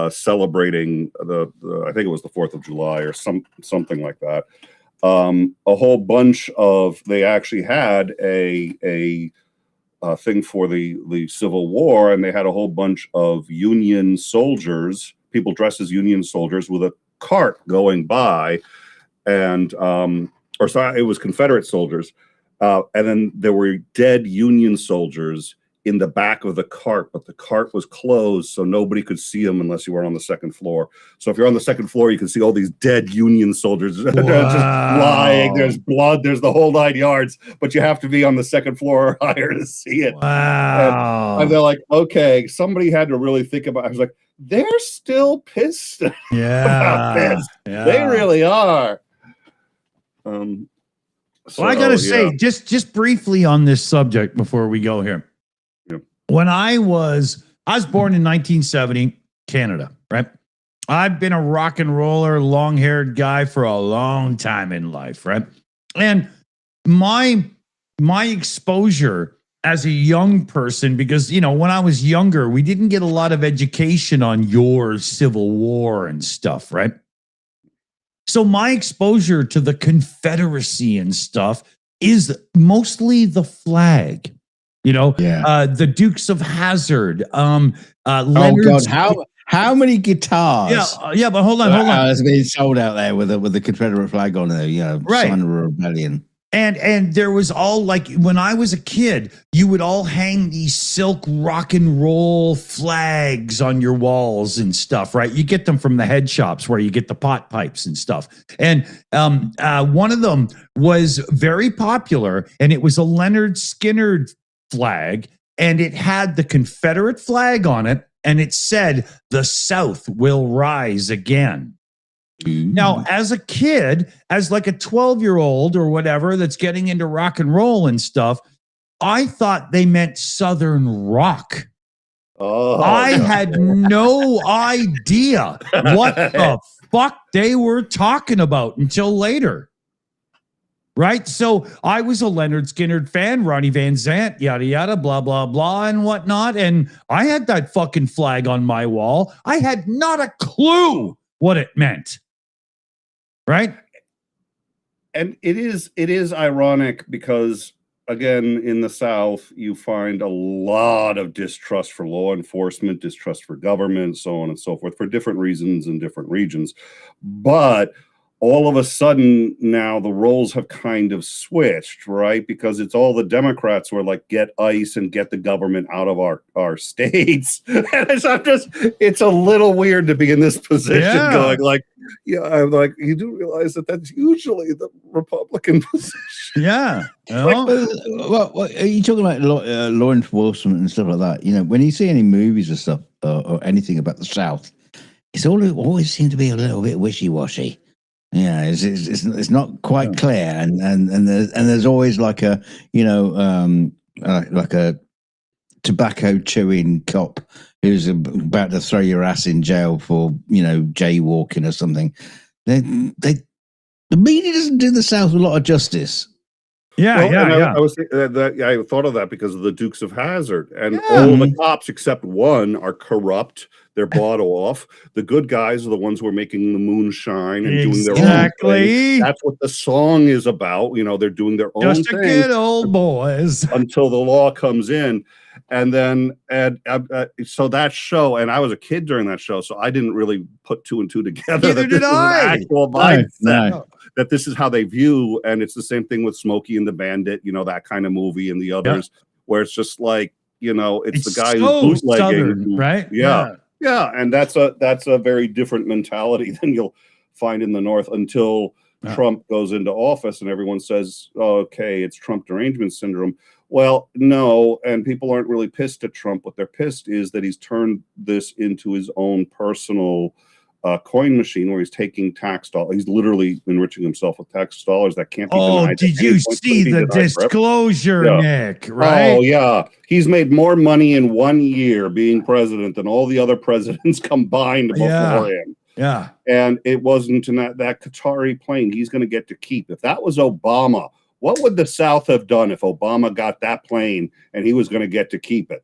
celebrating I think it was the 4th of July or something like that. A whole bunch of, they actually had a thing for the Civil War, and they had a whole bunch of Union soldiers, people dressed as Union soldiers, with a cart going by, and or sorry, it was Confederate soldiers, and then there were dead Union soldiers in the back of the cart, but the cart was closed, so nobody could see them unless you were on the second floor. So if you're on the second floor, you can see all these dead Union soldiers just lying. There's blood. There's the whole 9 yards, but you have to be on the second floor or higher to see it. Wow. And they're like, okay, somebody had to really think about it. I was like, they're still pissed about this. Yeah. They really are. Well, I gotta say, just briefly on this subject before we go here. When I was born in 1970, Canada, right? I've been a rock and roller, long-haired guy for a long time in life, right? And my exposure as a young person, because, you know, when I was younger, we didn't get a lot of education on your Civil War and stuff, right? So my exposure to the Confederacy and stuff is mostly the flag. You know, the Dukes of Hazzard. Oh God, how many guitars? Yeah, but hold on. It's being sold out there with the Confederate flag on there. Right. Sign of rebellion. And there was all, like, when I was a kid, you would all hang these silk rock and roll flags on your walls and stuff, right? You get them from the head shops where you get the pot pipes and stuff. And one of them was very popular, and it was a Leonard Skinner flag, and it had the Confederate flag on it, and it said, "The South will rise again." Now, as a kid, as like a 12-year-old or whatever that's getting into rock and roll and stuff, I thought they meant Southern rock. I had no idea what the fuck they were talking about until later. Right? So I was a Leonard Skinner fan, Ronnie Van Zant, yada, yada, blah, blah, blah, and whatnot. And I had that fucking flag on my wall. I had not a clue what it meant. Right? And it is ironic because, again, in the South, you find a lot of distrust for law enforcement, distrust for government, so on and so forth, for different reasons in different regions. But all of a sudden now the roles have kind of switched, right? Because it's all the Democrats who are like, get ICE and get the government out of our states. And it's a little weird to be in this position going like, I'm like, you do realize that that's usually the Republican position. Yeah. Well, are you talking about law enforcement and stuff like that? You know, when you see any movies or stuff or anything about the South, it's always seemed to be a little bit wishy-washy. Yeah, it's not quite clear, and there's always like a like a tobacco chewing cop who's about to throw your ass in jail for jaywalking or something. The media doesn't do the South a lot of justice. I was I thought of that because of the Dukes of Hazzard, and all the cops except one are corrupt. They're bought off. The good guys are the ones who are making the moonshine and doing their own thing. That's what the song is about. They're doing their own thing. Just a good old boys until the law comes in, and then so that show. And I was a kid during that show, so I didn't really put two and two together. Neither did I. Actual mindset. That this is how they view, and it's the same thing with Smokey and the Bandit, that kind of movie, and the others, where it's just like, it's the guy so who's bootlegging, Southern, right? Yeah. Yeah, and that's a very different mentality than you'll find in the North until Trump goes into office and everyone says, oh, okay, it's Trump derangement syndrome. Well, no, and people aren't really pissed at Trump. What they're pissed is that he's turned this into his own personal coin machine where he's taking tax dollars. He's literally enriching himself with tax dollars that can't be denied. Oh, did you see the disclosure, Nick? Right? Oh, yeah. He's made more money in 1 year being president than all the other presidents combined beforehand. Yeah. And it wasn't in that Qatari plane he's going to get to keep. If that was Obama, what would the South have done if Obama got that plane and he was going to get to keep it?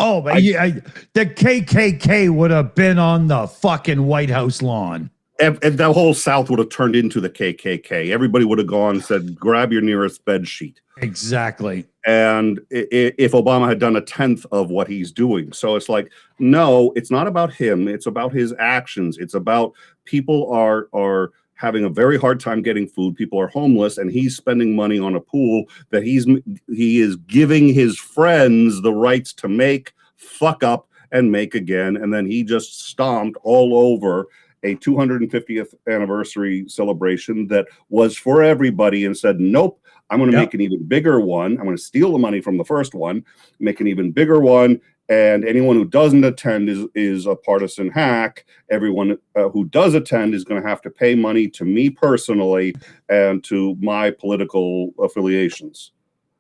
Oh, but the KKK would have been on the fucking White House lawn. And the whole South would have turned into the KKK. Everybody would have gone and said, grab your nearest bed sheet. Exactly. And if Obama had done 1/10 of what he's doing. So it's like, no, it's not about him. It's about his actions. It's about people are having a very hard time getting food. People are homeless, and he's spending money on a pool that he is giving his friends the rights to make, fuck up, and make again. And then he just stomped all over a 250th anniversary celebration that was for everybody and said, nope, I'm going to make an even bigger one. I'm going to steal the money from the first one, make an even bigger one. And anyone who doesn't attend is a partisan hack. Everyone who does attend is going to have to pay money to me personally and to my political affiliations.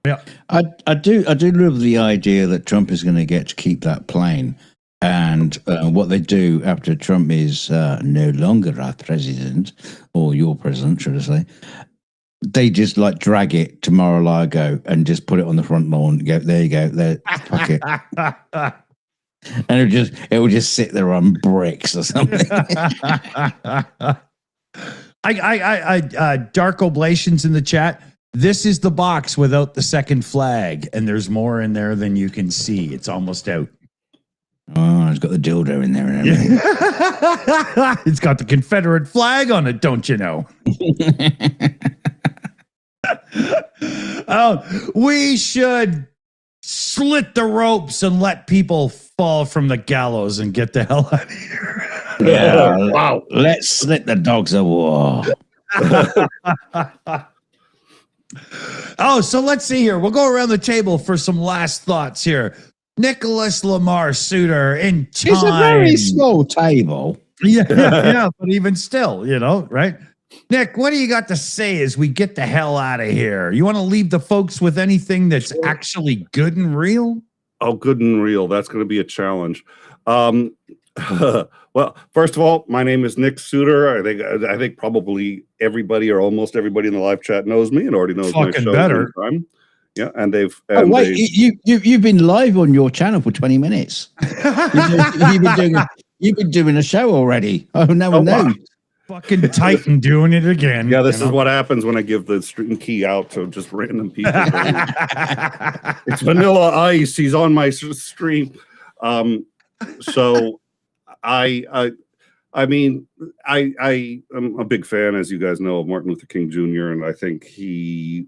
Yeah, I do love the idea that Trump is going to get to keep that plane. And what they do after Trump is no longer our president, or your president, should I say, they just like drag it to Mar-a-Lago and just put it on the front lawn. Go, there you go, there, fuck it. And it will just sit there on bricks or something. Dark Oblations in the chat. This is the box without the second flag, and there's more in there than you can see. It's almost out. Oh, it's got the dildo in there and everything. It's got the Confederate flag on it, don't you know? Oh, we should slit the ropes and let people fall from the gallows and get the hell out of here. Yeah, wow. Let's slit the dogs of war. Oh, so let's see here. We'll go around the table for some last thoughts here. Nicholas Lamar Soutter in time. It's a very small table. Yeah, but even still, right? Nick, what do you got to say as we get the hell out of here? You want to leave the folks with anything that's actually good and real? Oh, good and real. That's going to be a challenge. Well, first of all, my name is Nick Soutter. I think probably everybody or almost everybody in the live chat knows me and already knows my show. Better. Yeah, and they've. Oh wait, you've been live on your channel for 20 minutes. You've been doing a show already. Oh, no one knows. Fucking Titan doing it again. Yeah, this is what happens when I give the stream key out to just random people. It's Vanilla Ice. He's on my stream. So I mean, I am a big fan, as you guys know, of Martin Luther King Jr., and I think he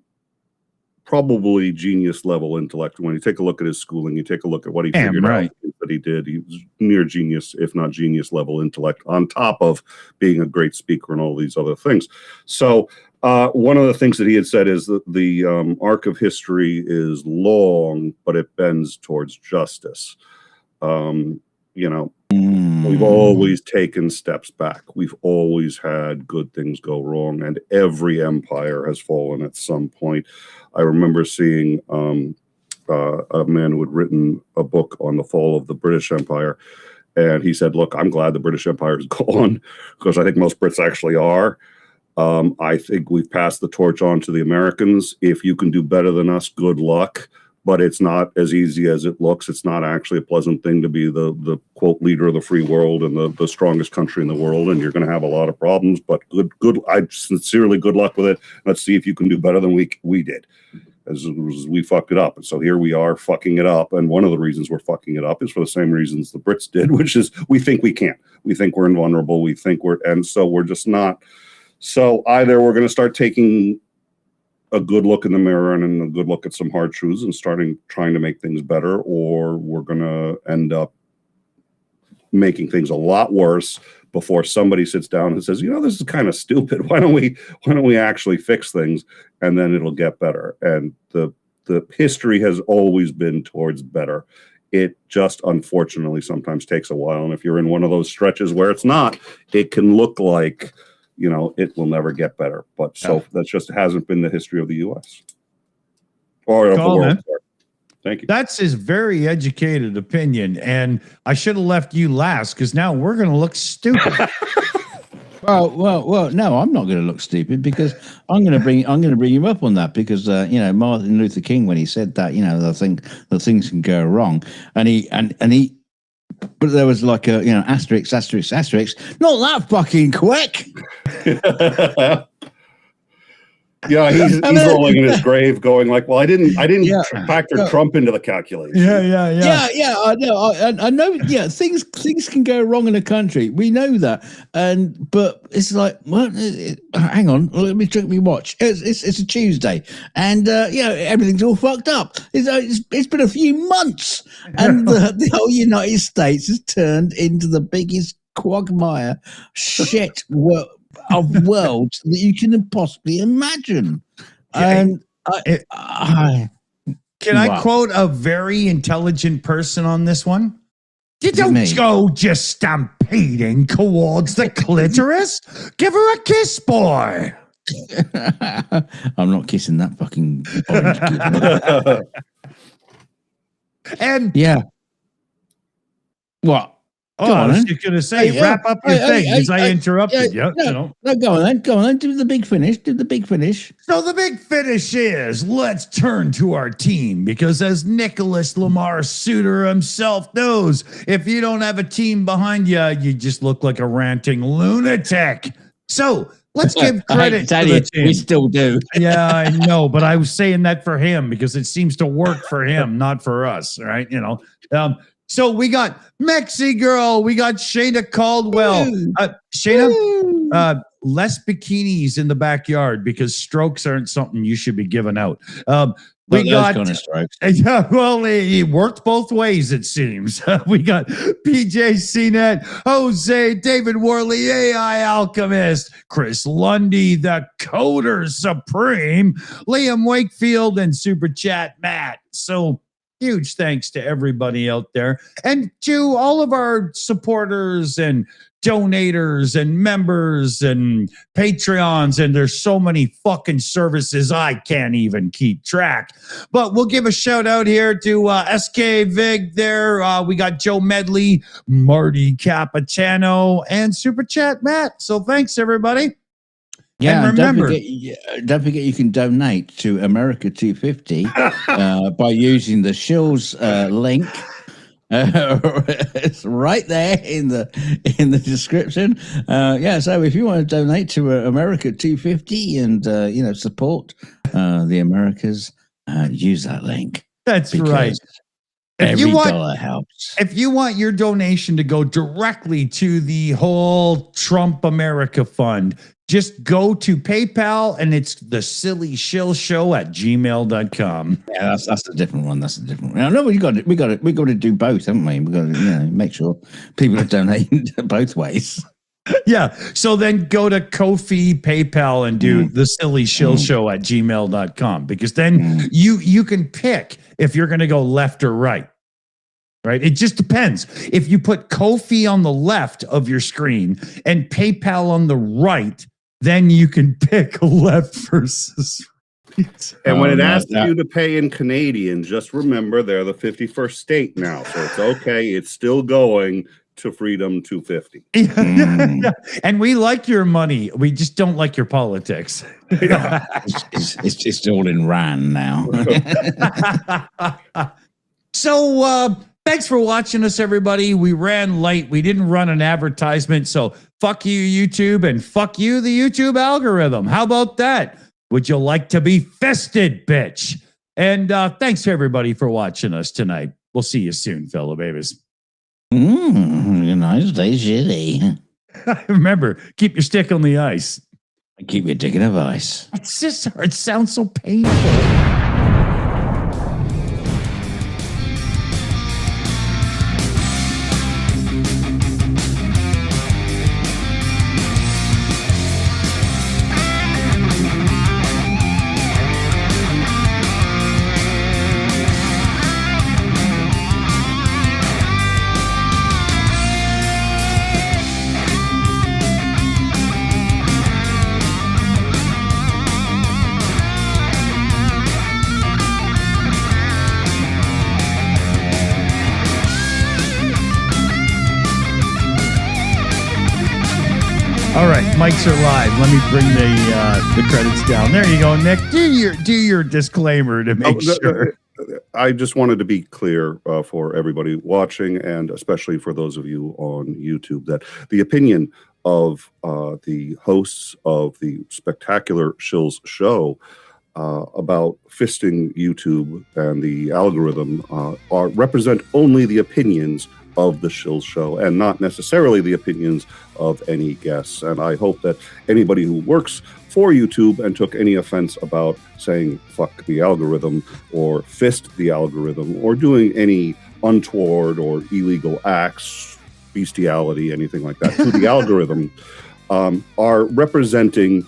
probably genius level intellect. When you take a look at his schooling, you take a look at what he figured out that he did. He was near genius, if not genius level intellect, on top of being a great speaker and all these other things. So one of the things that he had said is that the arc of history is long, but it bends towards justice. We've always taken steps back. We've always had good things go wrong, and every empire has fallen at some point. I remember seeing a man who had written a book on the fall of the British Empire, and he said, look, I'm glad the British Empire is gone, because I think most Brits actually are. I think we've passed the torch on to the Americans. If you can do better than us, good luck. But it's not as easy as it looks. It's not actually a pleasant thing to be the quote leader of the free world and the strongest country in the world. And you're going to have a lot of problems, but I sincerely good luck with it. Let's see if you can do better than we did, as we fucked it up. And so here we are fucking it up. And one of the reasons we're fucking it up is for the same reasons the Brits did, which is we think we can't. We think we're invulnerable. We think and so we're just not. So either we're going to start taking a good look in the mirror and a good look at some hard truths and trying to make things better, or we're going to end up making things a lot worse before somebody sits down and says, this is kind of stupid. Why don't we actually fix things, and then it'll get better. And the history has always been towards better. It just unfortunately sometimes takes a while. And if you're in one of those stretches where it's not, it can look like, it will never get better. But that just hasn't been the history of the U.S. or of the world. Thank you. That's his very educated opinion. And I should have left you last, because now we're going to look stupid. Well, no, I'm not going to look stupid, because I'm going to bring him up on that, because Martin Luther King, when he said that, the things can go wrong, and he, but there was like a asterisk, not that fucking quick. Yeah, he's rolling in his grave, going like, "Well, I didn't factor Trump into the calculation." Yeah. I know. Yeah, things can go wrong in a country. We know that, but it's like, well, hang on, let me watch. It's a Tuesday, and everything's all fucked up. It's been a few months, and the whole United States has turned into the biggest quagmire shit of worlds that you can possibly imagine. And can I quote a very intelligent person on this one? You don't go just stampeding towards the clitoris. Give her a kiss, boy. I'm not kissing that fucking orange kid. And what? I was just going to say, wrap up your thing, because I interrupted you. No, go on then. Do the big finish. So the big finish is, let's turn to our team, because as Nicholas Lamar Soutter himself knows, if you don't have a team behind you, you just look like a ranting lunatic. So let's give credit to the team. We still do. Yeah, I know, but I was saying that for him because it seems to work for him, not for us, right? So we got Mexi Girl, we got Shayna Caldwell. Shayna, less bikinis in the backyard, because strokes aren't something you should be giving out. We got kind of strokes. Yeah, well, it worked both ways, it seems. We got PJ CNET, Jose, David Worley, AI Alchemist, Chris Lundy, the Coder Supreme, Liam Wakefield, and Super Chat Matt. So huge thanks to everybody out there, and to all of our supporters and donators and members and Patreons. And there's so many fucking services I can't even keep track. But we'll give a shout out here to SK Vig there. We got Joe Medley, Marty Capitano, and Super Chat Matt. So thanks, everybody. Yeah, and remember, don't forget you can donate to America 250 by using the Shills link. It's right there in the description. So if you want to donate to America 250 and support the Americas, use that link. That's right. Every dollar helps. If you want your donation to go directly to the whole Trump America Fund, just go to PayPal, and it's the Silly Shill Show at gmail.com. Yeah, that's a different one. That's a different one. No, we got to do both, haven't we? We got to make sure people are donating both ways. Yeah. So then go to Ko-fi, PayPal, and do the Silly Shill Show at gmail.com, because then you can pick if you're going to go left or right. Right? It just depends. If you put Ko-fi on the left of your screen and PayPal on the right, then you can pick left versus right. And when it asks you to pay in Canadian, just remember they're the 51st state now. So it's okay. It's still going to Freedom 250. Yeah. And we like your money. We just don't like your politics. It's all in RAN now. So, thanks for watching us, everybody. We ran late. We didn't run an advertisement. So fuck you, YouTube, and fuck you, the YouTube algorithm. How about that? Would you like to be fested, bitch? And thanks to everybody for watching us tonight. We'll see you soon, fellow babies. Stay shitty. Remember, keep your stick on the ice. Keep your dick in a vice. It sounds so painful. mics are live. Let me bring the credits down. There you go, Nick. Do your disclaimer to make sure. I just wanted to be clear for everybody watching, and especially for those of you on YouTube, that the opinion of the hosts of the spectacular Shills show about fisting YouTube and the algorithm represent only the opinions of the Shills show and not necessarily the opinions of any guests. And I hope that anybody who works for YouTube and took any offense about saying fuck the algorithm or fist the algorithm or doing any untoward or illegal acts, bestiality, anything like that to the algorithm are representing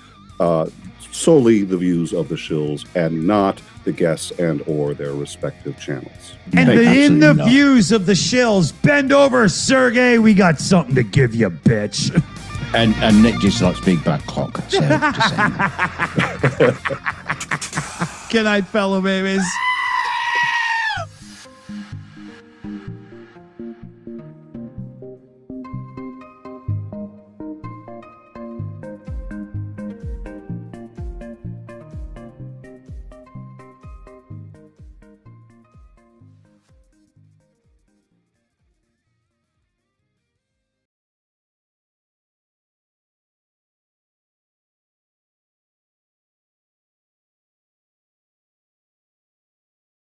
solely the views of the Shills and not the guests and or their respective channels. And in the views of the Shills, bend over, Sergey. We got something to give you, bitch. And Nick just likes big black cock. So just saying. Good night, fellow babies.